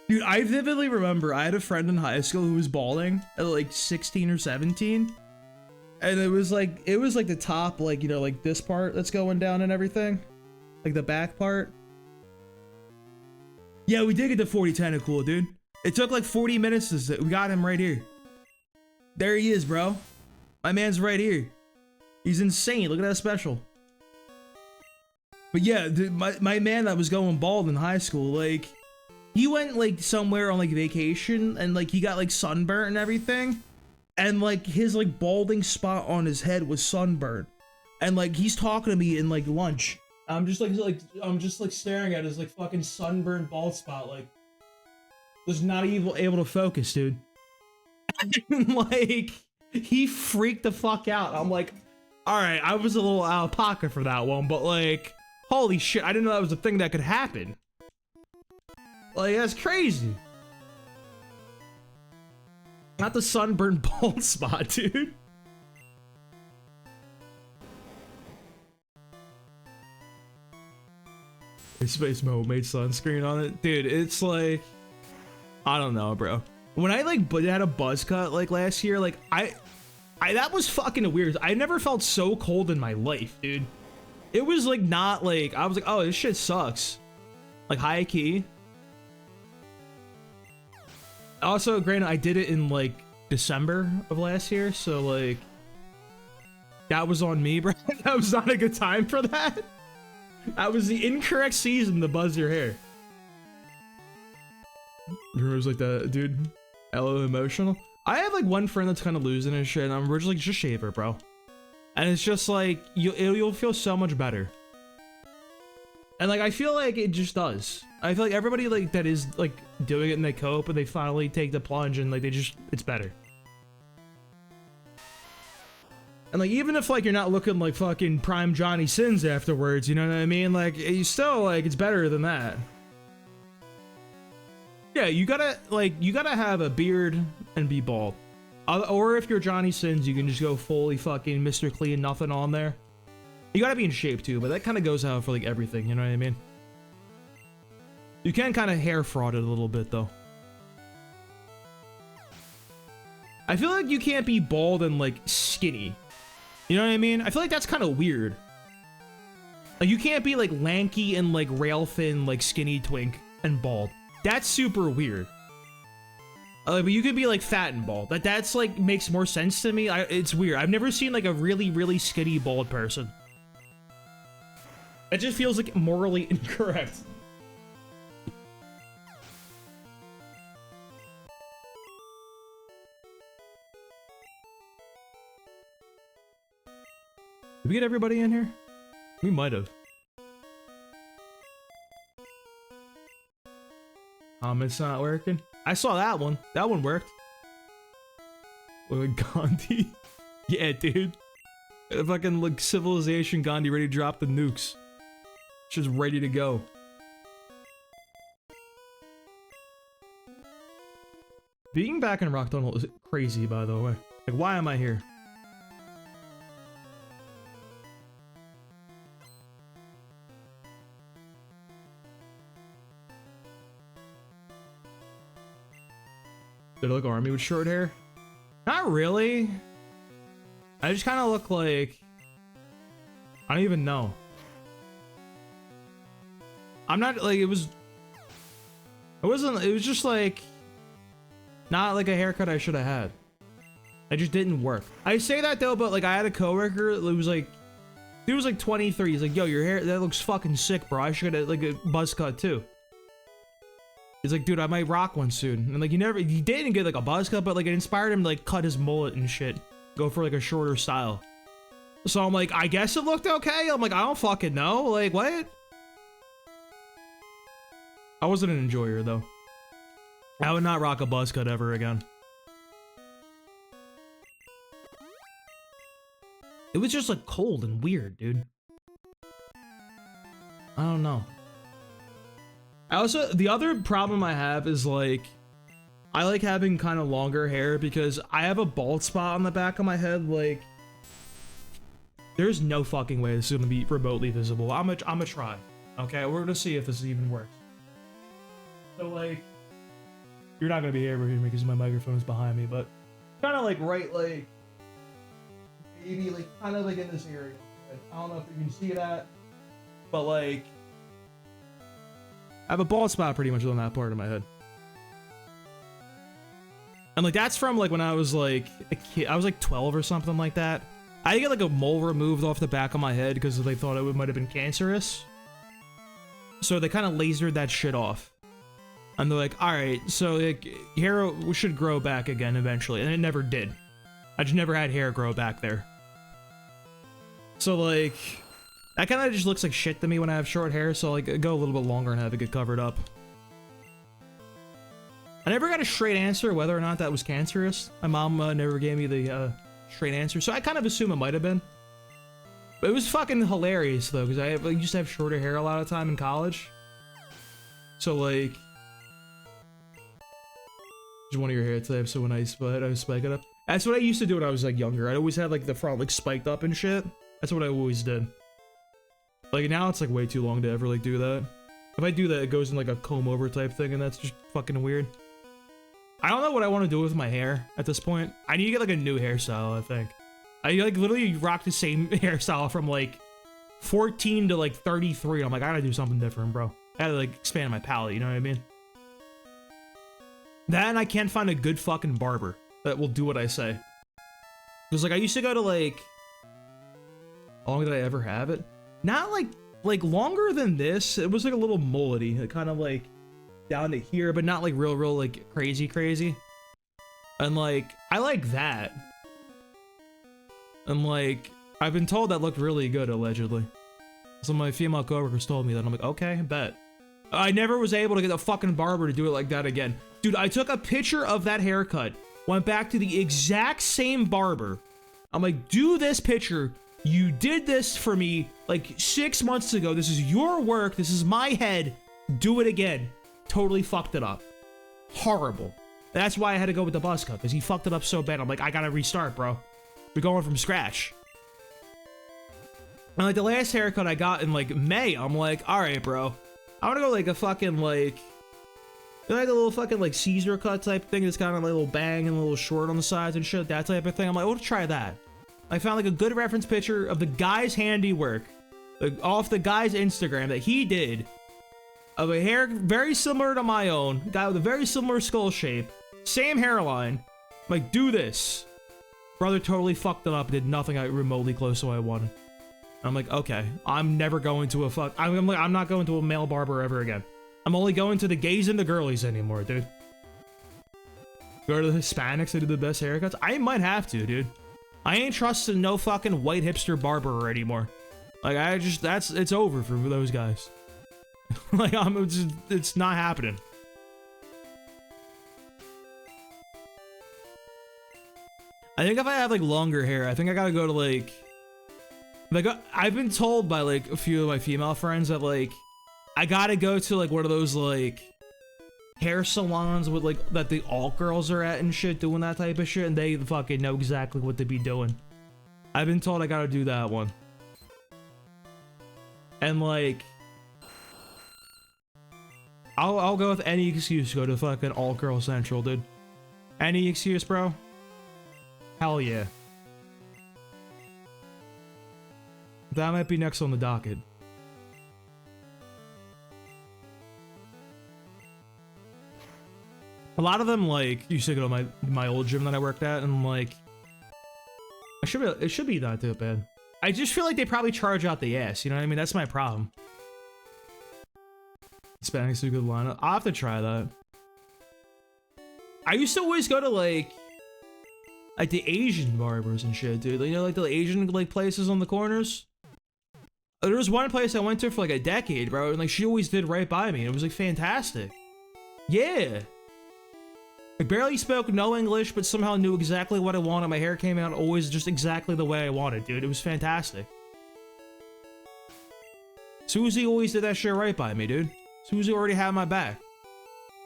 Dude, I vividly remember I had a friend in high school who was balding at like 16 or 17. And it was like the top, like, you know, like this part that's going down and everything. Like the back part. Yeah, we did get the 40 tentacle, dude. It took like 40 minutes to, we got him right here. There he is, bro. My man's right here. He's insane. Look at that special. But yeah, dude, my man that was going bald in high school, like, he went like somewhere on like vacation and like he got like sunburnt and everything. and like his like balding spot on his head was sunburned, and like he's talking to me in like lunch. I'm just like staring at his like fucking sunburned bald spot, like was not even able to focus, dude. Like he freaked the fuck out. I'm like, all right, I was a little out of pocket for that one, but like, holy shit, I didn't know that was a thing that could happen. Like, that's crazy. Not the sunburned bald spot, dude. Space Mode made sunscreen on it. Dude, it's like, I don't know, bro. When I like had a buzz cut like last year, like I that was fucking weird. I never felt so cold in my life, dude. It was like not like, I was like, oh, this shit sucks. Like high key. Also, granted, I did it in like December of last year, so like that was on me, bro. That was not a good time for that. That was the incorrect season to buzz your hair. Rumors like that, dude. Hello, emotional. I have like one friend that's kind of losing his shit, and I'm originally like, just shave it, bro. And it's just like you'll feel so much better. And like I feel like it just does. I feel like everybody like that is like doing it and they cope and they finally take the plunge and like it's better. And like even if like you're not looking like fucking prime Johnny Sins afterwards, you know what I mean? Like you still like it's better than that. Yeah, you gotta have a beard and be bald. Or if you're Johnny Sins, you can just go fully fucking Mr. Clean, nothing on there. You gotta be in shape too, but that kind of goes out for like everything, you know what I mean? You can kind of hair fraud it a little bit though. I feel like you can't be bald and like skinny. You know what I mean? I feel like that's kind of weird. Like you can't be like lanky and like rail thin, like skinny twink and bald. That's super weird. But you could be like fat and bald. That's like makes more sense to me. It's weird. I've never seen like a really, really skinny bald person. It just feels like morally incorrect. Did we get everybody in here? We might have. It's not working. I saw that one. That one worked. Look at Gandhi. Yeah, dude. Fucking like civilization Gandhi ready to drop the nukes. Just ready to go. Being back in Rock Tunnel is crazy, by the way. Like, why am I here? Did I look army with short hair? Not really. I just kind of look like... I don't even know. I'm not like, it was just like not like a haircut I should have had. It just didn't work. I say that though, but like I had a coworker who was like, he was like 23. He's like, yo, your hair, that looks fucking sick, bro. I should get like a buzz cut too. He's like, dude, I might rock one soon. And like, he didn't get like a buzz cut, but like it inspired him to like cut his mullet and shit. Go for like a shorter style. So I'm like, I guess it looked okay. I'm like, I don't fucking know. Like, what? I wasn't an enjoyer though. I would not rock a buzz cut ever again. It was just like cold and weird, dude. I don't know. The other problem I have is like, I like having kind of longer hair because I have a bald spot on the back of my head. Like, there's no fucking way this is gonna be remotely visible. I'm gonna try. Okay, we're gonna see if this even works. So like, you're not gonna be able to hear me because my microphone's behind me, but kind of like right, like maybe like kind of like in this area. Like, I don't know if you can see that, but like, I have a bald spot pretty much on that part of my head. And like, that's from like when I was like a kid. I was like 12 or something like that. I had to get like a mole removed off the back of my head because they thought it might have been cancerous. So they kind of lasered that shit off. And they're like, all right, so like hair should grow back again eventually. And it never did. I just never had hair grow back there. So like, that kind of just looks like shit to me when I have short hair, so like, I go a little bit longer and have it get covered up. I never got a straight answer whether or not that was cancerous. My mom never gave me the straight answer, so I kind of assume it might have been. But it was fucking hilarious though, because I used to have shorter hair a lot of time in college. So like, just one of your hair types, so when I spike it up. That's what I used to do when I was like younger. I always had like the front like spiked up and shit. That's what I always did. Like now it's like way too long to ever like do that. If I do that, it goes in like a comb over type thing, and that's just fucking weird. I don't know what I want to do with my hair at this point. I need to get like a new hairstyle, I think. I like literally rock the same hairstyle from like 14 to like 33. I'm like, I gotta do something different, bro. I gotta like expand my palette, you know what I mean? That and I can't find a good fucking barber that will do what I say. Because like I used to go to like, how long did I ever have it? Not like longer than this. It was like a little mullety, like kind of like down to here, but not like real like crazy. And like I like that. And like I've been told that looked really good allegedly. So my female coworkers told me that. I'm like, okay, bet. I never was able to get a fucking barber to do it like that again. Dude, I took a picture of that haircut, went back to the exact same barber. I'm like, do this picture. You did this for me like 6 months ago. This is your work. This is my head. Do it again. Totally fucked it up. Horrible. That's why I had to go with the buzz cut, because he fucked it up so bad. I'm like, I gotta restart, bro. We're going from scratch. And like the last haircut I got in like May, I'm like, all right, bro. I want to go like a fucking like a little fucking like Caesar cut type thing. That's kind of like a little bang and a little short on the sides and shit, that type of thing. I'm like, we'll try that. I found like a good reference picture of the guy's handiwork, like off the guy's Instagram that he did, of a hair very similar to my own, guy with a very similar skull shape, same hairline. I'm like, do this. Brother totally fucked it up, did nothing remotely close to what I wanted. I'm like, okay, I'm never going to I'm not going to a male barber ever again. I'm only going to the gays and the girlies anymore, dude. Go to the Hispanics that do the best haircuts. I might have to, dude. I ain't trusting no fucking white hipster barber anymore. Like, it's over for those guys. Like, it's not happening. I think if I have like longer hair, I think I gotta go to like I've been told by like a few of my female friends that like I gotta go to like one of those like hair salons with like that the alt girls are at and shit, doing that type of shit, and they fucking know exactly what to be doing. I've been told I gotta do that one. And like I'll go with any excuse to go to fucking alt girl central, dude. Any excuse, bro. Hell yeah. That might be next on the docket. A lot of them like used to go to my old gym that I worked at, and like it should be not too bad. I just feel like they probably charge out the ass, you know what I mean? That's my problem. Hispanics do a good lineup. I'll have to try that. I used to always go to like the Asian barbers and shit, dude. You know, like the Asian like places on the corners. There was one place I went to for like a decade, bro, and like she always did right by me. It was like fantastic. Yeah. I barely spoke no English, but somehow knew exactly what I wanted. My hair came out always just exactly the way I wanted, dude. It was fantastic. Susie always did that shit right by me, dude. Susie already had my back.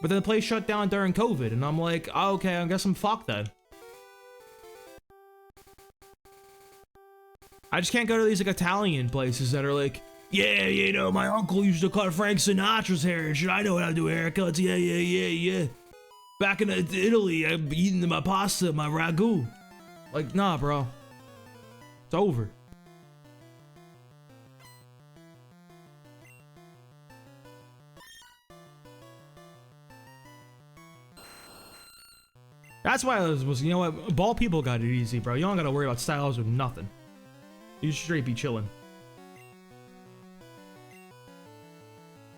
But then the place shut down during COVID, and I'm like, oh, okay, I guess I'm fucked then. I just can't go to these like Italian places that are like, yeah, you know, my uncle used to cut Frank Sinatra's hair and shit. I know how to do haircuts. Yeah. Back in Italy, I'm eating my pasta, my ragu. Like, nah, bro. It's over. That's why I was, you know what? Bald people got it easy, bro. You don't gotta worry about styles or nothing. You just straight be chilling.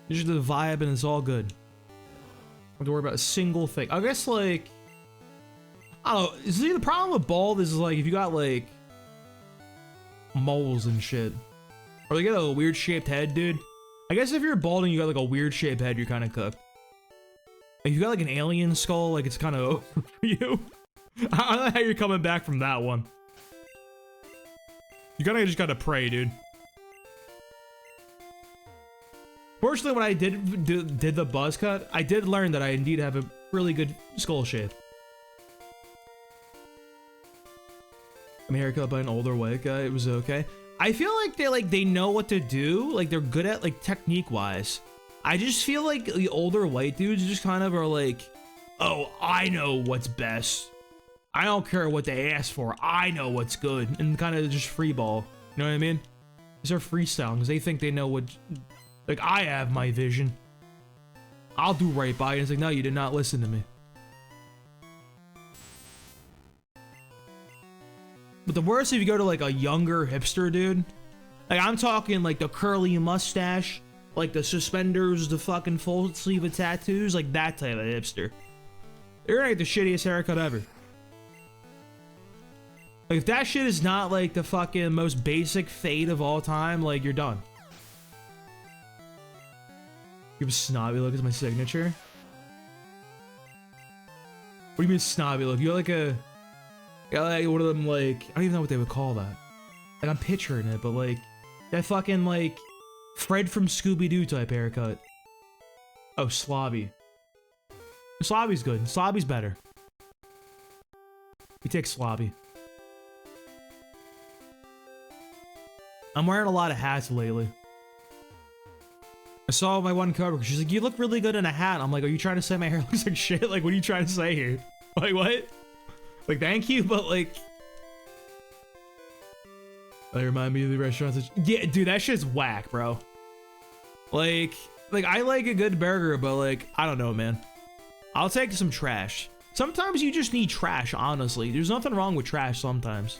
You just the vibe and it's all good. Don't have to worry about a single thing. I guess like I don't know. See, the problem with bald is like if you got like moles and shit, or you got a weird shaped head, dude. I guess if you're bald and you got like a weird shaped head, you're kind of cooked. If you got like an alien skull, like it's kind of over for you. I don't know how you're coming back from that one. You kind of just gotta pray, dude. Fortunately, when I did the buzz cut, I did learn that I indeed have a really good skull shape. I'm haircut by an older white guy. It was okay. I feel like they know what to do. Like they're good at like technique wise. I just feel like the older white dudes just kind of are like, oh, I know what's best. I don't care what they ask for. I know what's good, and kind of just free ball. You know what I mean? These are freestyle because they think they know what. Like I have my vision. I'll do right by you. It's like, no, you did not listen to me. But the worst if you go to like a younger hipster dude. Like I'm talking like the curly mustache, like the suspenders, the fucking full sleeve of tattoos, like that type of hipster. They're gonna get the shittiest haircut ever. Like if that shit is not like the fucking most basic fade of all time, like you're done. You have a snobby look as my signature. What do you mean snobby look? You got like a... You got like one of them like... I don't even know what they would call that. Like I'm picturing it, but like... That fucking like... Fred from Scooby-Doo type haircut. Oh, slobby. Slobby's good. Slobby's better. We take slobby. I'm wearing a lot of hats lately. I saw my one cover. She's like, you look really good in a hat. I'm like, are you trying to say my hair looks like shit? Like, what are you trying to say here? Like, what? Like, thank you, but like... They remind me of the restaurants. Yeah, dude, that shit's whack, bro. Like, I like a good burger, but like, I don't know, man. I'll take some trash. Sometimes you just need trash, honestly. There's nothing wrong with trash sometimes.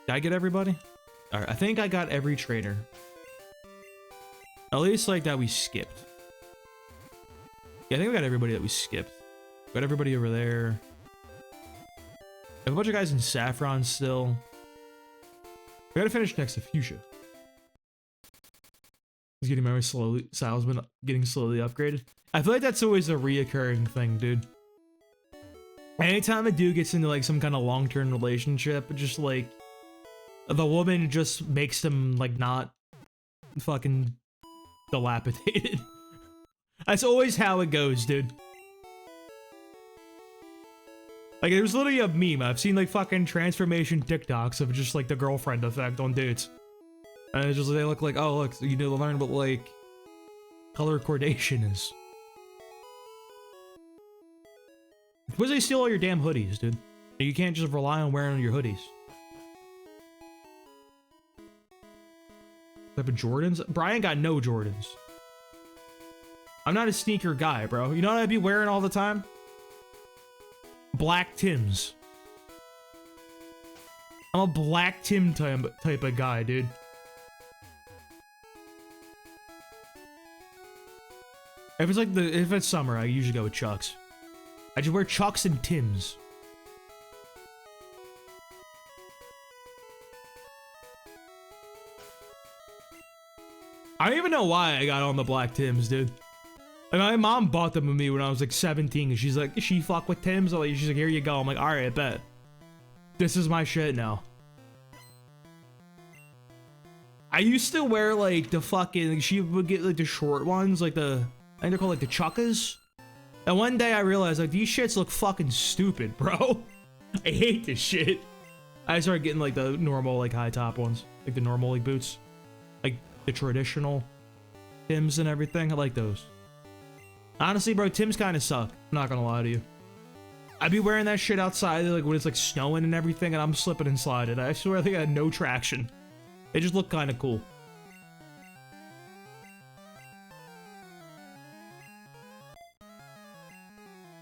Did I get everybody? Alright, I think I got every trainer. At least like that we skipped. Yeah, I think we got everybody that we skipped. Got everybody over there. Have a bunch of guys in Saffron still. We gotta finish next to Fuchsia. He's getting very slowly. Salesman getting slowly upgraded. I feel like that's always a reoccurring thing, dude. Anytime a dude gets into like some kind of long-term relationship, just like the woman just makes them like not fucking dilapidated. That's always how it goes, dude. Like, it was literally a meme. I've seen like fucking transformation TikToks of just like the girlfriend effect on dudes. And it's just, they look like, oh look, you need to learn what like color coordination is. Where's they steal all your damn hoodies, dude? You can't just rely on wearing your hoodies. Type of Jordans? Brian got no Jordans. I'm not a sneaker guy, bro. You know what I'd be wearing all the time? Black Tims. I'm a black Tim type of guy, dude. If it's like if it's summer, I usually go with Chucks. I just wear Chucks and Tims. I don't even know why I got on the black Tims, dude. And my mom bought them with me when I was like 17, and she's like, she fuck with Tims? She's like, here you go. I'm like, alright, I bet. This is my shit now. I used to wear like the fucking, she would get like the short ones, like the, I think they're called like the Chuckas. And one day I realized like these shits look fucking stupid, bro. I hate this shit. I started getting like the normal like high top ones, like the normal like boots, like the traditional Tims and everything. I like those. Honestly, bro, Tims kind of suck. I'm not gonna lie to you. I'd be wearing that shit outside like when it's like snowing and everything, and I'm slipping and sliding. I swear they had no traction. They just look kind of cool.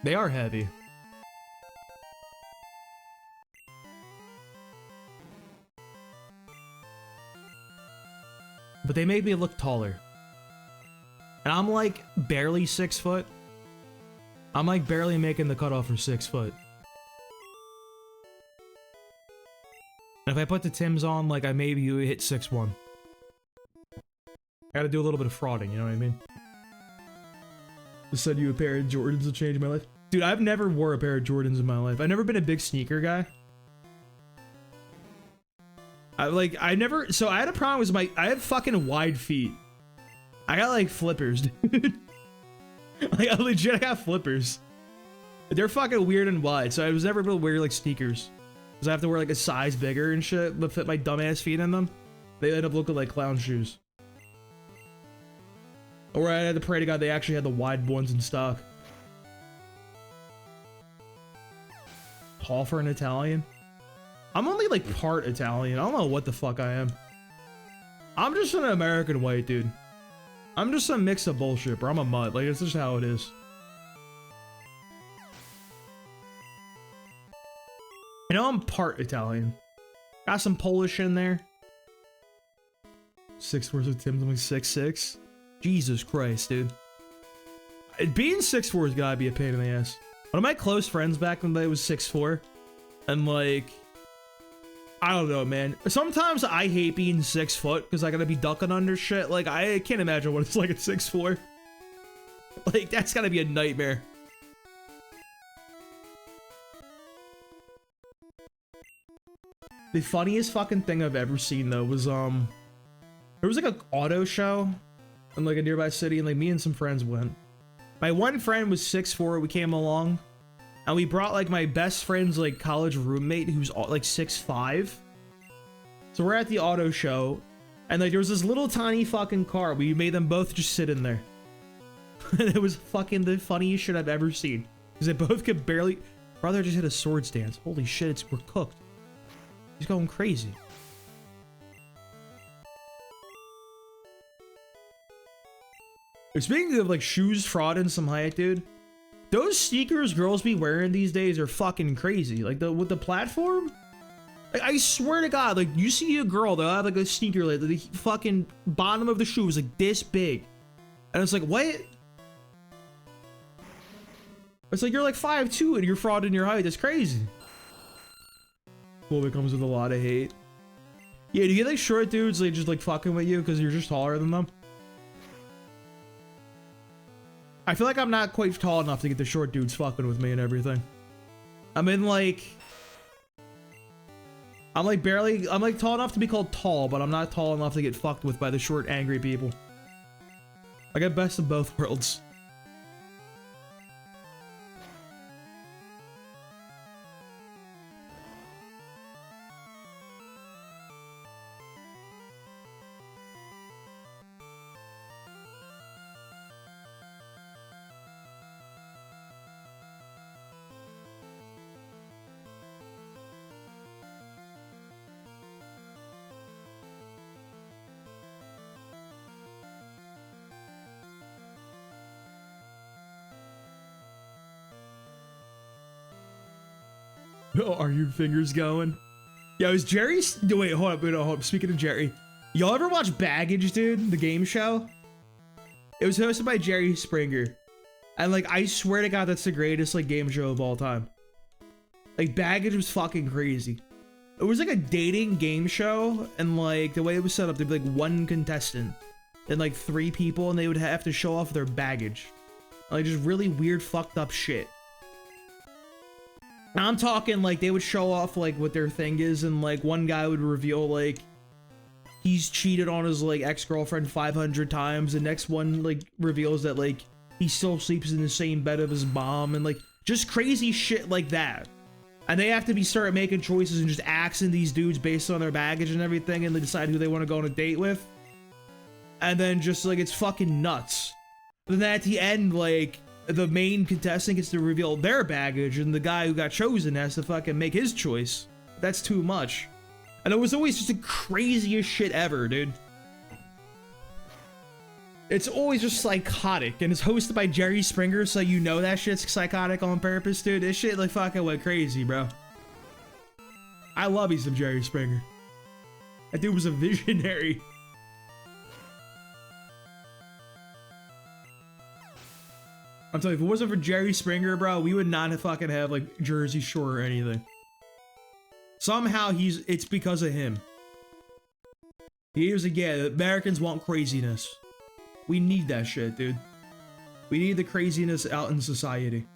They are heavy. But they make me look taller. And I'm like barely 6 foot. I'm like barely making the cutoff for 6 foot. And if I put the Timbs on, like I maybe hit 6'1". I gotta do a little bit of frauding, you know what I mean? To send you a pair of Jordans will change my life. Dude, I've never wore a pair of Jordans in my life. I've never been a big sneaker guy. I never, so I had a problem with I have fucking wide feet. I got like flippers, dude. Like I got flippers. They're fucking weird and wide, so I was never able to wear like sneakers. Cause I have to wear like a size bigger and shit to fit my dumbass feet in them. They end up looking like clown shoes. Or I had to pray to God they actually had the wide ones in stock. Tall for an Italian? I'm only like part Italian. I don't know what the fuck I am. I'm just an American white dude. I'm just a mix of bullshit, bro. I'm a mutt. Like, it's just how it is. You know, I'm part Italian. Got some Polish in there. 6'4" with Tim's. I'm like 6'6". Jesus Christ, dude. Being 6'4" has gotta be a pain in the ass. One of my close friends back in the day was 6'4". And like, I don't know, man. Sometimes I hate being 6 foot because I gotta be ducking under shit. Like, I can't imagine what it's like at 6'4". Like, that's gotta be a nightmare. The funniest fucking thing I've ever seen though was there was like an auto show in like a nearby city, and like me and some friends went. My one friend was 6'4". We came along, and we brought like my best friend's like college roommate who's like 6'5". So we're at the auto show, and like there was this little tiny fucking car. We made them both just sit in there. And it was fucking the funniest shit I've ever seen. Because they both could barely... Brother just hit a sword stance. Holy shit, we're cooked. He's going crazy. Speaking of like shoes, fraud, and some hype, dude. Those sneakers girls be wearing these days are fucking crazy. Like with the platform. Like, I swear to God, like you see a girl, they'll have like a sneaker, like the fucking bottom of the shoe is like this big. And it's like, what? It's like you're like 5'2" and you're frauding your height. That's crazy. Well, it comes with a lot of hate. Yeah, do you get like short dudes like just like fucking with you because you're just taller than them? I feel like I'm not quite tall enough to get the short dudes fucking with me and everything. I'm like barely, I'm like tall enough to be called tall, but I'm not tall enough to get fucked with by the short, angry people. I got best of both worlds. Oh, are your fingers going? Yeah, it was Jerry's. Wait, hold up. Speaking of Jerry, y'all ever watch Baggage, dude? The game show? It was hosted by Jerry Springer. And like, I swear to God, that's the greatest like game show of all time. Like, Baggage was fucking crazy. It was like a dating game show, and like the way it was set up, there'd be like one contestant and like 3 people, and they would have to show off their baggage. Like, just really weird, fucked up shit. Now I'm talking like they would show off like what their thing is, and like one guy would reveal like he's cheated on his like ex-girlfriend 500 times. The next one like reveals that like he still sleeps in the same bed of his mom, and like just crazy shit like that. And they have to start making choices and just axing these dudes based on their baggage and everything, and they decide who they want to go on a date with. And then just like it's fucking nuts. But then at the end, like the main contestant gets to reveal their baggage, and the guy who got chosen has to fucking make his choice. That's too much. And it was always just the craziest shit ever, dude. It's always just psychotic, and it's hosted by Jerry Springer, so you know that shit's psychotic on purpose, dude. This shit like fucking went crazy, bro. I love me some Jerry Springer. That dude was a visionary. I'm telling you, if it wasn't for Jerry Springer, bro, we would not fucking have like Jersey Shore or anything. Somehow it's because of him. He was like, yeah, the Americans want craziness. We need that shit, dude. We need the craziness out in society.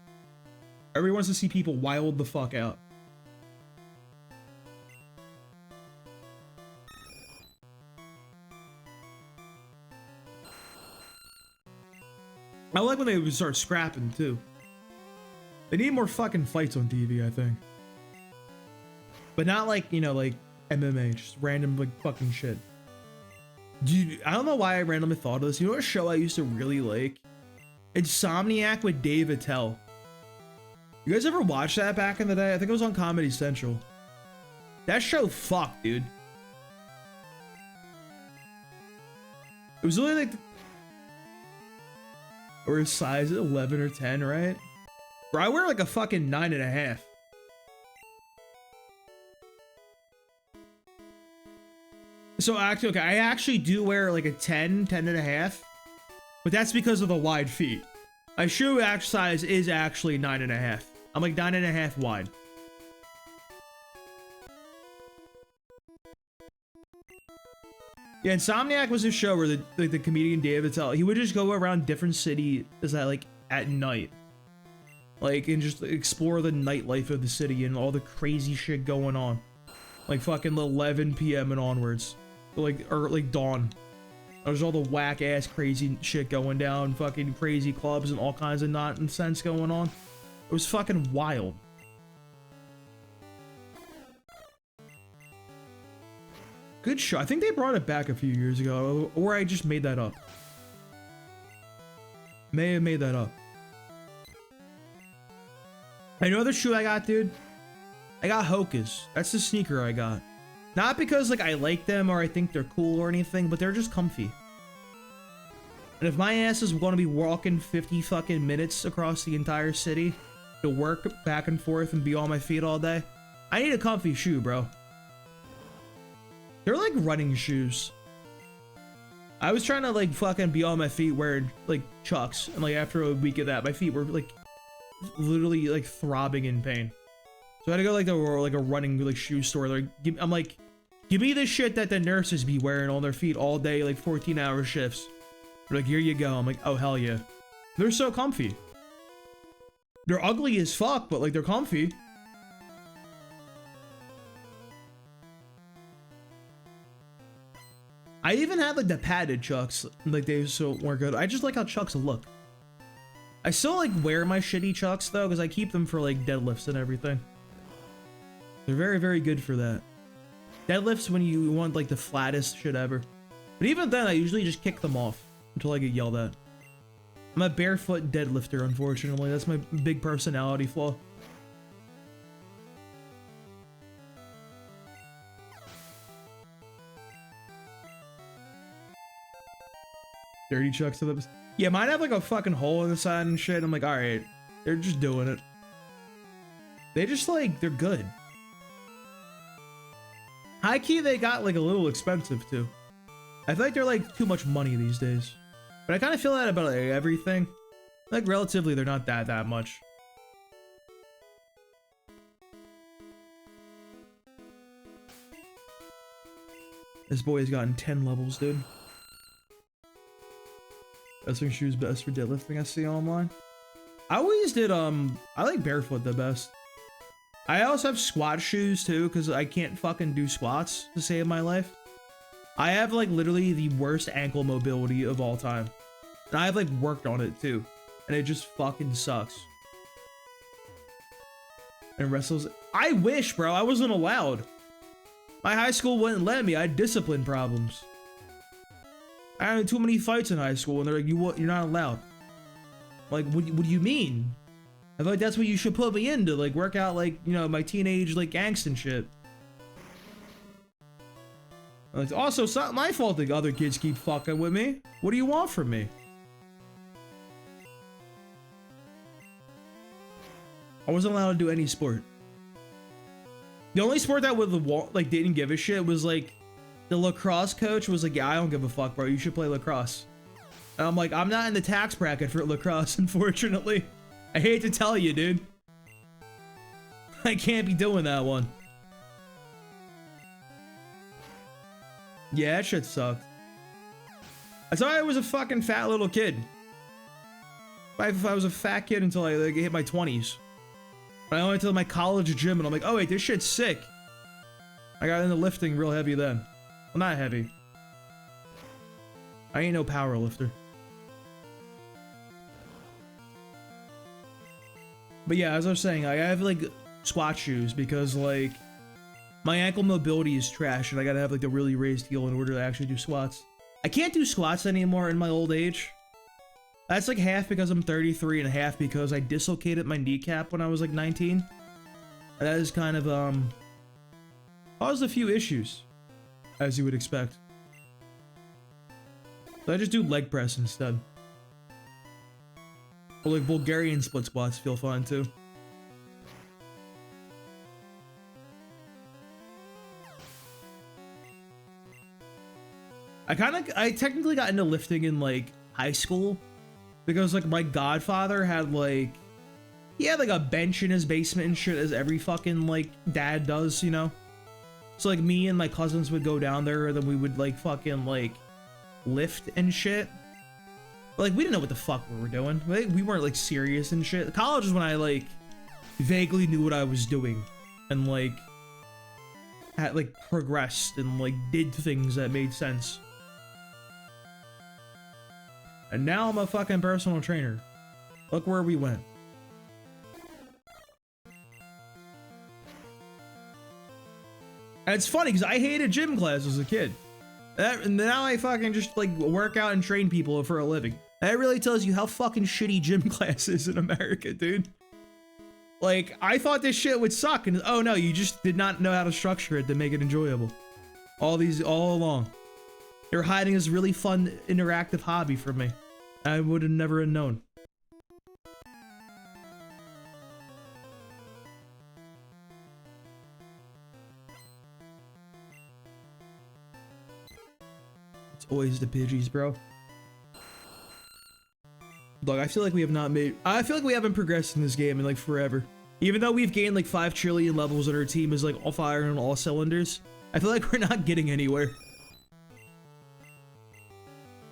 Everyone wants to see people wild the fuck out. I like when they would start scrapping too. They need more fucking fights on TV, I think. But not like, you know, like MMA, just random like fucking shit. Dude, I don't know why I randomly thought of this. You know what show I used to really like? Insomniac with Dave Attell. You guys ever watch that back in the day? I think it was on Comedy Central. That show fucked, dude. It was really like... Or his size 11 or 10, right? Bro, I wear like a fucking 9.5. So actually, okay, I actually do wear like a 10.5, but that's because of the wide feet. My shoe size is actually 9.5. I'm like 9.5 wide. Yeah, Insomniac was a show where the comedian Dave Attell, he would just go around different cities at night. Like, and just explore the nightlife of the city and all the crazy shit going on. Like fucking 11 p.m. and onwards. Or like dawn. There's all the whack ass crazy shit going down, fucking crazy clubs and all kinds of nonsense going on. It was fucking wild. Good show. I think they brought it back a few years ago, or I just made that up. May have made that up. I know the shoe I got, dude. I got Hoka's. That's the sneaker I got. Not because like I like them or I think they're cool or anything, but they're just comfy. And if my ass is gonna be walking 50 fucking minutes across the entire city to work back and forth and be on my feet all day, I need a comfy shoe, bro. They're like running shoes. I was trying to like fucking be on my feet wearing like Chucks, and like after a week of that, my feet were like literally like throbbing in pain. So I had to go like a running like shoe store. Like I'm like, give me the shit that the nurses be wearing on their feet all day, like 14-hour shifts. They're like, here you go. I'm like, oh hell yeah. They're so comfy. They're ugly as fuck, but like they're comfy. I even had like the padded Chucks, like they so weren't good. I just like how Chucks look. I still like wear my shitty Chucks though, because I keep them for like deadlifts and everything. They're very, very good for that. Deadlifts when you want like the flattest shit ever. But even then, I usually just kick them off until I get yelled at. I'm a barefoot deadlifter, unfortunately. That's my big personality flaw. Dirty Chucks to the... Yeah, mine have like a fucking hole in the side and shit. I'm like, alright. They're just doing it. They just like, they're good. High key, they got like a little expensive too. I feel like they're like too much money these days. But I kind of feel that about like everything. Like relatively, they're not that much. This boy has gotten 10 levels, dude. Wrestling shoes best for deadlifting I see online. I always did, I like barefoot the best. I also have squat shoes too, because I can't fucking do squats to save my life. I have like literally the worst ankle mobility of all time. And I've like worked on it too. And it just fucking sucks. And wrestles, I wish, bro, I wasn't allowed. My high school wouldn't let me. I had discipline problems. I had too many fights in high school, and they're like, you're not allowed. Like, what do you mean? I feel like that's what you should put me in to, like, work out, like, you know, my teenage, like, angst and shit. It's also, it's not my fault that other kids keep fucking with me. What do you want from me? I wasn't allowed to do any sport. The only sport that would, like, didn't give a shit was, like, the lacrosse coach was like, yeah, I don't give a fuck, bro. You should play lacrosse. And I'm like, I'm not in the tax bracket for lacrosse, unfortunately. I hate to tell you, dude. I can't be doing that one. Yeah, that shit sucked. I thought I was a fucking fat little kid. I was a fat kid until I like, hit my 20s. I went to my college gym and I'm like, oh wait, this shit's sick. I got into lifting real heavy then. Well, not heavy. I ain't no power lifter. But yeah, as I was saying, I have like squat shoes because like my ankle mobility is trash and I gotta have like the really raised heel in order to actually do squats. I can't do squats anymore in my old age. That's like half because I'm 33 and half because I dislocated my kneecap when I was like 19. And that is kind of caused a few issues, as you would expect. So I just do leg press instead. Or like Bulgarian split squats feel fine too. I technically got into lifting in like high school because like my godfather had like, he had like a bench in his basement and shit as every fucking like dad does, you know? So like me and my cousins would go down there and then we would like fucking like lift and shit. But, like we didn't know what the fuck we were doing. We weren't like serious and shit. College is when I like vaguely knew what I was doing and like had like progressed and like did things that made sense. And now I'm a fucking personal trainer. Look where we went. And it's funny because I hated gym class as a kid. And now I fucking just like work out and train people for a living. That really tells you how fucking shitty gym class is in America, dude. Like, I thought this shit would suck and oh no, you just did not know how to structure it to make it enjoyable. All along. You're hiding this really fun interactive hobby from me. I would have never known. It's always the Pidgeys, bro. Look, I feel like we have not made... I feel like we haven't progressed in this game in like forever. Even though we've gained like 5 trillion levels and our team is like all fire on all cylinders, I feel like we're not getting anywhere.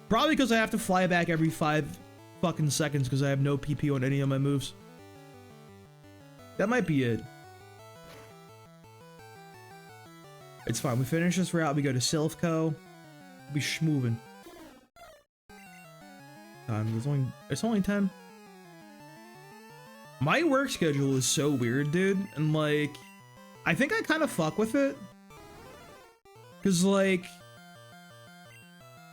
Probably because I have to fly back every 5 fucking seconds because I have no PP on any of my moves. That might be it. It's fine. We finish this route. We go to Silphco. Be schmoovin'. It's only 10. My work schedule is so weird, dude. And like, I think I kind of fuck with it. Cause like,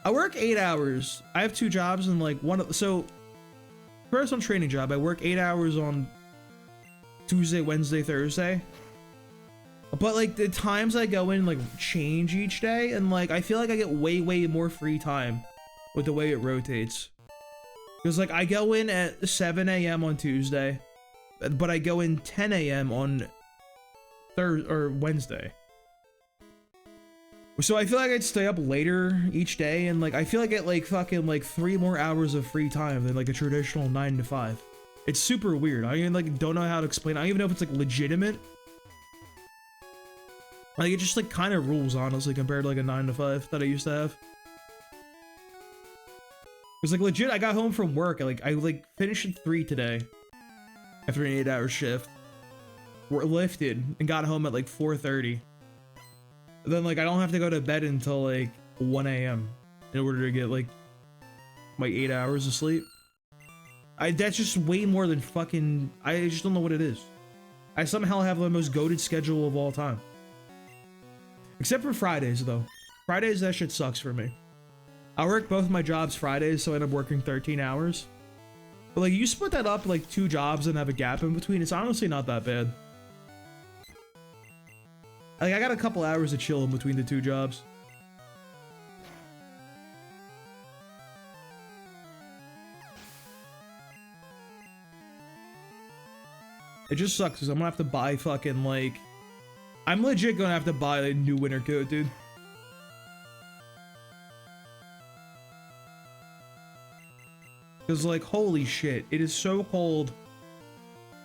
I work 8 hours. I have 2 jobs and like so personal training job. I work 8 hours on Tuesday, Wednesday, Thursday. But like the times I go in like change each day. And like, I feel like I get way more free time with the way it rotates. Cause like I go in at 7 a.m. on Tuesday, but I go in 10 a.m. on Thursday or Wednesday. So I feel like I'd stay up later each day, and like I feel like I get like fucking like 3 more hours of free time than like a traditional 9 to 5. It's super weird. I even like don't know how to explain it. I don't even know if it's like legitimate. Like it just like kind of rules honestly compared to like a 9 to 5 that I used to have. Cause like legit, I got home from work. I finished at 3 today after an 8-hour shift. We're lifted and got home at like 4:30. Then like I don't have to go to bed until like 1 a.m. in order to get like my 8 hours of sleep. That's just way more than fucking. I just don't know what it is. I somehow have the most goated schedule of all time. Except for Fridays though. Fridays, that shit sucks for me. I work both my jobs Fridays, so I end up working 13 hours. But like you split that up like 2 jobs and have a gap in between, it's honestly not that bad. Like I got a couple hours to chill in between the 2 jobs. It just sucks because I'm gonna have to buy fucking like... I'm legit gonna have to buy a new winter coat, dude. Because, like, holy shit, it is so cold.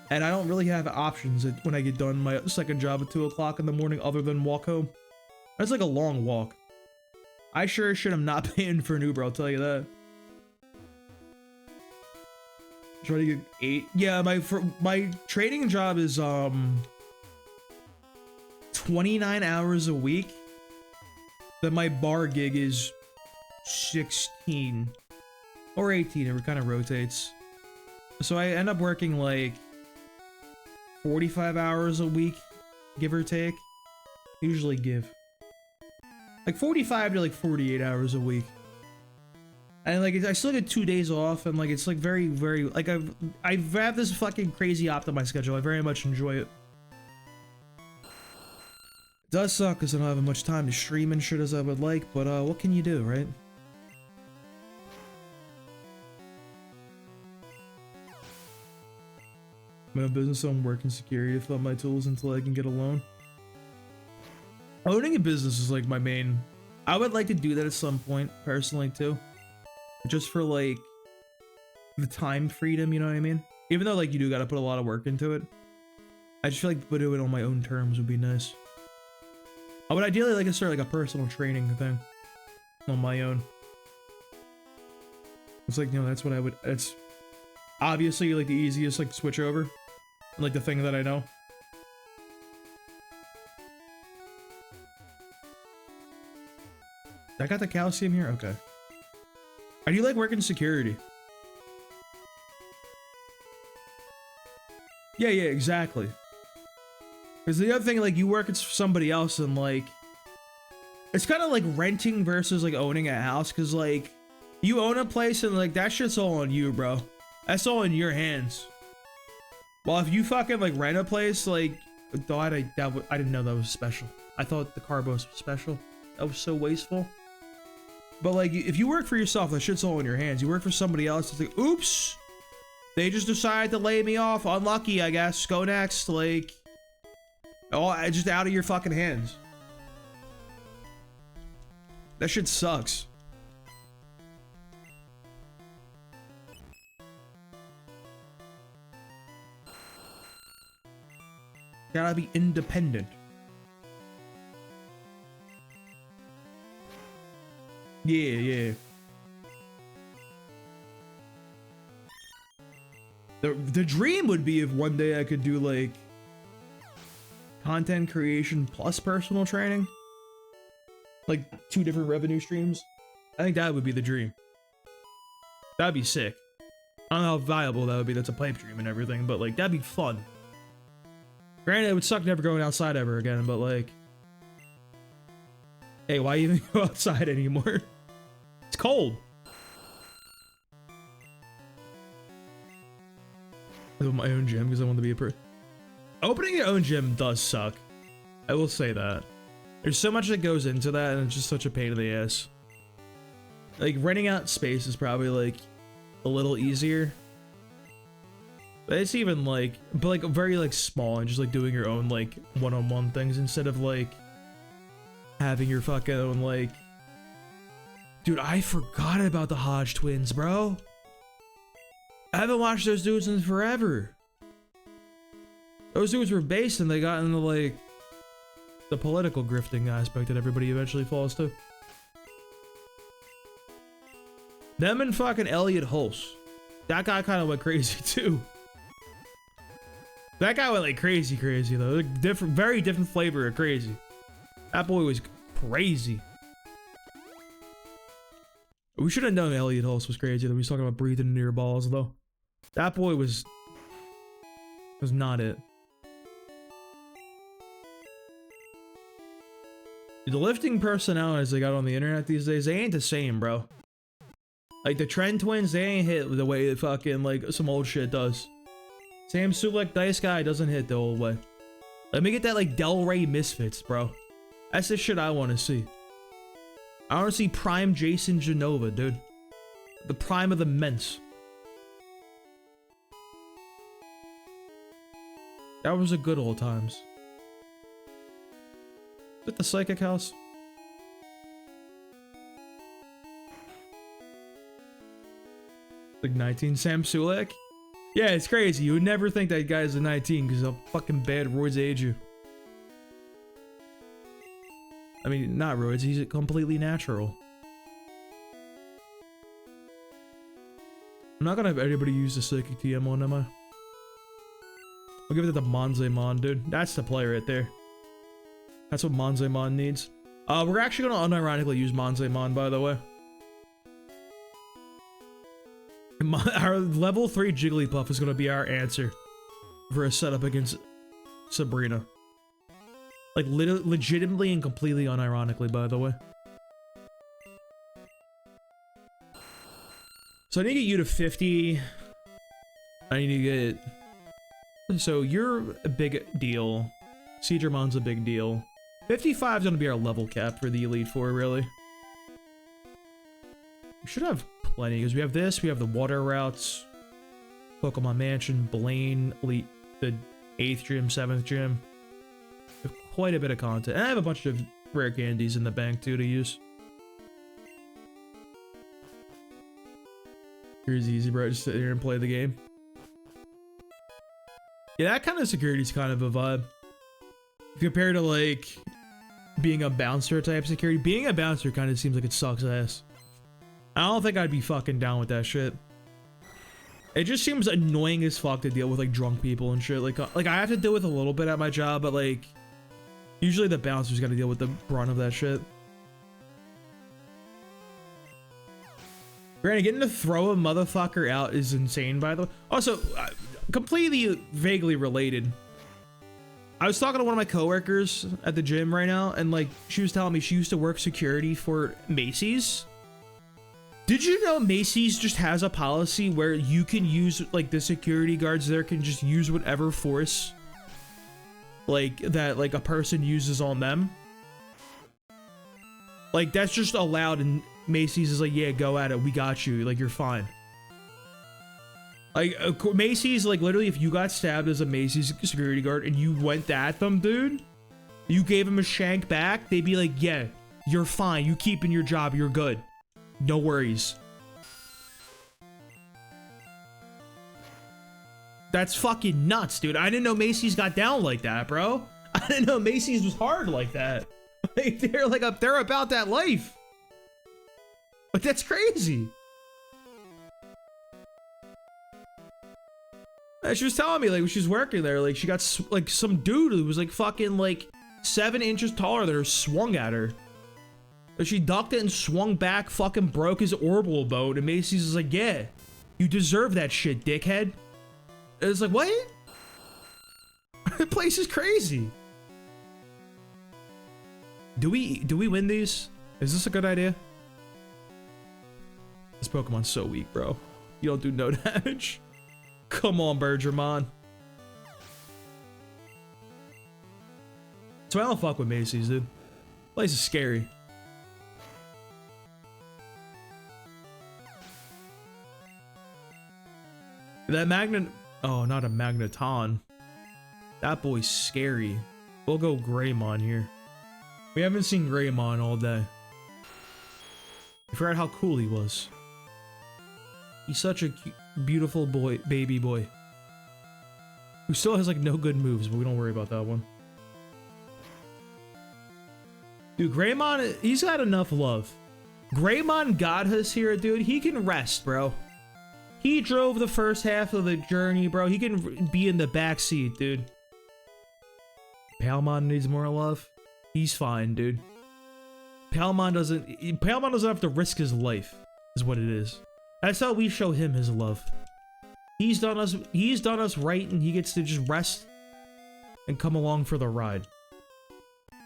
And I don't really have options when I get done my second job at 2 o'clock in the morning other than walk home. That's like a long walk. I sure as shit am not paying for an Uber, I'll tell you that. Try to get 8. Yeah, my trading job is 29 hours a week. Then my bar gig is 16 or 18. It kind of rotates. So I end up working like 45 hours a week, give or take. Usually give like 45 to like 48 hours a week. And like I still get 2 days off, and like it's like very like I've had this fucking crazy optimized schedule. I very much enjoy it. It does suck because I don't have as much time to stream and shit as I would like, but what can you do, right? My own business, so I'm working security to fund my tools until I can get a loan. Owning a business is like my main. I would like to do that at some point, personally too. Just for like the time freedom, you know what I mean? Even though like you do gotta put a lot of work into it. I just feel like putting it on my own terms would be nice. I would ideally like to start like a personal training thing on my own. It's like, you know, that's what I would, it's obviously like the easiest like switch over. Like the thing that I know. I got the calcium here? Okay. I do like working security. Yeah, exactly. Because the other thing, like, you work at somebody else and, like, it's kind of like renting versus, like, owning a house. Because, like, you own a place and, like, that shit's all on you, bro. That's all in your hands. Well, if you fucking, like, rent a place, like, I didn't know that was special. I thought the Carbos was special. That was so wasteful. But, like, if you work for yourself, that shit's all in your hands. You work for somebody else, it's like, oops! They just decided to lay me off. Unlucky, I guess. Go next. Like, oh, just out of your fucking hands. That shit sucks. Gotta be independent. Yeah. The dream would be if one day I could do like content creation plus personal training, like 2 different revenue streams. I think that would be the dream. That'd be sick. I don't know how viable that would be. That's a pipe dream and everything, but like that'd be fun. Granted, it would suck never going outside ever again, but like, hey, why even go outside anymore? It's cold. I have my own gym because I want to be a Opening your own gym does suck. I will say that. There's so much that goes into that, and it's just such a pain in the ass. Like, renting out space is probably, like, a little easier. But it's even, like, but, like, very, like, small, and just, like, doing your own, like, one-on-one things instead of, like, having your fucking own, like... Dude, I forgot about the Hodge twins, bro. I haven't watched those dudes in forever. Those dudes were based and they got into like the political grifting aspect that everybody eventually falls to. Them and fucking Elliot Hulse. That guy kind of went crazy too. That guy went like crazy though. Like, different, very different flavor of crazy. That boy was crazy. We should have known Elliot Hulse was crazy though. He was talking about breathing into your balls though. That boy was not it. The lifting personalities they got on the internet these days, they ain't the same, bro. Like the Trend Twins, they ain't hit the way that fucking like some old shit does. Sam Sulek Dice Guy doesn't hit the old way. Let me get that like Del Rey Misfits, bro. That's the shit I want to see. I want to see prime Jason Genova, dude. The prime of the Ments. That was a good old times. Is it the Psychic House? Like 19 Sam Sulek? Yeah, it's crazy. You would never think that guy's a 19 because how fucking bad roids age you. I mean, not roids, he's completely natural. I'm not gonna have anybody use the Psychic TM on, am I? I'll give it to the Monzemon, dude. That's the play right there. That's what Monzemon needs. We're actually gonna unironically use Monzemon, by the way. Our level 3 Jigglypuff is gonna be our answer for a setup against Sabrina. Like, legitimately and completely unironically, by the way. So I need to get you to 50. I need to get... So you're a big deal. Seadramon's a big deal. 55 is going to be our level cap for the Elite Four, really. We should have plenty, because we have this, we have the water routes, Pokemon Mansion, Blaine, Elite, the 8th gym, 7th gym. We have quite a bit of content. And I have a bunch of rare candies in the bank, too, to use. Here's easy, bro. Just sit here and play the game. Yeah, that kind of security is kind of a vibe. Compared to, like, being a bouncer type security. Being a bouncer kind of seems like it sucks ass. I don't think I'd be fucking down with that shit. It just seems annoying as fuck to deal with, like, drunk people and shit. Like I have to deal with a little bit at my job, but, like, usually the bouncers gotta deal with the brunt of that shit. Granted, getting to throw a motherfucker out is insane, by the way. Also, completely vaguely related. I was talking to one of my coworkers at the gym right now, and like, she was telling me she used to work security for Macy's. Did you know Macy's just has a policy where you can use, like, the security guards there can just use whatever force, like, that, like, a person uses on them? Like, that's just allowed, and Macy's is like, yeah, go at it, we got you, like, you're fine. Like, Macy's, like, literally, if you got stabbed as a Macy's security guard and you went at them, dude, you gave them a shank back, they'd be like, yeah, you're fine, you keeping your job, you're good. No worries. That's fucking nuts, dude. I didn't know Macy's got down like that, bro. I didn't know Macy's was hard like that. Like, they're about that life. Like, that's crazy. She was telling me, like, when she was working there, like, she got, like, some dude who was, like, fucking, like, 7 inches taller than her swung at her. And she ducked it and swung back, fucking broke his orbital bone, and Macy's is like, yeah, you deserve that shit, dickhead. And it's like, what? The place is crazy. Do we win these? Is this a good idea? This Pokemon's so weak, bro. You don't do no damage. Come on, Bergermon. So I don't fuck with Macy's, dude. Place is scary. That magnet... Oh, not a Magneton. That boy's scary. We'll go Greymon here. We haven't seen Greymon all day. I forgot how cool he was. He's such a cute, beautiful boy, baby boy. Who still has, like, no good moves, but we don't worry about that one. Dude, Greymon, he's got enough love. Greymon got us here, dude. He can rest, bro. He drove the first half of the journey, bro. He can be in the back seat, dude. Palmon needs more love. He's fine, dude. Palmon doesn't have to risk his life, is what it is. That's how we show him his love. He's done us right, and he gets to just rest and come along for the ride.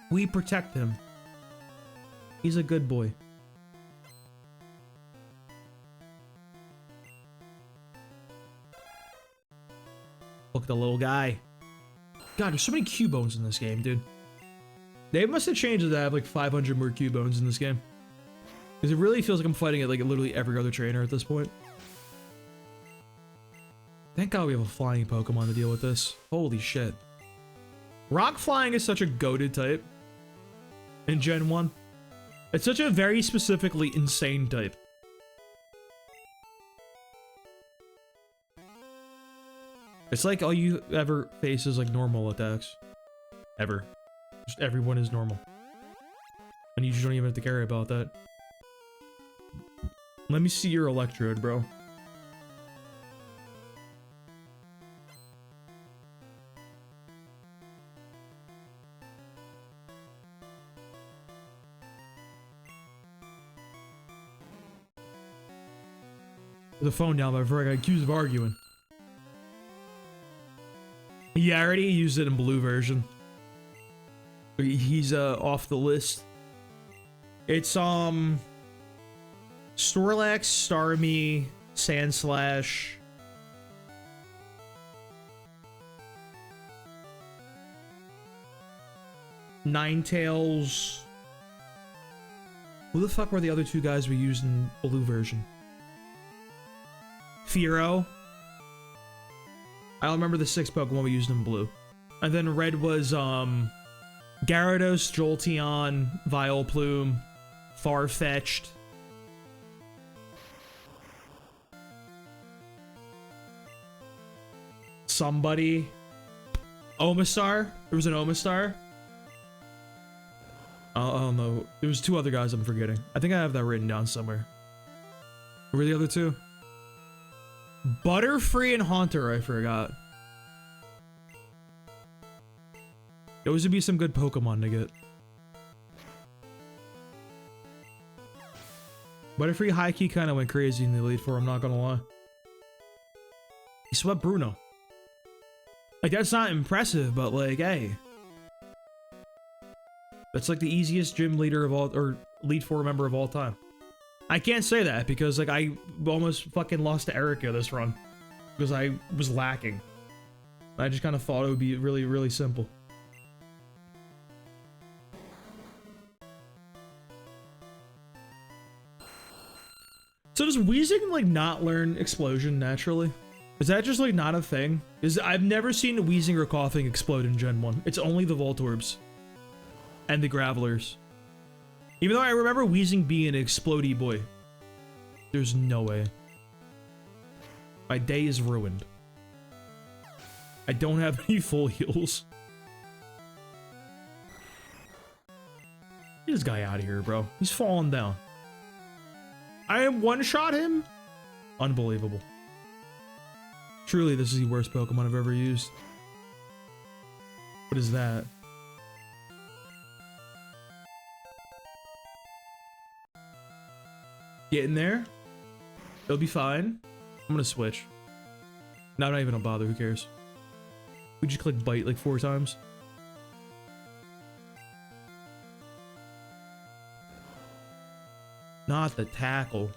We protect him. He's a good boy. Look at the little guy. God, there's so many Cubones in this game, dude. They must have changed it to have like 500 more Cubones in this game. Because it really feels like I'm fighting at like literally every other trainer at this point. Thank God we have a flying Pokemon to deal with this. Holy shit. Rock Flying is such a goated type in Gen 1. It's such a very specifically insane type. It's like all you ever face is like normal attacks. Ever. Just everyone is normal. And you just don't even have to care about that. Let me see your electrode, bro. The phone down before I got accused of arguing. Yeah, I already used it in blue version. He's off the list. It's Snorlax, Starmie, Sandslash. Ninetales. Who the fuck were the other two guys we used in blue version? Fearow. I don't remember the 6 Pokemon we used in blue. And then red was Gyarados, Jolteon, Vileplume, Farfetch'd. Somebody. Omastar. There was an Omastar. I don't know. There was 2 other guys I'm forgetting. I think I have that written down somewhere. Who were the other 2? Butterfree and Haunter, I forgot. Those would be some good Pokemon to get. Butterfree high-key kind of went crazy in the Elite Four, I'm not gonna lie. He swept Bruno. Like, that's not impressive, but like, hey. That's like the easiest gym leader of all, or Elite Four member of all time. I can't say that because like I almost fucking lost to Erica this run because I was lacking. I just kind of thought it would be really, really simple. So does Weezing like not learn Explosion naturally? Is that just like not a thing? I've never seen Weezing or Coughing explode in Gen 1. It's only the Voltorbs and the Gravelers. Even though I remember Weezing being an explodey boy. There's no way. My day is ruined. I don't have any full heals. Get this guy out of here, bro. He's falling down. I one-shot him? Unbelievable. Truly, this is the worst Pokemon I've ever used. What is that? Get in there. It'll be fine. I'm gonna switch. No, I'm not even gonna bother. Who cares? We just click bite like 4 times. Not the tackle.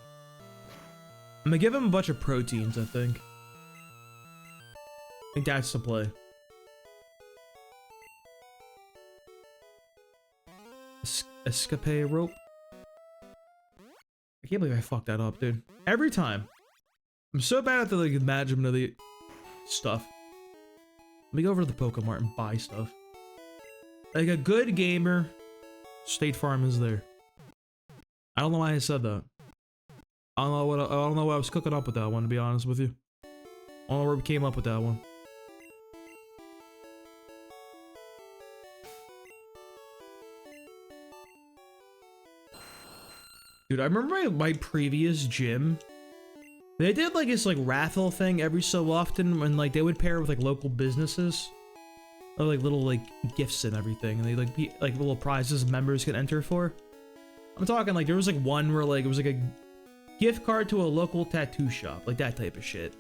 I'm gonna give him a bunch of proteins, I think. I think that's the play. Escape rope. I can't believe I fucked that up, dude. Every time. I'm so bad at the like management of the stuff. Let me go over to the Pokemart and buy stuff. Like a good gamer, State Farm is there. I don't know why I said that. I don't know what I was cooking up with that one, to be honest with you. I don't know where we came up with that one. Dude, I remember my previous gym. They did like this like raffle thing every so often when like they would pair with like local businesses. Or like little like gifts and everything. And they like be like little prizes members could enter for. I'm talking like there was like one where like it was like a gift card to a local tattoo shop. Like that type of shit.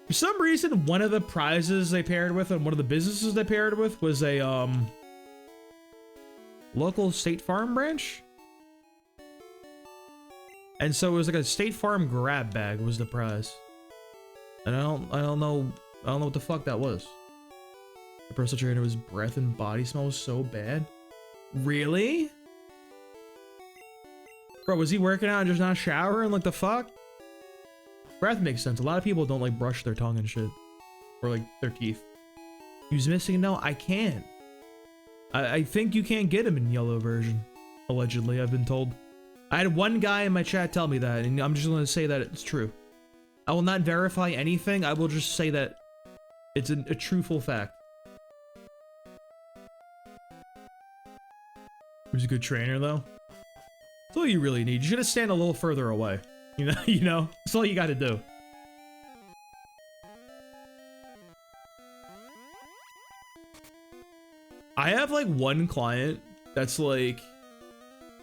For some reason, one of the prizes they paired with and one of the businesses they paired with was a local State Farm branch. And so it was like a State Farm grab bag was the prize. And I don't know what the fuck that was. The personal trainer's breath and body smell was so bad. Really? Bro, was he working out and just not showering? Like the fuck? Breath makes sense. A lot of people don't like brush their tongue and shit. Or like their teeth. He was missing? No, I can't. I think you can't get him in yellow version. Allegedly, I've been told. I had one guy in my chat tell me that, and I'm just going to say that it's true. I will not verify anything. I will just say that It's a truthful fact. Who's a good trainer though? That's all you really need. You should have stand a little further away. You know, that's all you got to do. I have like one client that's like,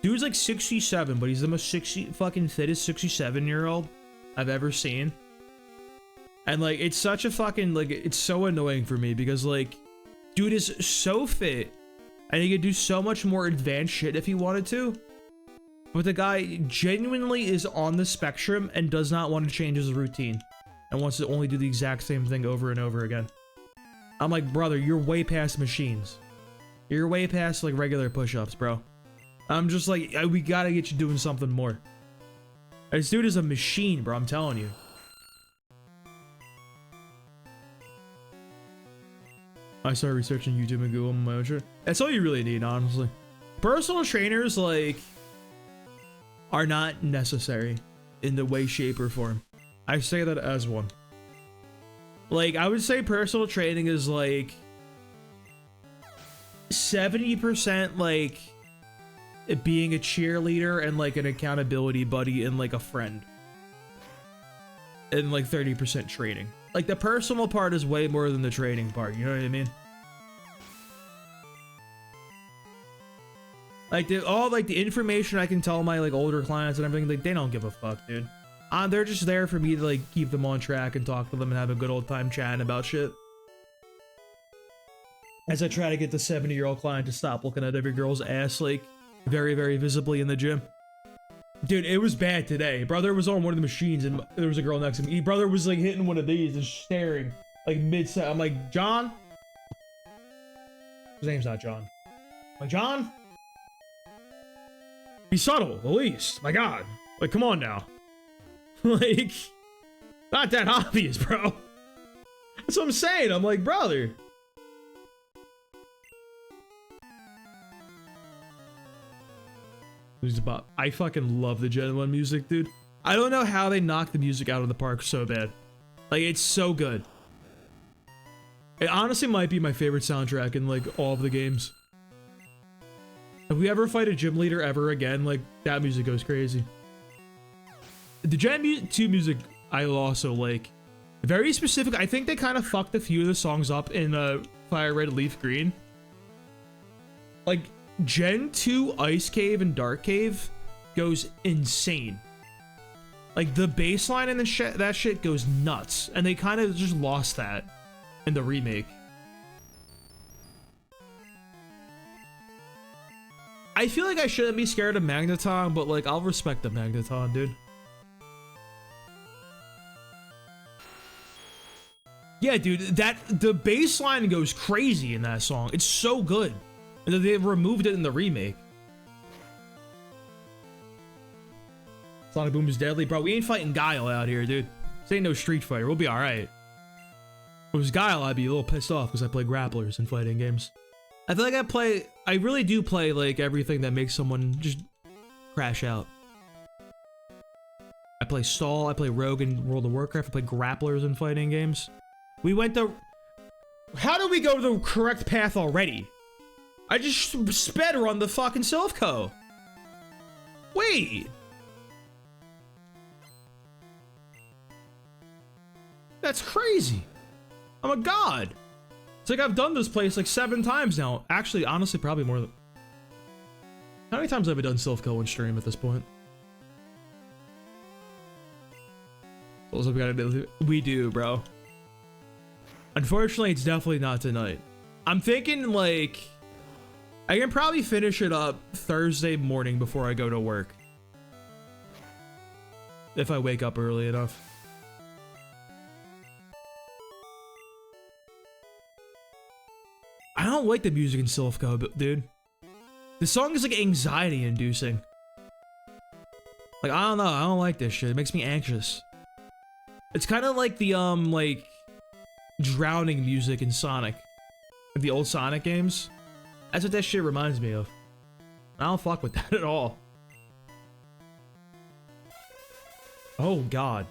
dude's like 67, but he's the most fucking fittest 67-year-old I've ever seen. And like, it's such a fucking, like, it's so annoying for me because like, dude is so fit and he could do so much more advanced shit if he wanted to. But the guy genuinely is on the spectrum and does not want to change his routine and wants to only do the exact same thing over and over again. I'm like, brother, you're way past machines. You're way past like regular push-ups, bro. I'm just like, we gotta get you doing something more. This dude is a machine, bro, I'm telling you. I started researching YouTube and Google on my own shit. That's all you really need, honestly. Personal trainers, like, are not necessary in the way, shape, or form. I say that as one. Like, I would say personal training is like 70% like being a cheerleader and like an accountability buddy and like a friend. And like 30% training. Like the personal part is way more than the training part, you know what I mean? Like all like the information I can tell my like older clients and everything, like they don't give a fuck, dude. They're just there for me to like keep them on track and talk to them and have a good old time chatting about shit. As I try to get the 70-year-old client to stop looking at every girl's ass like very, very visibly in the gym. Dude, it was bad today. Brother was on one of the machines and there was a girl next to me. Brother was like hitting one of these and staring like mid-set. I'm like, John? His name's not John. I'm like, John? Be subtle, at least. My God. Like, come on now. Like, not that obvious, bro. That's what I'm saying. I'm like, brother. I fucking love the Gen 1 music, dude. I don't know how they knocked the music out of the park so bad. Like, it's so good. It honestly might be my favorite soundtrack in, like, all of the games. If we ever fight a gym leader ever again, like, that music goes crazy. The Gen 2 music, I also like. Very specific. I think they kind of fucked a few of the songs up in Fire Red, Leaf Green. Like, Gen 2 Ice Cave and Dark Cave goes insane. Like, the bass line and that shit goes nuts. And they kind of just lost that in the remake. I feel like I shouldn't be scared of Magneton, but, like, I'll respect the Magneton, dude. Yeah, dude, the bass line goes crazy in that song. It's so good. And they removed it in the remake. Sonic Boom is deadly. Bro, we ain't fighting Guile out here, dude. This ain't no Street Fighter. We'll be alright. If it was Guile, I'd be a little pissed off because I play grapplers in fighting games. I feel like I really do play, like, everything that makes someone just crash out. I play Stall, I play Rogue in World of Warcraft, I play grapplers in fighting games. We went the... How did we go the correct path already? I just sped run the fucking Silphco. Wait. That's crazy. I'm a god. It's like I've done this place like 7 times now. Actually, honestly, probably more than... How many times have I done Silphco in stream at this point? Also, we gotta do... We do, bro. Unfortunately, it's definitely not tonight. I'm thinking, like... I can probably finish it up Thursday morning before I go to work. If I wake up early enough. I don't like the music in Silphco, dude. The song is like anxiety inducing. Like, I don't know, I don't like this shit. It makes me anxious. It's kind of like the, like, drowning music in Sonic. Like the old Sonic games. That's what that shit reminds me of. I don't fuck with that at all. Oh, God.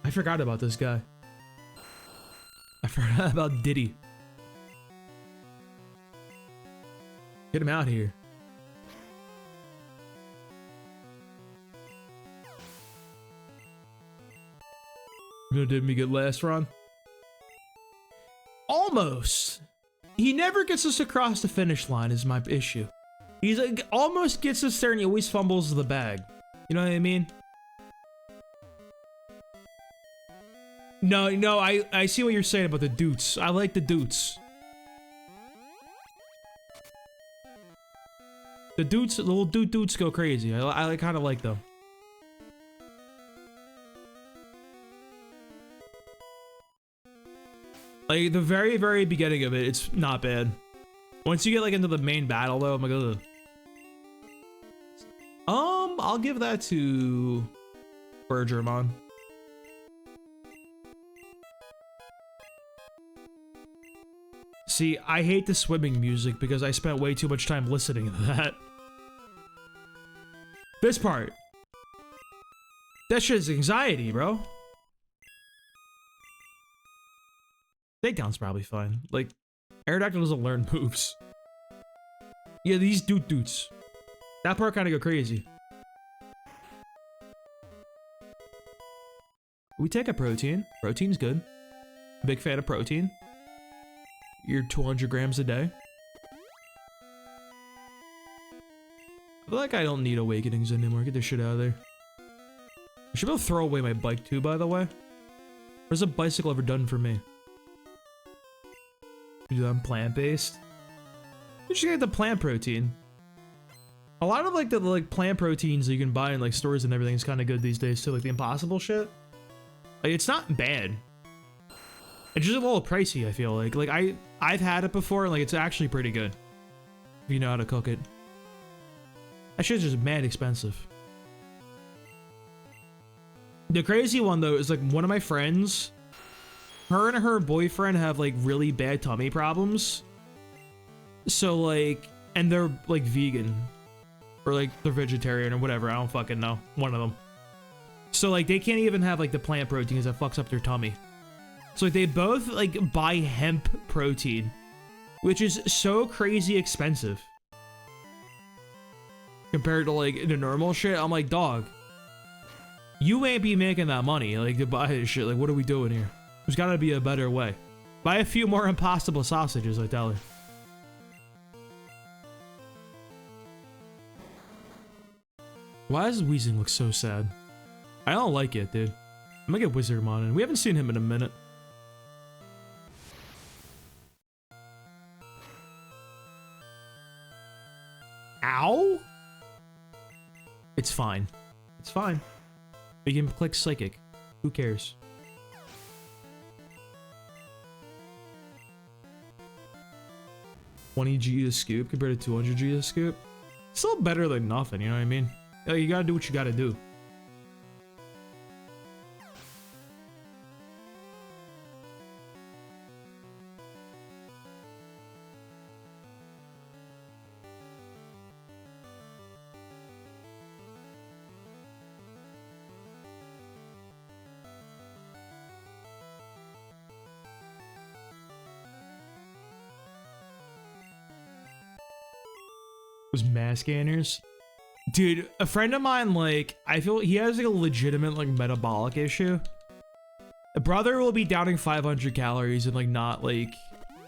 I forgot about this guy. I forgot about Diddy. Get him out here. Didn't we get last run? Almost. He never gets us across the finish line is my issue. He's like, almost gets us there and he always fumbles the bag. You know what I mean? No, I see what you're saying about the doots. I like the doots. The doots, the little doots go crazy. I kind of like them. Like, the very, very beginning of it, it's not bad. Once you get, like, into the main battle, though, I'm like, ugh. I'll give that to Bergermon. See, I hate the swimming music because I spent way too much time listening to that. This part. That shit is anxiety, bro. Takedown's probably fine. Like, Aerodactyl doesn't learn moves. Yeah, these doots. That part kind of go crazy. We take a protein. Protein's good. Big fan of protein. You're 200 grams a day. I feel like I don't need awakenings anymore. Get this shit out of there. I should be able to throw away my bike too, by the way. What's a bicycle ever done for me? Dude, I'm plant-based. You should get the plant protein. A lot of like the plant proteins that you can buy in like stores and everything is kind of good these days too. Like the Impossible shit. Like it's not bad. It's just a little pricey, I feel like. Like I've had it before and like it's actually pretty good. If you know how to cook it. That shit's just mad expensive. The crazy one though is like one of my friends, her and her boyfriend have like really bad tummy problems. So like, and they're like vegan. Or like they're vegetarian or whatever, I don't fucking know. One of them. So like they can't even have like the plant proteins that fucks up their tummy. So like they both like buy hemp protein, which is so crazy expensive. Compared to like the normal shit, I'm like, dog, you ain't be making that money like to buy this shit. Like what are we doing here? There's gotta be a better way. Buy a few more Impossible sausages, I tell her. Why does Weezing look so sad? I don't like it, dude. I'm gonna get Wizardmon in. We haven't seen him in a minute. Ow? It's fine. It's fine. We can click Psychic. Who cares? $20G a scoop compared to 200G a scoop? Still better than nothing, you know what I mean? You gotta do what you gotta do. Those mass scanners. Dude, a friend of mine, like, I feel he has like a legitimate like metabolic issue. A brother will be downing 500 calories and like not like,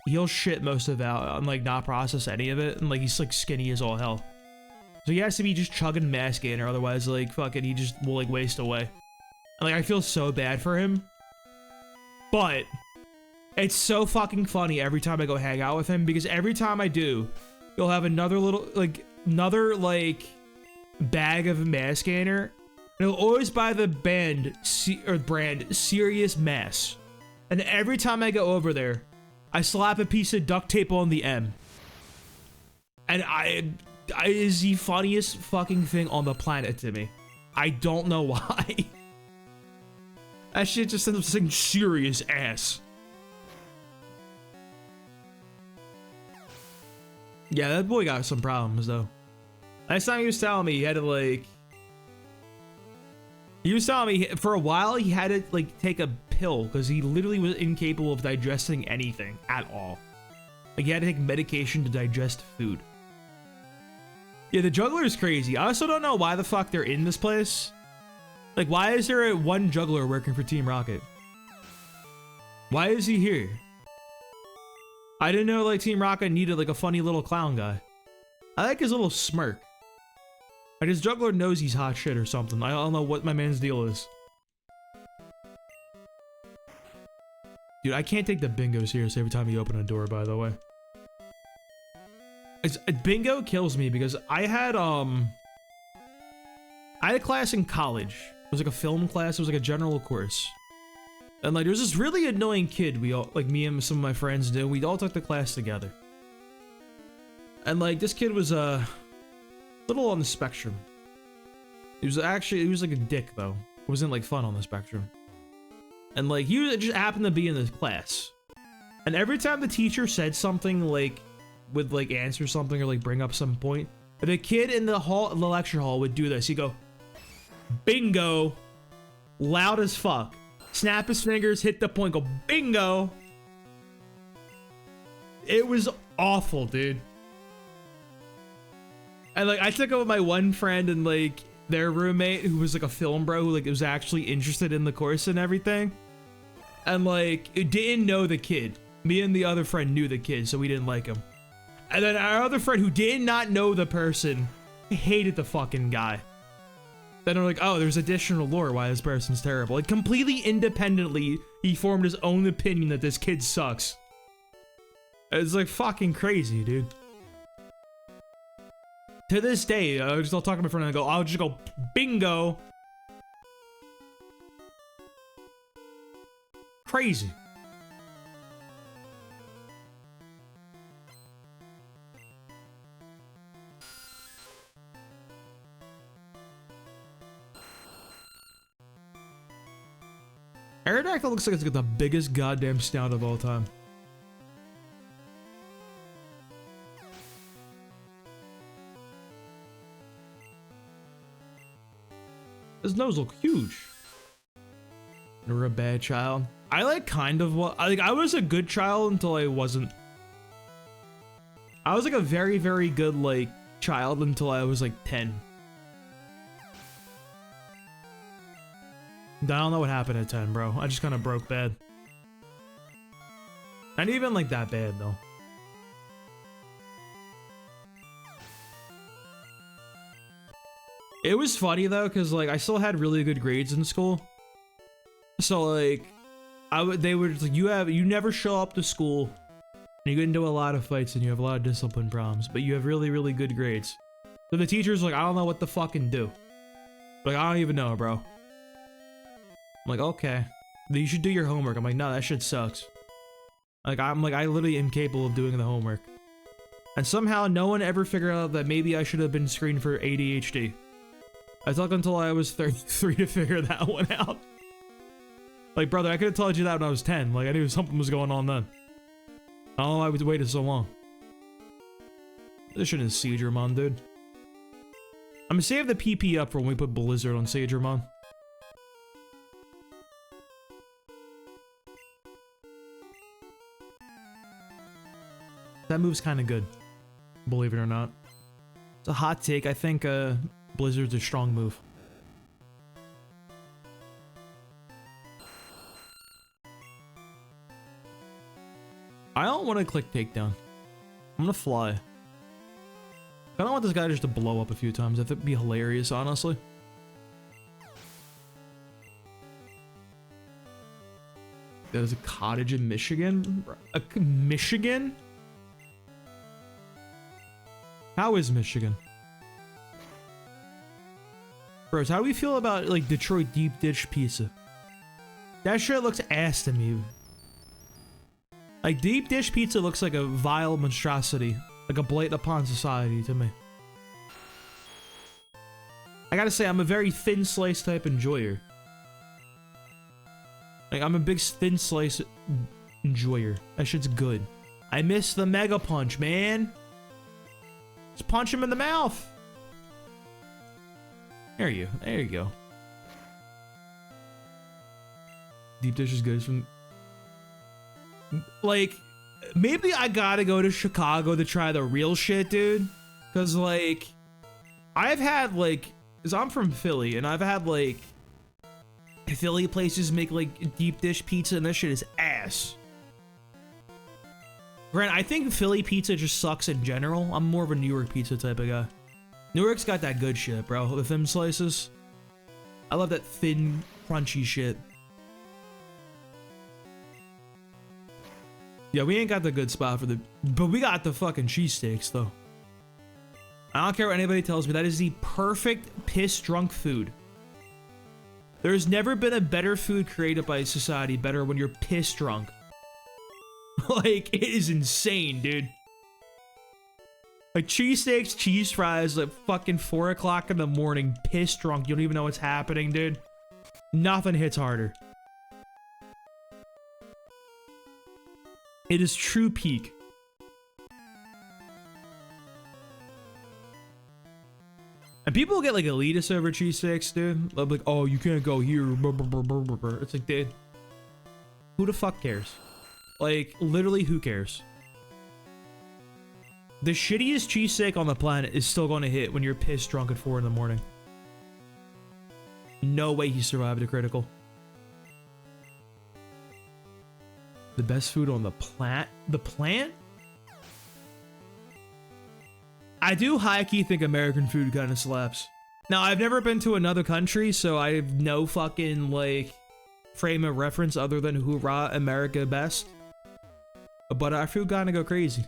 he'll shit most of it out and like not process any of it. And like, he's like skinny as all hell. So he has to be just chugging mass gainer. Otherwise like fucking he just will like waste away. And like, I feel so bad for him. But it's so fucking funny every time I go hang out with him because every time I do, you'll have another little, like, bag of mass gainer, and he'll always buy the brand Serious Mass. And every time I go over there, I slap a piece of duct tape on the M. And it is the funniest fucking thing on the planet to me. I don't know why. That shit just ends up saying serious ass. Yeah, that boy got some problems though. Last time he was telling me he had to like... He was telling me for a while he had to like take a pill because he literally was incapable of digesting anything at all. Like, he had to take medication to digest food. Yeah, the juggler is crazy. I also don't know why the fuck they're in this place. Like, why is there one juggler working for Team Rocket? Why is he here? I didn't know, like, Team Rocket needed, like, a funny little clown guy. I like his little smirk. Like, his juggler knows he's hot shit or something. I don't know what my man's deal is. Dude, I can't take the bingo seriously every time you open a door, by the way. Bingo kills me because I had a class in college. It was like a film class. It was like a general course. And like, there was this really annoying kid we all, like me and some of my friends did. We all took the class together. And like, this kid was a little on the spectrum. He was like a dick though. It wasn't like fun on the spectrum. And like, he just happened to be in this class. And every time the teacher said something like, would like answer something or like bring up some point, the kid in the lecture hall would do this. He'd go, bingo, loud as fuck. Snap his fingers, hit the point, go bingo. It was awful, dude. And like, I took it with my one friend and like their roommate who was like a film bro who like was actually interested in the course and everything. And like, it didn't know the kid. Me and the other friend knew the kid, so we didn't like him. And then our other friend who did not know the person hated the fucking guy. Then they're like, oh, there's additional lore why this person's terrible. Like, completely independently, he formed his own opinion that this kid sucks. It's like fucking crazy, dude. To this day, I'll talk to my friend and I'll just go, bingo. Crazy. Aerodactyl looks like it's got the biggest goddamn snout of all time. His nose look huge. You're a bad child. I like kind of what I was a good child until I wasn't. I was like a very, very good like child until I was like 10. I don't know what happened at 10, bro. I just kind of broke bad. Not even like that bad though. It was funny though, cause like I still had really good grades in school. So like, they were just like, you never show up to school, and you get into a lot of fights, and you have a lot of discipline problems, but you have really, really good grades. So the teacher's like, I don't know what to fucking do. Like, I don't even know, bro. I'm like, okay, then you should do your homework. I'm like, no, that shit sucks. Like, I literally am capable of doing the homework. And somehow no one ever figured out that maybe I should have been screened for ADHD. I took until I was 33 to figure that one out. Like, brother, I could have told you that when I was 10. Like, I knew something was going on then. I don't know why we waited so long. This shouldn't Seedramon, dude. I'm gonna save the PP up for when we put Blizzard on Seedramon. That move's kind of good, believe it or not. It's a hot take. I think Blizzard's a strong move. I don't want to click takedown. I'm gonna fly. I don't want this guy just to blow up a few times. I think it'd be hilarious, honestly. There's a cottage in Michigan? Michigan? How is Michigan? Bros, how do we feel about like Detroit deep dish pizza? That shit looks ass to me. Like, deep dish pizza looks like a vile monstrosity. Like a blight upon society to me. I gotta say, I'm a very thin slice type enjoyer. Like, I'm a big thin slice enjoyer. That shit's good. I miss the Mega Punch, man. Just punch him in the mouth. There you go. deep dish is good from like maybe I gotta go to Chicago to try the real shit, dude. Cause like I've had like, cause I'm from Philly and I've had like Philly places make like deep dish pizza and this shit is ass. Grant, I think Philly pizza just sucks in general. I'm more of a New York pizza type of guy. New York's got that good shit, bro. The thin slices. I love that thin, crunchy shit. Yeah, we ain't got the good spot for the... But we got the fucking cheesesteaks, though. I don't care what anybody tells me. That is the perfect piss-drunk food. There's never been a better food created by society better when you're piss-drunk. Like, it is insane, dude. Like, cheesesteaks, cheese fries, at fucking 4 o'clock in the morning, piss-drunk. You don't even know what's happening, dude. Nothing hits harder. It is true peak. And people get like elitist over cheesesteaks, dude. They're like, oh, you can't go here. It's like, dude, who the fuck cares? Like, literally, who cares? The shittiest cheesesteak on the planet is still going to hit when you're pissed drunk at 4 in the morning. No way he survived a critical. The best food on the plant? The plant? I do high-key think American food kind of slaps. Now, I've never been to another country, so I have no fucking, like, frame of reference other than hoorah, America best. But our food kind of go crazy.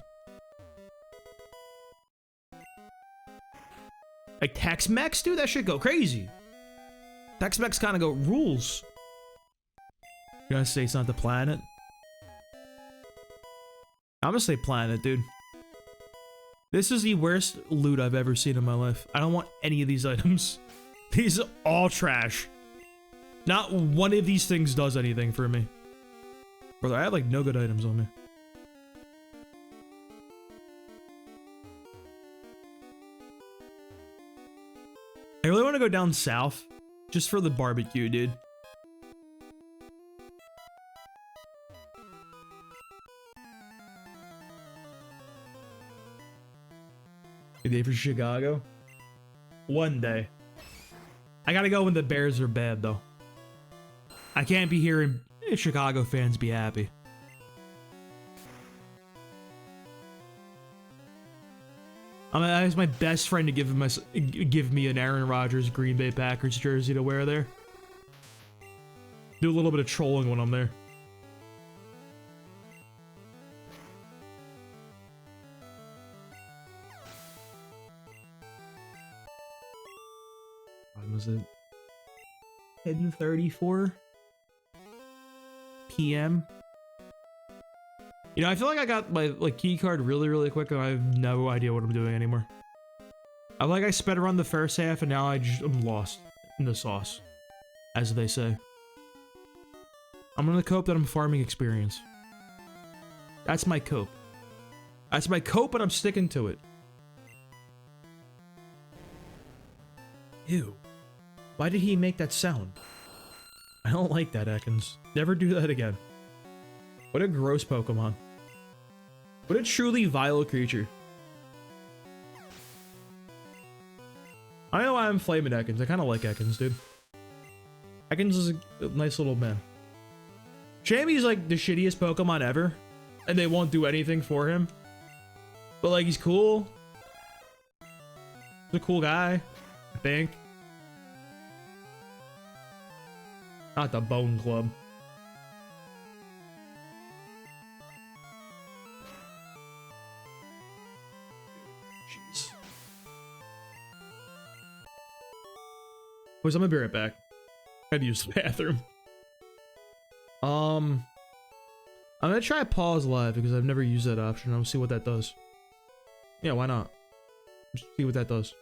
Like, Tex-Mex, dude, that shit go crazy. Tex-Mex kind of go rules. You gonna say it's not the planet? I'm gonna say planet, dude. This is the worst loot I've ever seen in my life. I don't want any of these items. These are all trash. Not one of these things does anything for me. Brother, I have like no good items on me. I really want to go down south just for the barbecue, dude. A day for Chicago? One day. I gotta go when the Bears are bad, though. I can't be hearing Chicago fans be happy. I'm gonna ask my best friend to give me an Aaron Rodgers Green Bay Packers jersey to wear there. Do a little bit of trolling when I'm there. What was it? 10:34 p.m. You know, I feel like I got my key card really quick and I have no idea what I'm doing anymore. I feel like I sped around the first half and now I'm lost in the sauce, as they say. I'm gonna cope that I'm farming experience. That's my cope. That's my cope and I'm sticking to it. Ew. Why did he make that sound? I don't like that, Ekans. Never do that again. What a gross Pokemon. What a truly vile creature. I don't know why I'm flaming Ekans. I kind of like Ekans, dude. Ekans is a nice little man. Chammy's like the shittiest Pokemon ever. And they won't do anything for him. But like, he's cool. He's a cool guy, I think. Not the Bone Club. Jeez. Boys, I'm gonna be right back. I had to use the bathroom. I'm gonna try pause live because I've never used that option. I'll see what that does. Yeah, why not? Just see what that does.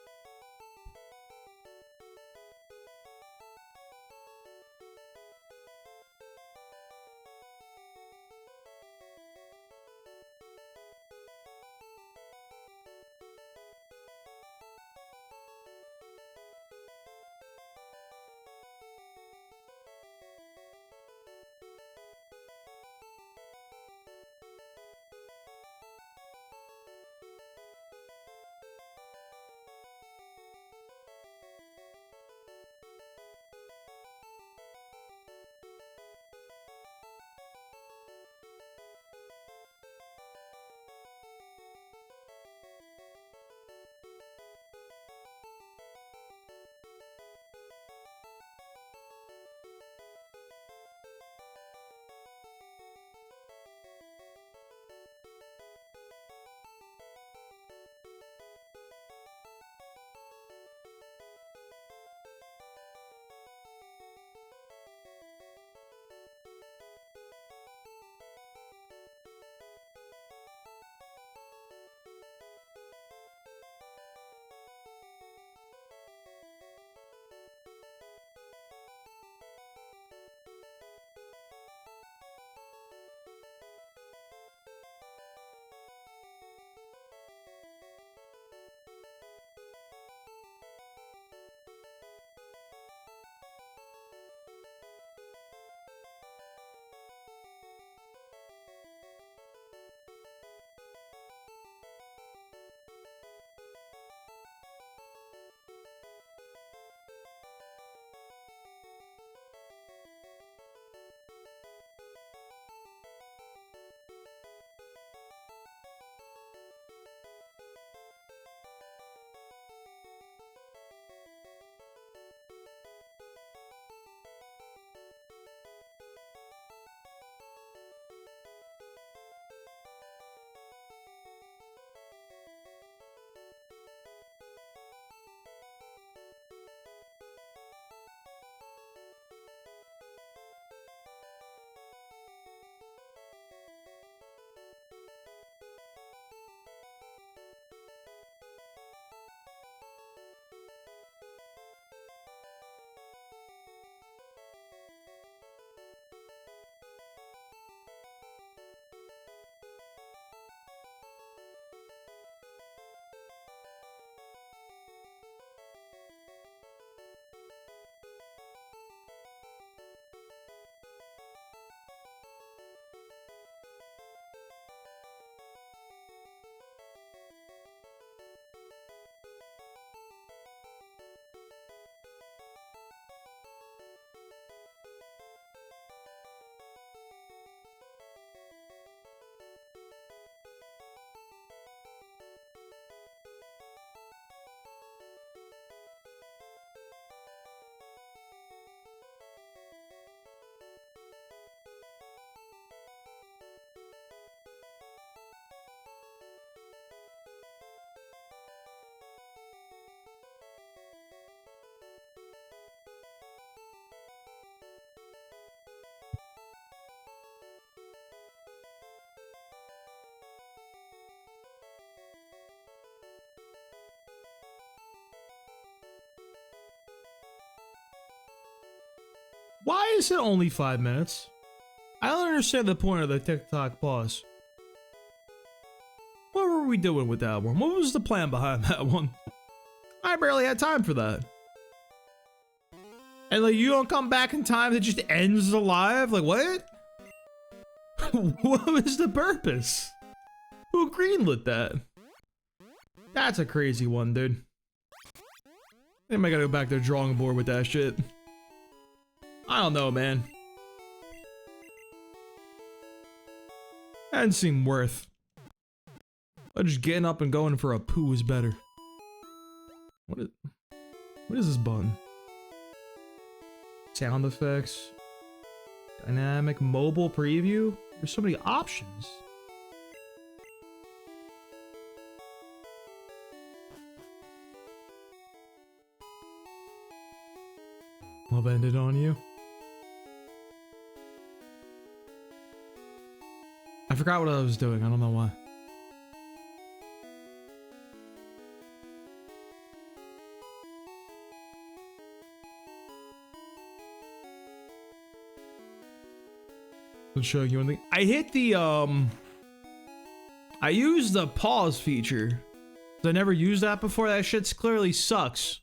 Why is it only 5 minutes? I don't understand the point of the TikTok pause. What were we doing with that one? What was the plan behind that one? I barely had time for that. And like, you don't come back in time, it just ends the live? Like, what? What was the purpose? Who greenlit that? That's a crazy one, dude. I think I gotta go back to the drawing board with that shit. I don't know, man. That didn't seem worth. Just getting up and going for a poo is better. What is this button? Sound effects. Dynamic mobile preview? There's so many options. Love ended on you. I forgot what I was doing. I don't know why. I'll show you one thing. I hit the I used the pause feature. I never used that before. That shit's clearly sucks.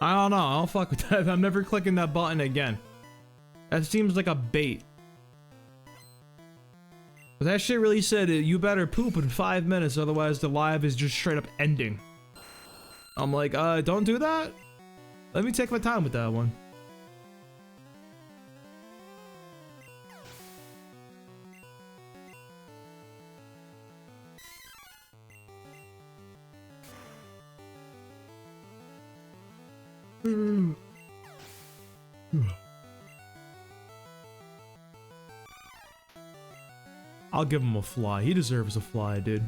I don't know. I don't fuck with that. I'm never clicking that button again. That seems like a bait. But that shit really said you better poop in 5 minutes, otherwise the live is just straight up ending. I'm like, don't do that. Let me take my time with that one. I'll give him a fly. He deserves a fly, dude.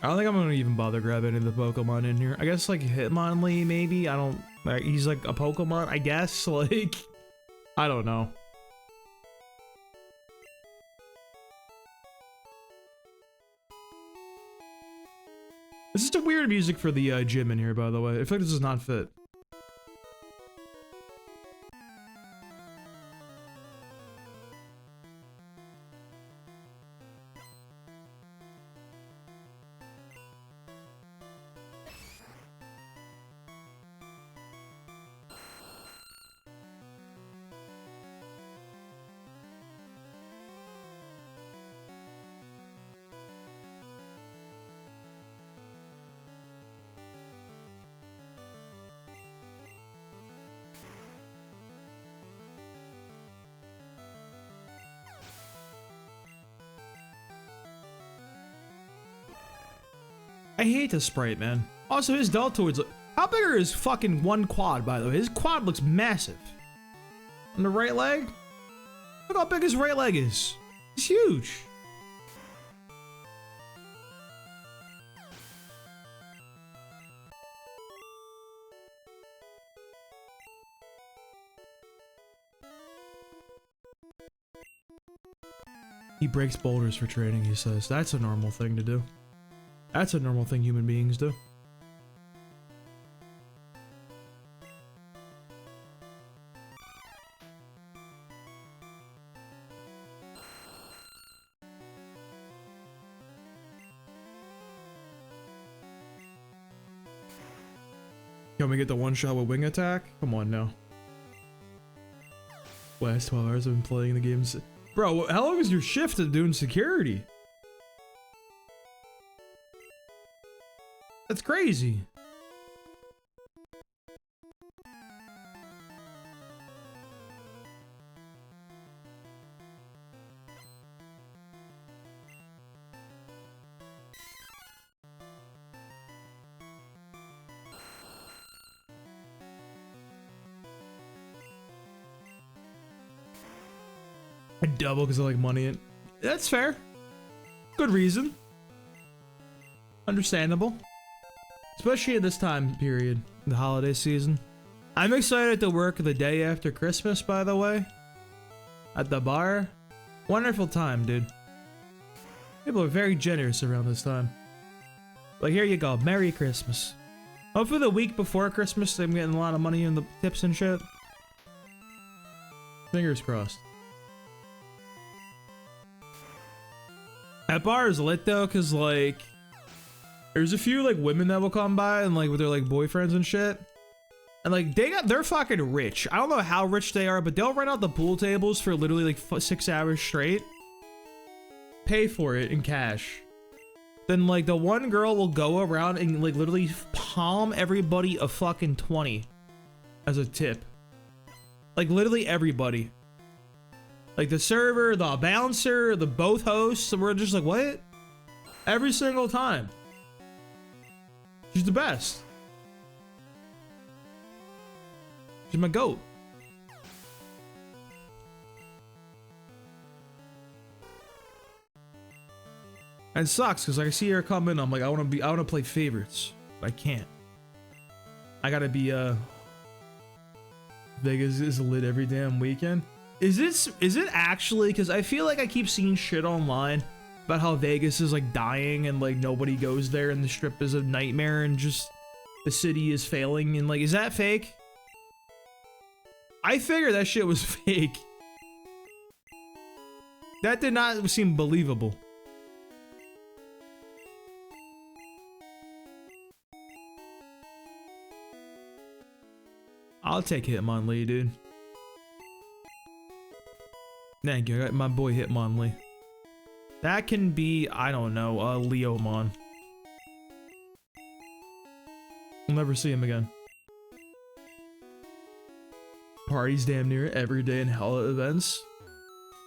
I don't think I'm gonna even bother grabbing any of the Pokemon in here. I guess like Hitmonlee, maybe. I don't. Like, he's like a Pokemon, I guess. Like, I don't know. This is the weird music for the gym in here, by the way. I feel like this does not fit. I hate this sprite, man. Also, his Deltoids look... How big are his fucking one quad, by the way? His quad looks massive. On the right leg? Look how big his right leg is. It's huge. He breaks boulders for training, he says. That's a normal thing to do. That's a normal thing human beings do. Can we get the one shot with wing attack? Come on now. Last 12 hours I've been playing the games. Bro, how long is your shift of doing security? That's crazy. I double because I like money. That's fair. Good reason. Understandable. Especially at this time period, the holiday season. I'm excited to work the day after Christmas, by the way. At the bar. Wonderful time, dude. People are very generous around this time. Like, here you go. Merry Christmas. Hopefully the week before Christmas, I'm getting a lot of money in the tips and shit. Fingers crossed. That bar is lit though, cause like, there's a few like women that will come by and like with their like boyfriends and shit. And like they're fucking rich. I don't know how rich they are, but they'll rent out the pool tables for literally like 6 hours straight. Pay for it in cash. Then like the one girl will go around and like literally palm everybody a fucking 20 as a tip. Like literally everybody. Like the server, the bouncer, the both hosts, and we're just like, what? Every single time. She's the best. She's my goat. And it sucks because like, I see her come in, I'm like, I want to play favorites, but I can't. I gotta be Vegas is lit every damn weekend. Is it actually? Because I feel like I keep seeing shit online about how Vegas is like dying and like nobody goes there and the strip is a nightmare and just the city is failing, and like, is that fake? I figured that shit was fake. That did not seem believable. I'll take Hitmonlee, dude. Thank you, I got my boy Hitmonlee. That can be, I don't know, Leomon. We'll never see him again. Parties damn near every day in hell events.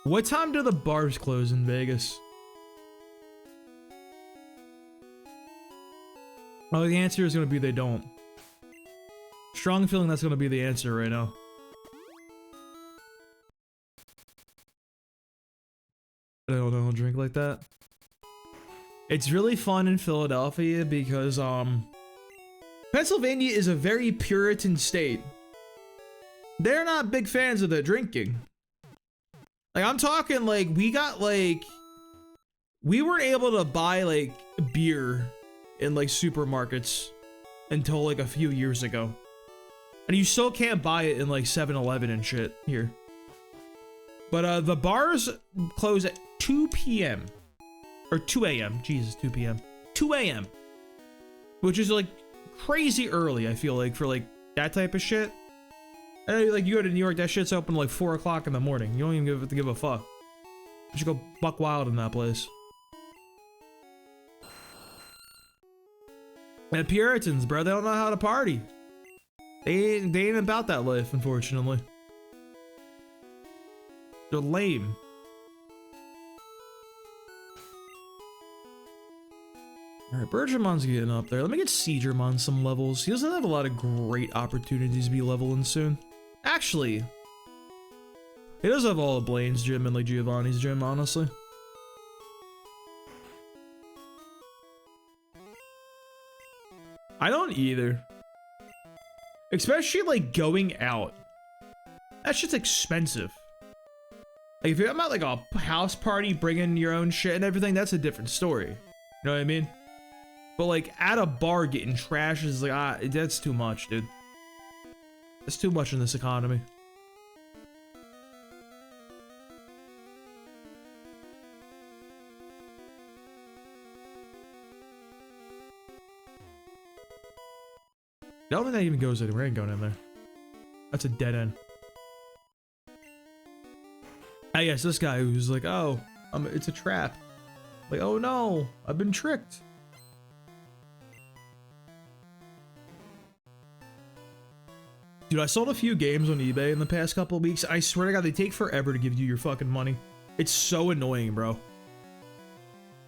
What time do the bars close in Vegas? Oh, the answer is gonna be they don't. Strong feeling that's gonna be the answer right now. I don't drink like that. It's really fun in Philadelphia because Pennsylvania is a very Puritan state. They're not big fans of the drinking. Like, I'm talking like we weren't able to buy like beer in like supermarkets until like a few years ago. And you still can't buy it in like 7-Eleven and shit here. But the bars close at 2 p.m. or 2 a.m. Jesus, 2 p.m. 2 a.m. Which is like crazy early, I feel like, for like that type of shit. And like you go to New York, that shit's open like 4 o'clock in the morning. You don't even give a fuck. You should go buck wild in that place. And Puritans, bro, they don't know how to party. They ain't about that life, unfortunately. They're lame. Alright, Bergemon's getting up there. Let me get Seedramon some levels. He doesn't have a lot of great opportunities to be leveling soon. Actually, he does have all of Blaine's gym and like Giovanni's gym, honestly. I don't either. Especially like going out. That shit's expensive. Like if you're at like a house party, bringing your own shit and everything, that's a different story. You know what I mean? But like at a bar getting trash is like, that's too much, dude. That's too much in this economy. I don't think that even goes anywhere. I ain't going in there. That's a dead end. I guess this guy who's like, oh, it's a trap. Like, oh no, I've been tricked. Dude, I sold a few games on eBay in the past couple of weeks. I swear to God, they take forever to give you your fucking money. It's so annoying, bro.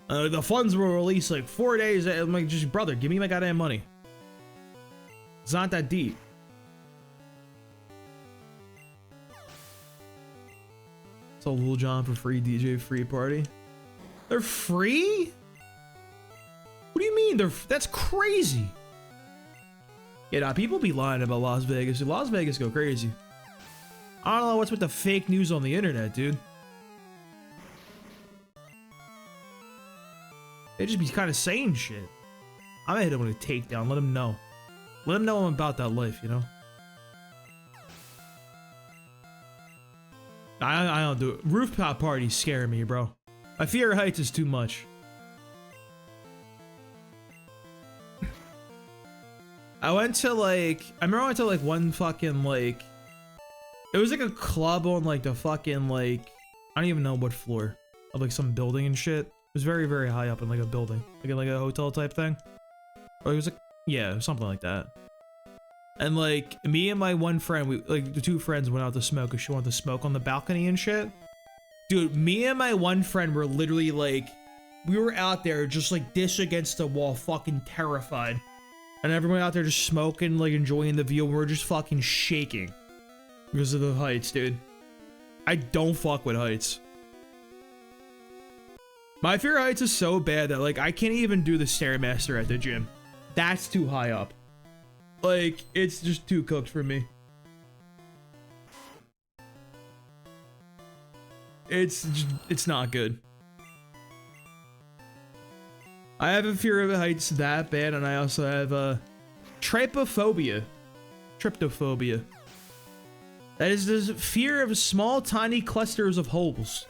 The funds were released like 4 days. I'm like, just brother, give me my goddamn money. It's not that deep. Sold Lil Jon for free, DJ free party. They're free? What do you mean? That's crazy. Yeah, nah, people be lying about Las Vegas. Dude, Las Vegas go crazy. I don't know what's with the fake news on the internet, dude. They just be kind of saying shit. I'm gonna hit him with a takedown. Let him know. Let them know I'm about that life, you know? I don't do it. Rooftop parties scare me, bro. My fear of heights is too much. I went to like, I remember I went to like one fucking like, it was like a club on like the fucking like, I don't even know what floor of like some building and shit. It was very, very high up in like a building, like in like a hotel type thing. Or it was like, yeah, something like that. And like me and my one friend, we like the two friends went out to smoke because she wanted to smoke on the balcony and shit. Dude, me and my one friend were literally like, we were out there just like this against the wall, fucking terrified. And everyone out there just smoking, like enjoying the view. And we're just fucking shaking because of the heights, dude. I don't fuck with heights. My fear of heights is so bad that like I can't even do the Stairmaster at the gym. That's too high up. Like, it's just too cooked for me. It's not good. I have a fear of heights that bad, and I also have a trypophobia. Tryptophobia. That is the fear of small, tiny clusters of holes.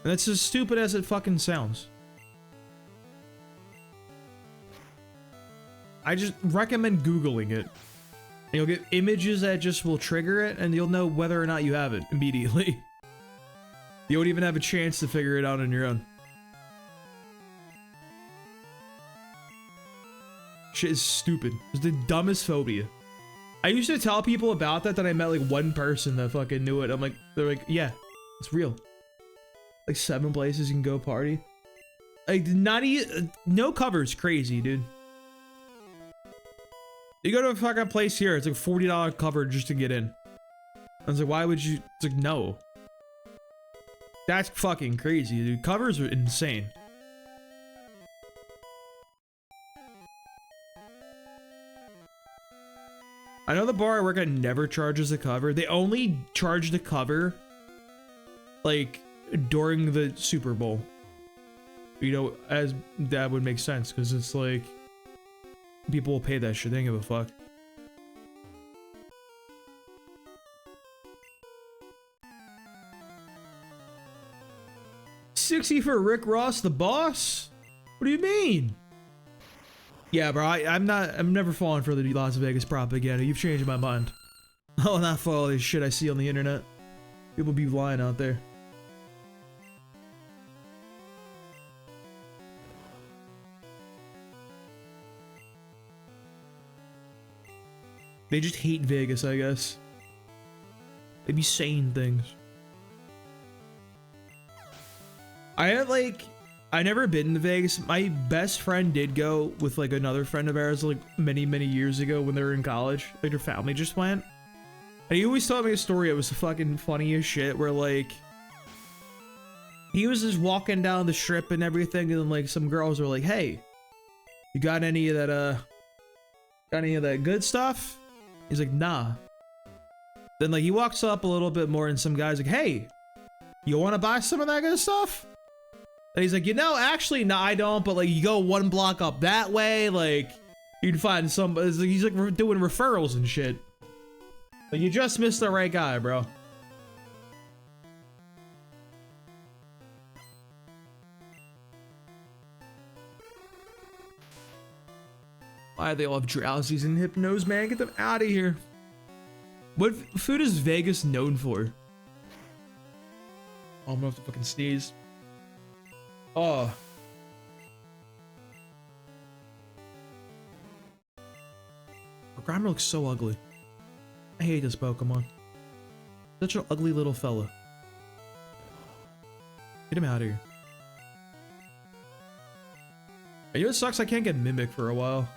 And that's as stupid as it fucking sounds. I just recommend Googling it. And you'll get images that just will trigger it, and you'll know whether or not you have it immediately. You won't even have a chance to figure it out on your own. Shit is stupid. It's the dumbest phobia. I used to tell people about that I met like one person that fucking knew it. I'm like, they're like, yeah, it's real. Like 7 places you can go party. Like not even, no cover's crazy, dude. You go to a fucking place here, it's like $40 cover just to get in. I was like, why would you? It's like, no. That's fucking crazy, dude. Covers are insane. I know the bar I work at never charges the cover. They only charge the cover, like, during the Super Bowl. You know, as that would make sense, because it's like, people will pay that shit. They don't give a fuck. $60 for Rick Ross, the boss? What do you mean? Yeah, bro, I'm never falling for the Las Vegas propaganda. You've changed my mind. I'll not follow this shit I see on the internet. People be lying out there. They just hate Vegas, I guess. They be saying things. I never been to Vegas. My best friend did go with like another friend of ours like many, many years ago when they were in college. Like their family just went. And he always told me a story. It was fucking funny as shit where like he was just walking down the strip and everything, and then like some girls were like, hey, you got any of that good stuff? He's like, nah. Then like he walks up a little bit more and some guy's like, hey, you want to buy some of that good stuff? And he's like, you know, actually, no, I don't. But like, you go 1 block up that way, like you'd find some. He's like doing referrals and shit. Like you just missed the right guy, bro. Why they all have drowsies and hypnos, man? Get them out of here. What food is Vegas known for? Oh, I'm gonna have to fucking sneeze. Oh. Grimer looks so ugly. I hate this Pokemon. Such an ugly little fella. Get him out of here. You know, it sucks I can't get Mimic for a while.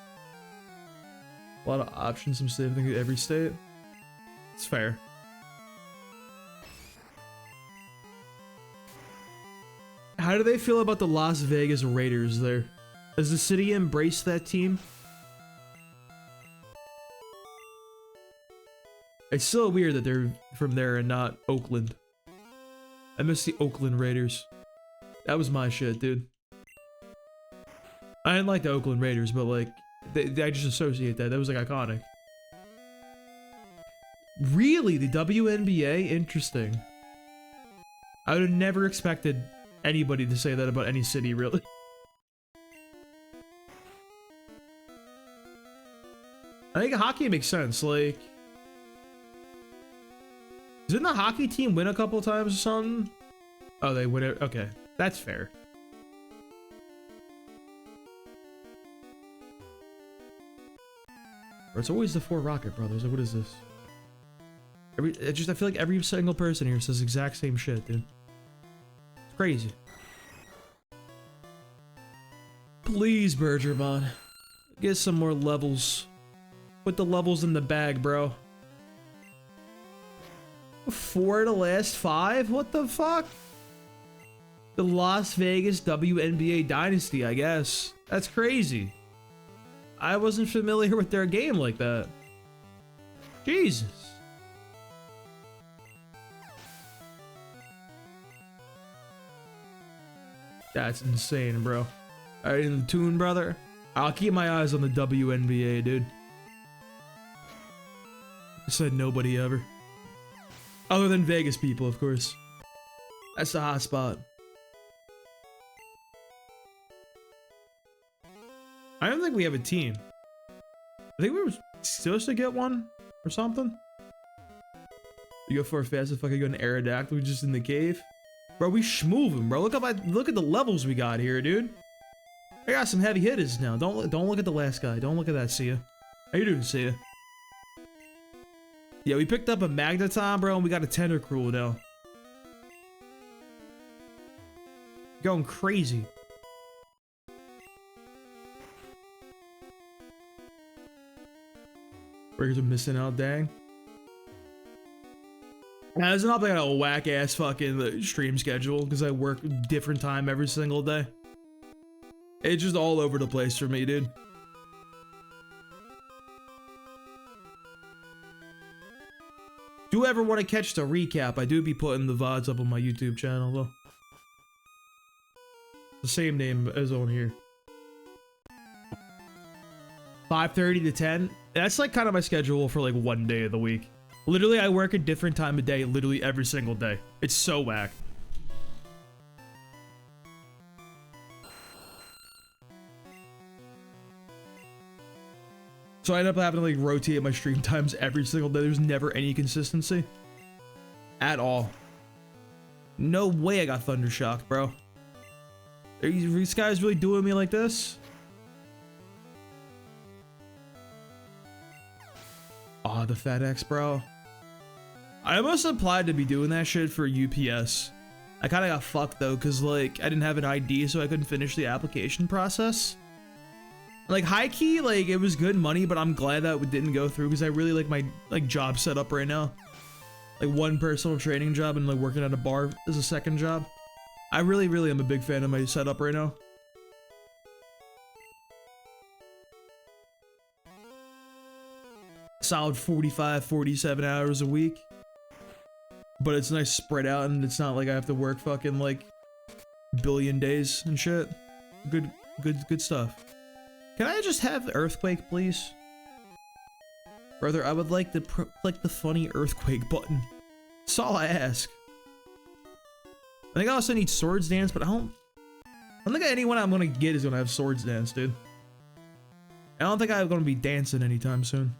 A lot of options from state, I think, every state. It's fair. How do they feel about the Las Vegas Raiders there? Has the city embraced that team? It's still weird that they're from there and not Oakland. I miss the Oakland Raiders. That was my shit, dude. I didn't like the Oakland Raiders, but like, I just associate that. That was like iconic. Really? The WNBA? Interesting. I would have never expected anybody to say that about any city, really. I think hockey makes sense, like... Didn't the hockey team win a couple times or something? Oh, they win it? Okay, that's fair. Or it's always the 4 Rocket Brothers. What is this? I feel like every single person here says the exact same shit, dude. It's crazy. Please, Bergermon. Get some more levels. Put the levels in the bag, bro. 4 to last 5? What the fuck? The Las Vegas WNBA Dynasty, I guess. That's crazy. I wasn't familiar with their game like that. Jesus. That's insane, bro. Alright, in the tune, brother. I'll keep my eyes on the WNBA, dude. I said nobody ever. Other than Vegas people, of course. That's the hot spot. I don't think we have a team. I think we were supposed to get one or something. You go for a fast if I could go an Aerodactyl just in the cave. Bro, we schmoovin', bro. Look at the levels we got here, dude. I got some heavy hitters now. Don't look at the last guy. Don't look at that, Sia. How you doing, Sia? Yeah, we picked up a Magneton, bro, and we got a Tentacruel now. Going crazy. Breakers are missing out, dang. Now, it's not like a whack ass fucking stream schedule because I work different time every single day. It's just all over the place for me, dude. Do you ever want to catch the recap? I do be putting the VODs up on my YouTube channel, though. The same name as on here. 5:30 to 10. That's like kind of my schedule for like one day of the week. Literally, I work a different time of day literally every single day. It's so whack. So I end up having to like rotate my stream times every single day. There's never any consistency. At all. No way I got Thundershock, bro. Are these guys really doing me like this? Aw, the FedEx, bro. I almost applied to be doing that shit for UPS. I kind of got fucked though, because like I didn't have an ID, so I couldn't finish the application process. Like high key, like it was good money, but I'm glad that it didn't go through because I really like my like job setup right now. Like one personal training job and like working at a bar is a second job. I really am a big fan of my setup right now. Solid 45, 47 hours a week. But it's nice spread out and it's not like I have to work fucking like billion days and shit. Good stuff. Can I just have Earthquake, please? Brother, I would like to click the funny Earthquake button. That's all I ask. I think I also need Swords Dance, but I don't think anyone I'm gonna get is gonna have Swords Dance, dude. I don't think I'm gonna be dancing anytime soon.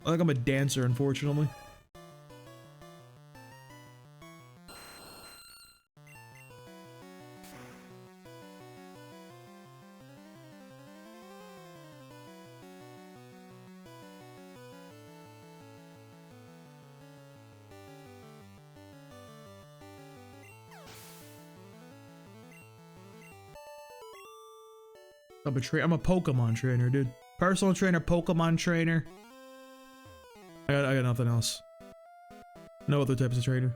I think I'm a dancer, unfortunately. I'm a Pokemon trainer, dude. Personal trainer, Pokemon trainer. I got nothing else. No other types of trainer.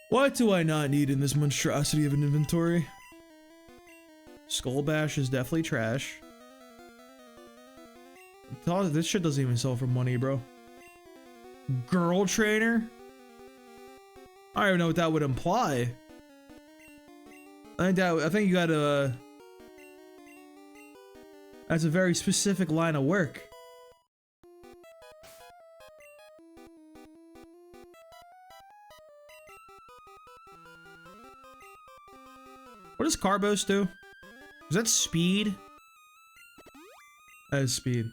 What do I not need in this monstrosity of an inventory? Skull Bash is definitely trash. This shit doesn't even sell for money, bro. Girl trainer? I don't even know what that would imply. I think you gotta, that's a very specific line of work. What does Carbos do? Is that speed? That is speed.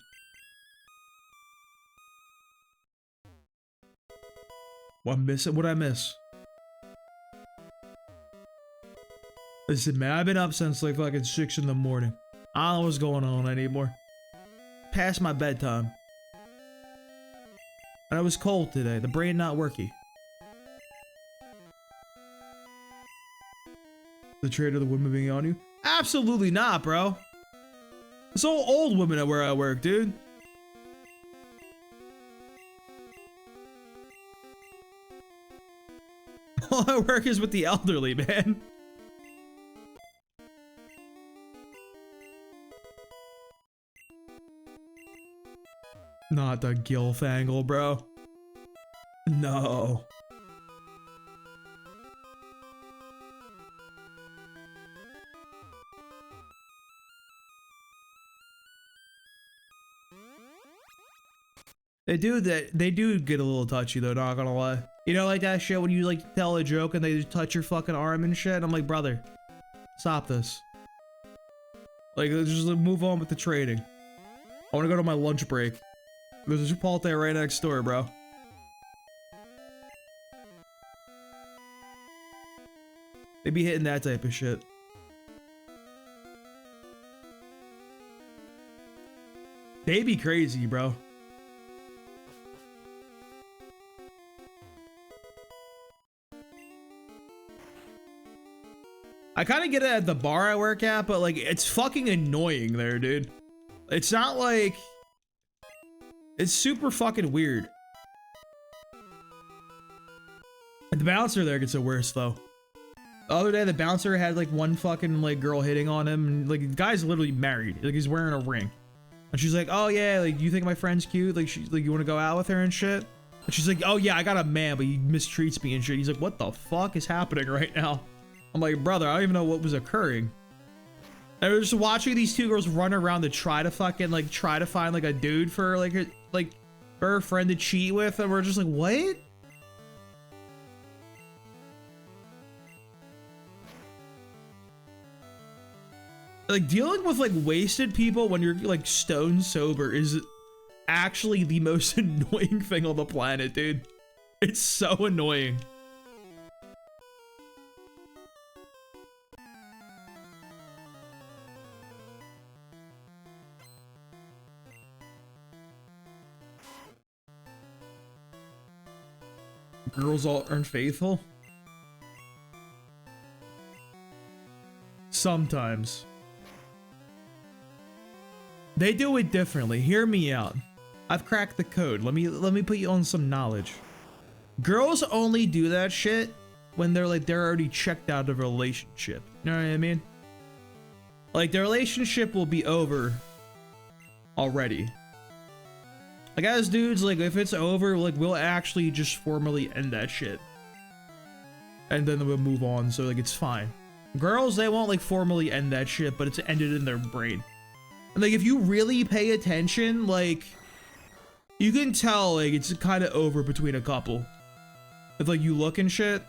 What what'd I miss? Listen, man, I've been up since like fucking 6 in the morning. I don't know what's going on anymore. Past my bedtime. And it was cold today. The brain not working. The trait of the women being on you? Absolutely not, bro. It's all old women at where I work, dude. All I work is with the elderly, man. Not the gilf angle, bro. No. They do get a little touchy though, not gonna lie. You know, like that shit when you like tell a joke and they just touch your fucking arm and shit. I'm like, brother, stop this. Like, let's just move on with the trading. I wanna go to my lunch break. There's a Chipotle right next door, bro. They be hitting that type of shit. They be crazy, bro. I kind of get it at the bar I work at, but like, it's fucking annoying there, dude. It's not like... It's super fucking weird. The bouncer there gets it worse, though. The other day, the bouncer had like one fucking like girl hitting on him, and like the guy's literally married. Like, he's wearing a ring. And she's like, oh yeah, like, you think my friend's cute? Like, she's like, you want to go out with her and shit? And she's like, oh yeah, I got a man, but he mistreats me and shit. He's like, what the fuck is happening right now? I'm like, brother, I don't even know what was occurring. And we're just watching these two girls run around to try to fucking like try to find like a dude for like for her friend to cheat with, and we're just like, what? Like, dealing with like wasted people when you're like stone sober is actually the most annoying thing on the planet, dude. It's so annoying. Girls all aren't faithful? Sometimes. They do it differently. Hear me out. I've cracked the code. Let me put you on some knowledge. Girls only do that shit when they're already checked out of a relationship. You know what I mean? Like, their relationship will be over already. Like, as dudes, like, if it's over, like, we'll actually just formally end that shit. And then we'll move on, so, like, it's fine. Girls, they won't, like, formally end that shit, but it's ended in their brain. And, like, if you really pay attention, like, you can tell, like, it's kind of over between a couple. If, like, you look and shit.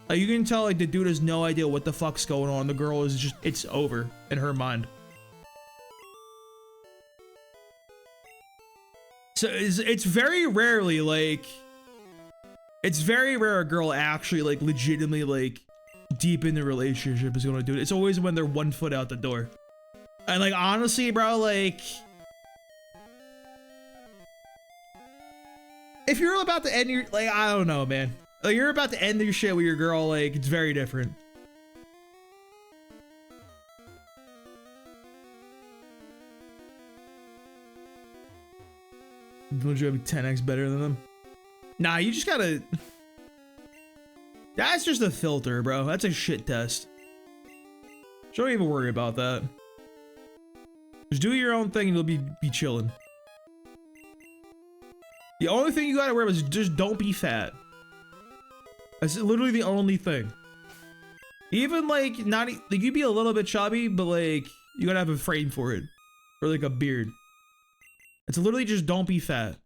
Like, you can tell, like, the dude has no idea what the fuck's going on. The girl is just, it's over in her mind. So it's very rarely, like, it's very rare a girl actually, like, legitimately, like, deep in the relationship is gonna do it. It's always when they're 1 foot out the door. And, like, honestly, bro, like, if you're about to end your, like, I don't know, man. Like, you're about to end your shit with your girl, like, it's very different. Don't you have 10x better than them? Nah, you just gotta... That's just a filter, bro. That's a shit test. Don't even worry about that. Just do your own thing and you'll be chilling. The only thing you gotta worry about is just don't be fat. That's literally the only thing. Even like not like you'd be a little bit chubby, but like you gotta have a frame for it, or like a beard. It's literally just don't be fat.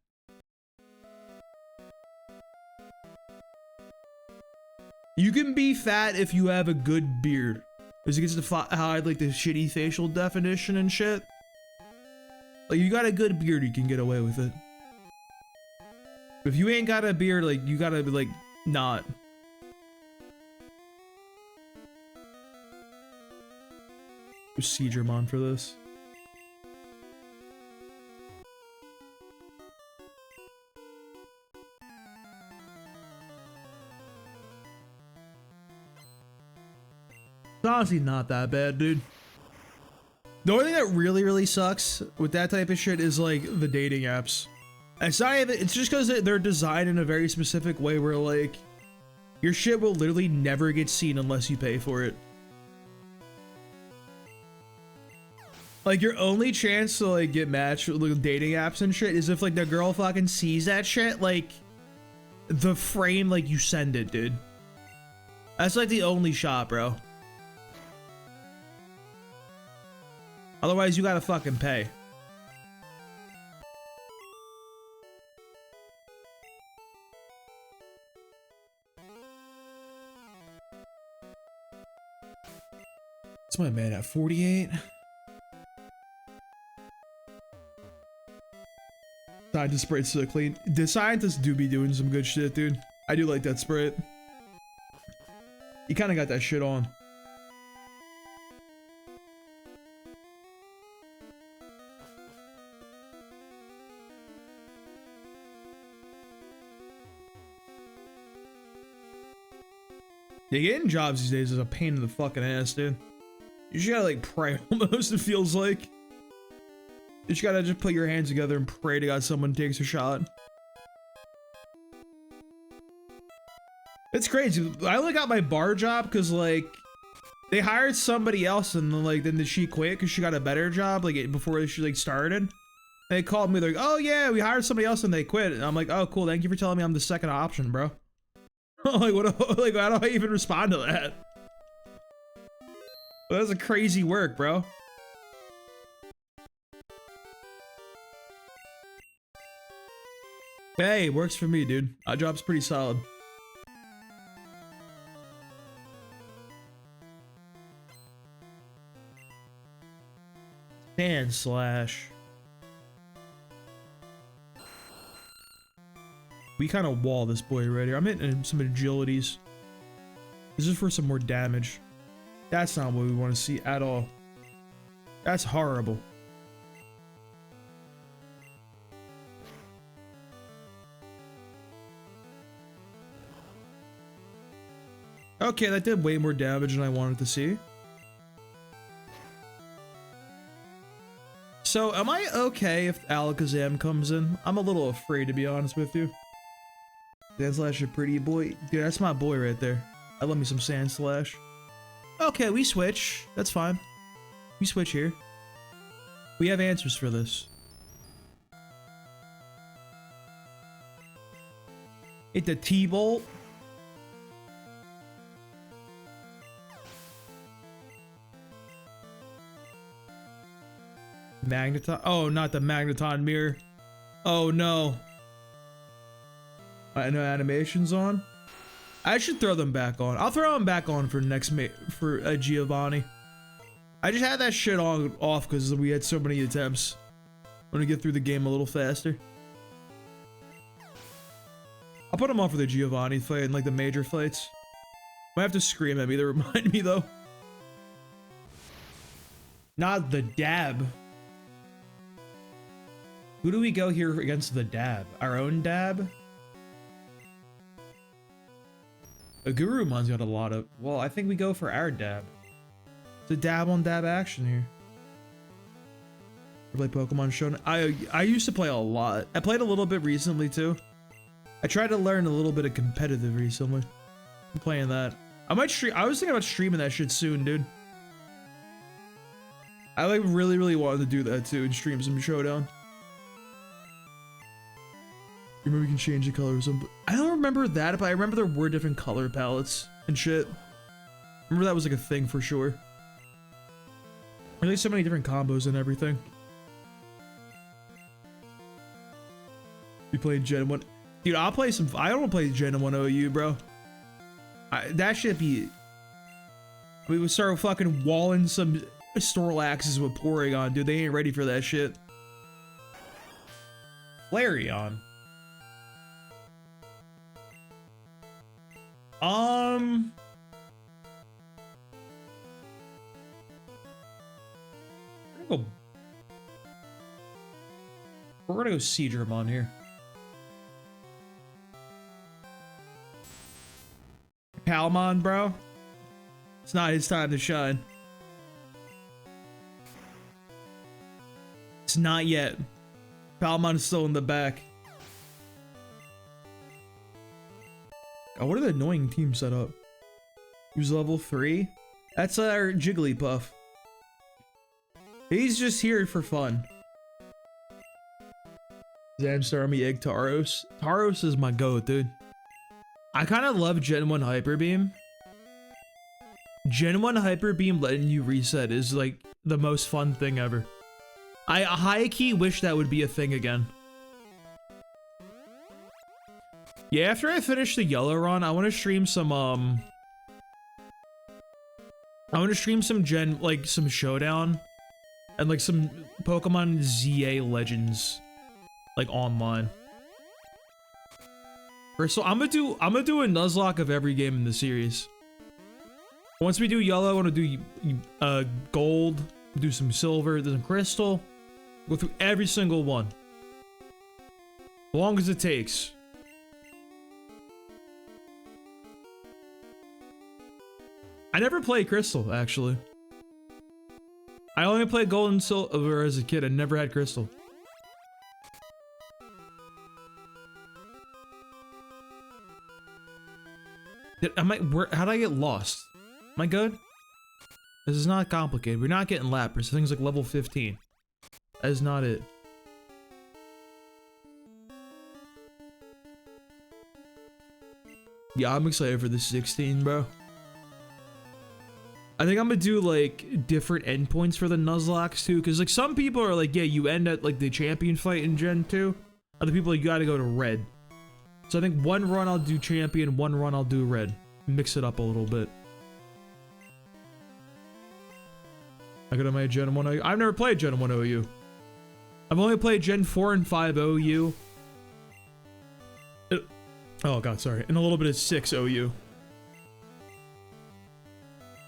You can be fat if you have a good beard, because it gets to hide like the shitty facial definition and shit. Like you got a good beard, you can get away with it. If you ain't got a beard, like you gotta be like not. Procedure mon for this. It's honestly not that bad, dude. The only thing that really sucks with that type of shit is like the dating apps. It's not even, it's just because they're designed in a very specific way where like your shit will literally never get seen unless you pay for it. Like your only chance to like get matched with like, dating apps and shit is if like the girl fucking sees that shit, like the frame like you send it, dude. That's like the only shot, bro. Otherwise, you gotta fucking pay. What's my man at 48? Scientist sprite so clean. The scientists do be doing some good shit, dude. I do like that sprite. You kind of got that shit on. Yeah, getting jobs these days is a pain in the fucking ass, dude. You just gotta like pray almost, it feels like. You just gotta just put your hands together and pray to God someone takes a shot. It's crazy. I only got my bar job because like they hired somebody else and then she quit because she got a better job like before she like started. And they called me, they're like, oh yeah, we hired somebody else and they quit. And I'm like, oh cool, thank you for telling me I'm the second option, bro. Like what? Like how do I even respond to that? Well, that's a crazy work, bro. Hey, works for me, dude. Our job's pretty solid. Sand slash. We kind of wall this boy right here. I'm hitting some agilities. This is for some more damage. That's not what we want to see at all. That's horrible. Okay, that did way more damage than I wanted to see. So, am I okay if Alakazam comes in? I'm a little afraid, to be honest with you. Sandslash a pretty boy. Dude, that's my boy right there. I love me some Sandslash. Okay, we switch. That's fine. We switch here. We have answers for this. Hit the T-Bolt. Magneton. Oh, not the Magneton mirror. Oh no. I know animations on. I should throw them back on. I'll throw them back on for next for Giovanni. I just had that shit on off because we had so many attempts. I'm gonna get through the game a little faster. I'll put them on for the Giovanni fight and like the major fights. Might have to scream at me to remind me though. Not the dab. Who do we go here against the dab? Our own dab? A Gurumon's got a lot of... Well, I think we go for our dab. It's a dab on dab action here. I play Pokemon Shonen. I used to play a lot. I played a little bit recently too. I tried to learn a little bit of competitive recently. I'm playing that. I might stream... I was thinking about streaming that shit soon, dude. I like really wanted to do that too and stream some Showdown. Remember we can change the colors. I don't remember that, but I remember there were different color palettes and shit. Remember that was like a thing for sure. There's so many different combos and everything. We played Gen 1. Dude, I'll play some. I don't want to play Gen 1 OU, bro. That should be. We would start fucking walling some Snorlaxes with Porygon, dude. They ain't ready for that shit. Flareon. We're gonna go Seadramon here. Palmon, bro. It's not his time to shine. It's not yet. Palmon is still in the back. Oh, what are the annoying team set up? Who's level 3? That's our Jigglypuff. He's just here for fun. Zamstar Army Egg Tauros. Tauros is my goat, dude. I kind of love Gen 1 Hyper Beam. Gen 1 Hyper Beam letting you reset is like the most fun thing ever. I high-key wish that would be a thing again. Yeah, after I finish the yellow run, I want to stream some Gen, like some Showdown and like some Pokemon ZA Legends like online. So I'm gonna do a Nuzlocke of every game in the series. Once we do yellow, I want to do gold, do some silver, then some crystal, go through every single one. As long as it takes. I never played crystal, actually. I only played gold and silver as a kid. I never had crystal. How did I get lost? Am I good? This is not complicated. We're not getting Lapras. Things like level 15. That is not it. Yeah, I'm excited for the 16, bro. I think I'm gonna do like different endpoints for the Nuzlocke too, because like some people are like, yeah, you end at like the champion fight in Gen 2. Other people are, you gotta go to red. So I think one run I'll do champion, one run I'll do red. Mix it up a little bit. I go to my Gen 1 OU. I've never played Gen 1 OU. I've only played Gen 4 and 5 OU. Oh god, sorry. And a little bit of 6 OU.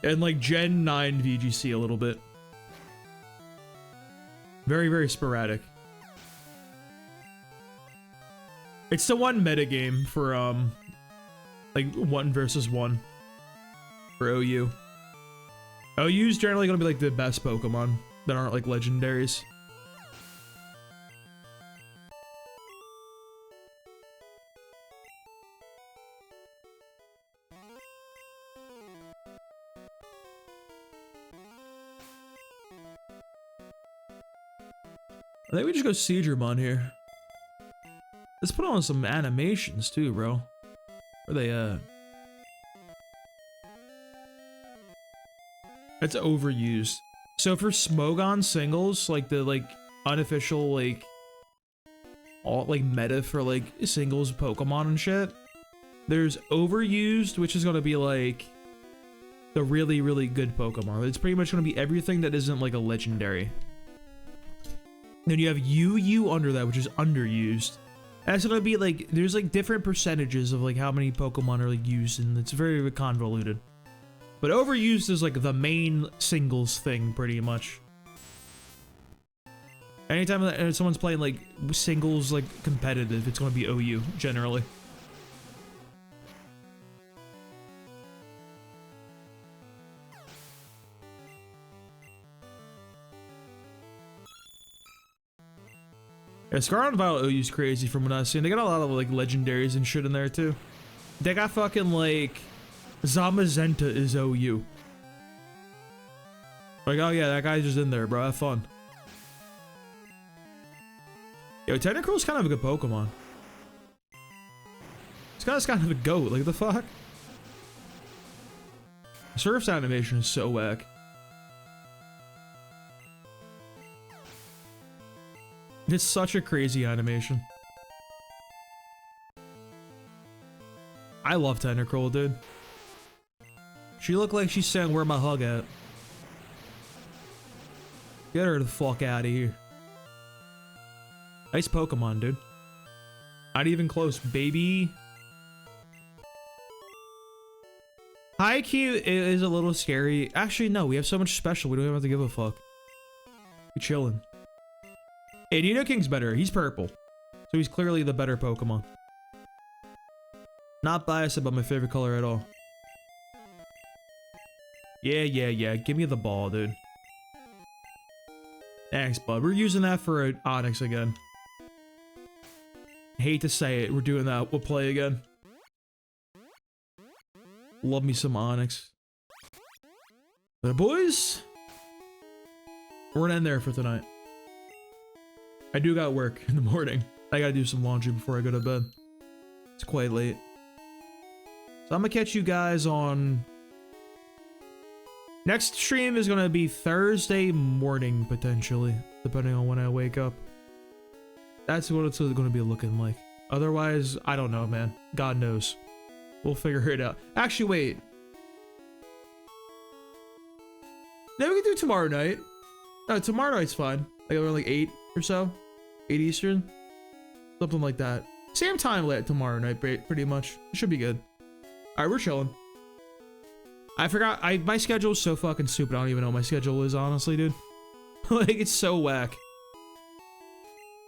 And like Gen 9 VGC a little bit. Very, very sporadic. It's the one meta game for like 1 versus 1 for OU. OU's generally gonna be like the best Pokemon that aren't like legendaries. I think we just go Seadramon here. Let's put on some animations too, bro. Where they at? It's overused. So for Smogon singles, like the like unofficial like all like meta for like singles Pokemon and shit, there's overused, which is gonna be like the really, really good Pokemon. It's pretty much gonna be everything that isn't like a legendary. Then you have UU under that, which is underused. And it's gonna be like, there's like different percentages of like how many Pokemon are like used, and it's very convoluted. But overused is like the main singles thing, pretty much. Anytime that someone's playing like singles, like competitive, it's gonna be OU, generally. Yeah, Scarlet and Violet OU's crazy from what I've seen. They got a lot of like legendaries and shit in there too. They got fucking like Zamazenta is OU. Like, oh yeah, that guy's just in there, bro. Have fun. Yo, Tentacruel's kind of a good Pokemon. guy's kind of a goat. Like, the fuck? Surf's animation is so whack. It's such a crazy animation. I love Tentacruel, dude. She looked like she's saying, "Where my hug at?" Get her the fuck out of here. Nice Pokemon, dude. Not even close, baby. Haikyuu is a little scary. Actually, no, we have so much special, we don't even have to give a fuck. We're chilling. And King's better. He's purple. So he's clearly the better Pokemon. Not biased about my favorite color at all. Yeah. Give me the ball, dude. Thanks, bud. We're using that for Onyx again. Hate to say it, we're doing that. We'll play again. Love me some Onyx. But boys, we're gonna end there for tonight. I do got work in the morning. I gotta do some laundry before I go to bed. It's quite late. So I'm gonna catch you guys on... Next stream is gonna be Thursday morning, potentially. Depending on when I wake up. That's what it's gonna be looking like. Otherwise, I don't know, man. God knows. We'll figure it out. Actually, wait. Then we can do tomorrow night. No, tomorrow night's fine. Like around like 8 or so. 8 Eastern. Something like that. Same time late tomorrow night, pretty much. It should be good. Alright, we're chilling. I forgot. My schedule is so fucking stupid. I don't even know what my schedule is, honestly, dude. Like, it's so whack.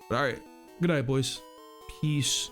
But alright. Good night, boys. Peace.